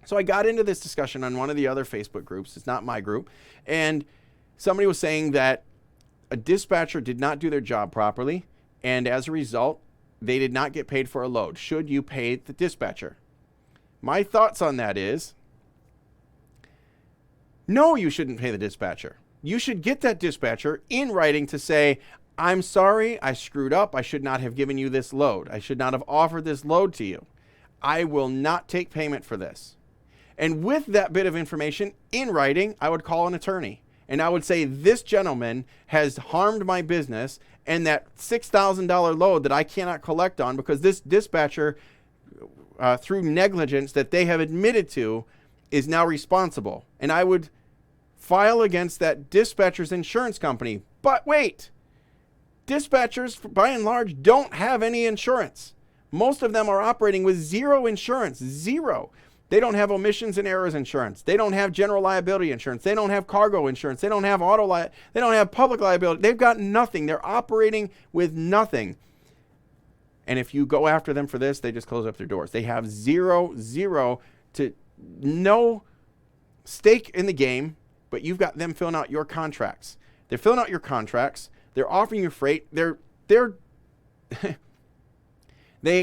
So I got into this discussion on one of the other Facebook groups. It's not my group. And somebody was saying that a dispatcher did not do their job properly, and as a result, they did not get paid for a load. Should you pay the dispatcher? My thoughts on that is, no, you shouldn't pay the dispatcher. you should get that dispatcher in writing to say, I'm sorry, I screwed up. I should not have given you this load. I should not have offered this load to you. I will not take payment for this. And with that bit of information in writing, I would call an attorney. And I would say, this gentleman has harmed my business, and that $6,000 load that I cannot collect on because this dispatcher, through negligence that they have admitted to, is now responsible. And I would file against that dispatcher's insurance company. But wait, dispatchers, by and large, don't have any insurance. Most of them are operating with zero insurance, zero. They don't have omissions and errors insurance. They don't have general liability insurance. They don't have cargo insurance. They don't have they don't have public liability. They've got nothing. They're operating with nothing. And if you go after them for this, they just close up their doors. They have zero to no stake in the game, but you've got them filling out your contracts. They're filling out your contracts. They're offering you freight. They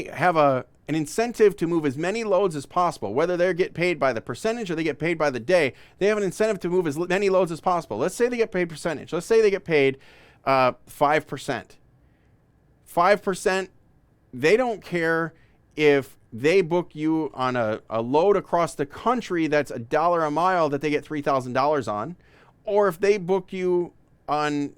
have an incentive to move as many loads as possible, whether they get paid by the percentage or they get paid by the day. They have an incentive to move as many loads as possible. Let's say they get paid percentage. Let's say they get paid 5%. 5%, they don't care if they book you on a load across the country that's $1 a mile that they get $3,000 on, or if they book you on,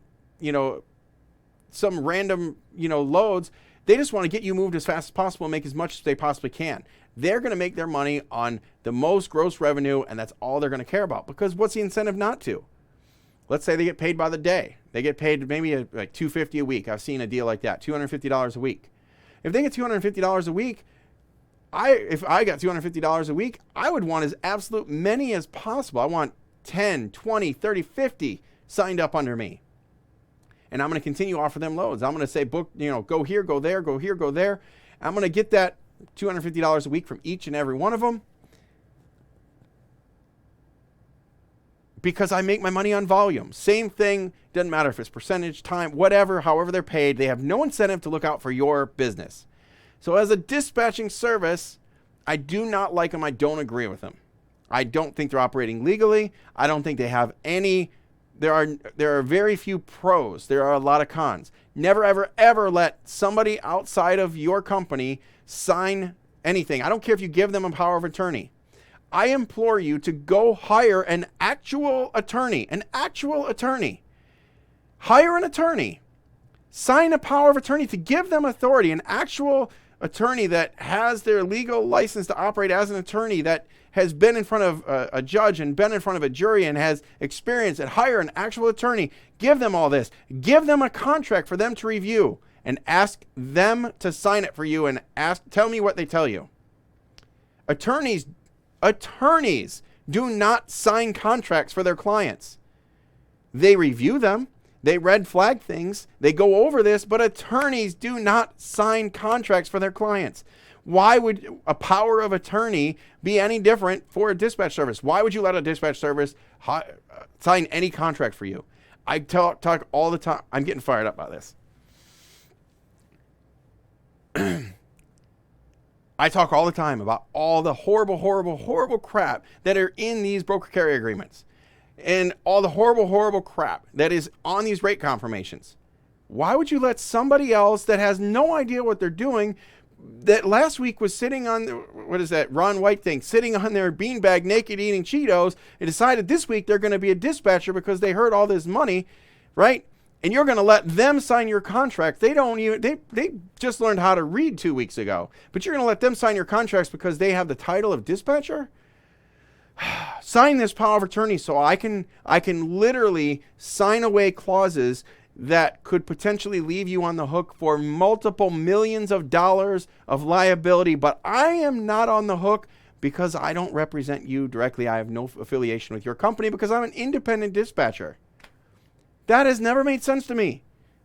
some random, loads. They just want to get you moved as fast as possible and make as much as they possibly can. They're going to make their money on the most gross revenue, and that's all they're going to care about. Because what's the incentive not to? Let's say they get paid by the day. They get paid maybe like $250 a week. I've seen a deal like that, $250 a week. If they get $250 a week, if I got $250 a week, I would want as absolute many as possible. I want 10, 20, 30, 50 signed up under me. And I'm going to continue to offer them loads. I'm going to say, book, go here, go there, go here, go there. I'm going to get that $250 a week from each and every one of them because I make my money on volume. Same thing. Doesn't matter if it's percentage, time, whatever, however they're paid. They have no incentive to look out for your business. So as a dispatching service, I do not like them. I don't agree with them. I don't think they're operating legally. I don't think they have any. There are very few pros. There are a lot of cons. Never, ever, ever let somebody outside of your company sign anything. I don't care if you give them a power of attorney. I implore you to go hire an actual attorney. Hire an attorney. Sign a power of attorney to give them authority. An actual attorney that has their legal license to operate as an attorney, that has been in front of a judge and been in front of a jury and has experience, and hire an actual attorney. Give them all this. Give them a contract for them to review and ask them to sign it for you and tell me what they tell you. Attorneys do not sign contracts for their clients. They review them. They red flag things. They go over this, but attorneys do not sign contracts for their clients. Why would a power of attorney be any different for a dispatch service? Why would you let a dispatch service sign any contract for you? I talk all the time. I'm getting fired up by this. I talk all the time about all the horrible crap that are in these broker carrier agreements and all the horrible crap that is on these rate confirmations. Why would you let somebody else that has no idea what they're doing, that last week was sitting on, what is that, Ron White thing, sitting on their beanbag naked eating Cheetos, and decided this week they're going to be a dispatcher because they heard all this money, right? And you're going to let them sign your contract. They just learned how to read 2 weeks ago, but you're going to let them sign your contracts because they have the title of dispatcher? Sign this power of attorney so I can literally sign away clauses that could potentially leave you on the hook for multiple millions of dollars of liability. But I am not on the hook because I don't represent you directly. I have no affiliation with your company because I'm an independent dispatcher. That has never made sense to me.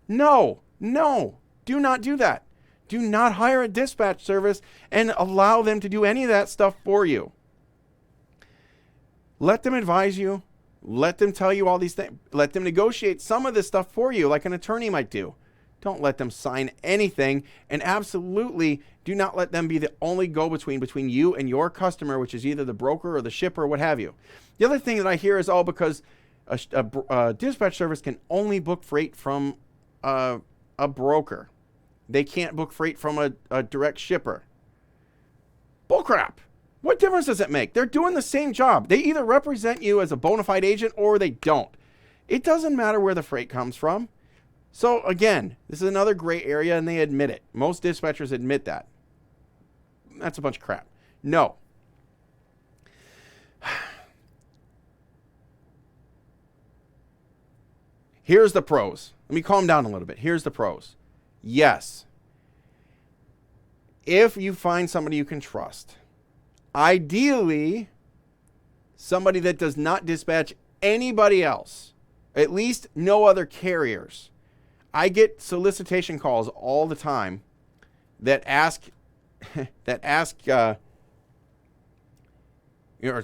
No, do not do that. Do not hire a dispatch service and allow them to do any of that stuff for you. Let them advise you. Let them tell you all these things. Let them negotiate some of this stuff for you like an attorney might do. Don't let them sign anything, and absolutely do not let them be the only go-between between you and your customer, which is either the broker or the shipper or what have you. The other thing that I hear is, because A dispatch service can only book freight from a broker. They can't book freight from a direct shipper. Bullcrap. What difference does it make? They're doing the same job. They either represent you as a bona fide agent or they don't. It doesn't matter where the freight comes from. So again, this is another gray area, and they admit it. Most dispatchers admit that. That's a bunch of crap. No. Here's the pros. Let me calm down a little bit. Here's the pros. Yes. If you find somebody you can trust, ideally, somebody that does not dispatch anybody else, at least no other carriers. I get solicitation calls all the time that ask, are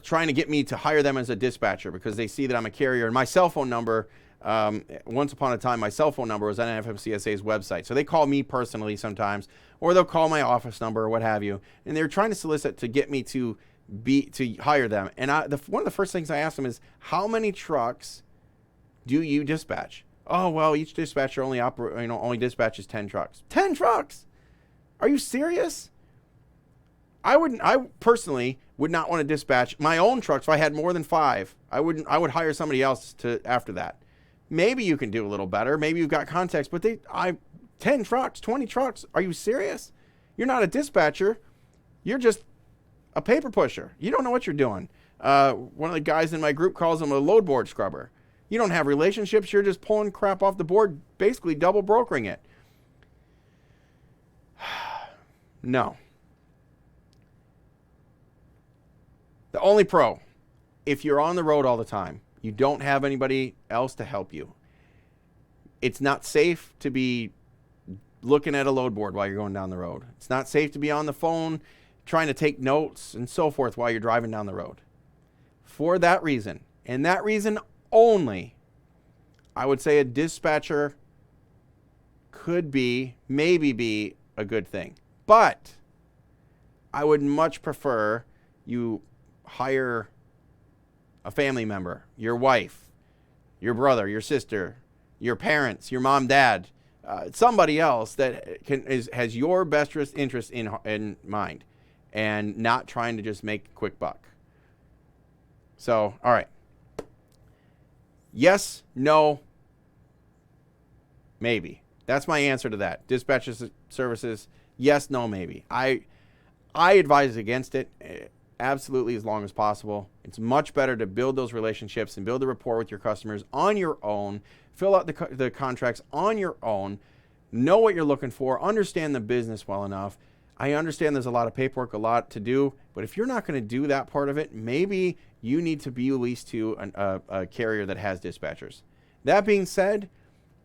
trying to get me to hire them as a dispatcher because they see that I'm a carrier. And my cell phone number, once upon a time, my cell phone number was on FMCSA's website. So they call me personally sometimes, or they'll call my office number or what have you. And they're trying to solicit to get me to hire them. And one of the first things I ask them is, how many trucks do you dispatch? Oh, well, each dispatcher only dispatches 10 trucks. 10 trucks? Are you serious? I personally would not want to dispatch my own trucks if I had more than 5. I would hire somebody else after that. Maybe you can do a little better. Maybe you've got context, but 10 trucks, 20 trucks. Are you serious? You're not a dispatcher. You're just a paper pusher. You don't know what you're doing. One of the guys in my group calls him a load board scrubber. You don't have relationships. You're just pulling crap off the board, basically double brokering it. No. The only pro, if you're on the road all the time, you don't have anybody else to help you. It's not safe to be looking at a load board while you're going down the road. It's not safe to be on the phone trying to take notes and so forth while you're driving down the road. For that reason, and that reason only, I would say a dispatcher could maybe be a good thing. But I would much prefer you hire a family member, your wife, your brother, your sister, your parents, your mom, dad, somebody else that has your best interest in mind, and not trying to just make a quick buck. So, all right. Yes, no, maybe. That's my answer to that. Dispatch services, yes, no, maybe. I advise against it absolutely as long as possible. It's much better to build those relationships and build a rapport with your customers on your own, fill out the contracts on your own, know what you're looking for, understand the business well enough. I understand there's a lot of paperwork, a lot to do, but if you're not going to do that part of it, maybe you need to be leased to a carrier that has dispatchers. That being said,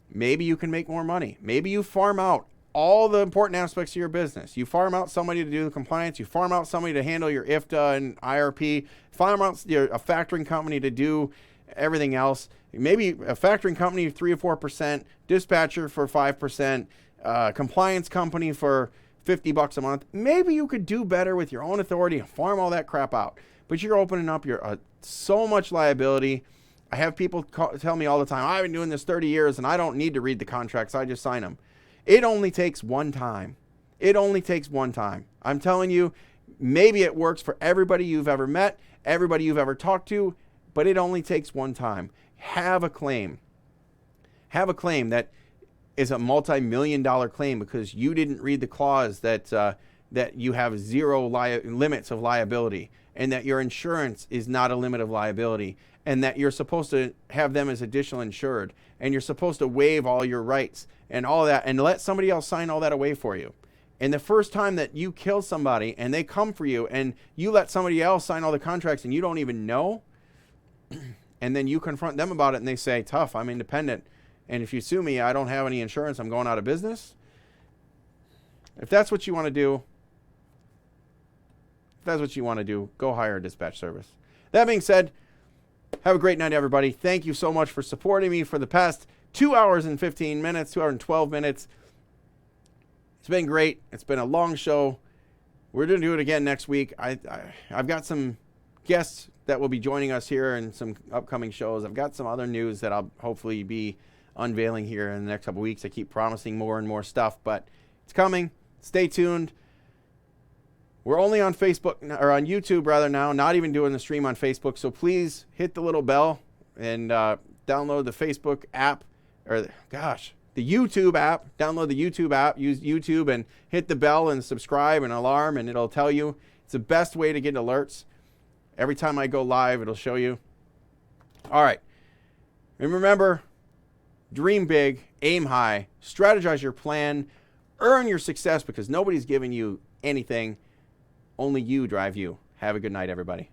maybe you can make more money. Maybe you farm out all the important aspects of your business. You farm out somebody to do the compliance. You farm out somebody to handle your IFTA and IRP. Farm out a factoring company to do everything else. Maybe a factoring company 3 or 4%, dispatcher for 5%, compliance company for $50 a month. Maybe you could do better with your own authority and farm all that crap out. But you're opening up so much liability. I have people tell me all the time, I've been doing this 30 years and I don't need to read the contracts. I just sign them. It only takes one time. It only takes one time. I'm telling you, maybe it works for everybody you've ever met, everybody you've ever talked to, but it only takes one time. Have a claim. Have a claim that is a multi-million-dollar claim because you didn't read the clause that you have zero limits of liability, and that your insurance is not a limit of liability, and that you're supposed to have them as additional insured, and you're supposed to waive all your rights and all that, and let somebody else sign all that away for you. And the first time that you kill somebody and they come for you and you let somebody else sign all the contracts and you don't even know, and then you confront them about it and they say, tough, I'm independent, and if you sue me, I don't have any insurance, I'm going out of business. If that's what you want to do, go hire a dispatch service. That being said, have a great night, everybody. Thank you so much for supporting me for the past 2 hours and 15 minutes, 2 hours and 12 minutes. It's been great. It's been a long show. We're going to do it again next week. I've got some guests that will be joining us here in some upcoming shows. I've got some other news that I'll hopefully be unveiling here in the next couple weeks. I keep promising more and more stuff, but it's coming. Stay tuned. We're only on Facebook, or on YouTube rather now, not even doing the stream on Facebook. So please hit the little bell and download the Facebook app, or the YouTube app. Download the YouTube app, use YouTube, and hit the bell and subscribe and alarm, and it'll tell you. It's the best way to get alerts. Every time I go live, it'll show you. All right. And remember, dream big, aim high, strategize your plan, earn your success, because nobody's giving you anything. Only you drive you. Have a good night, everybody.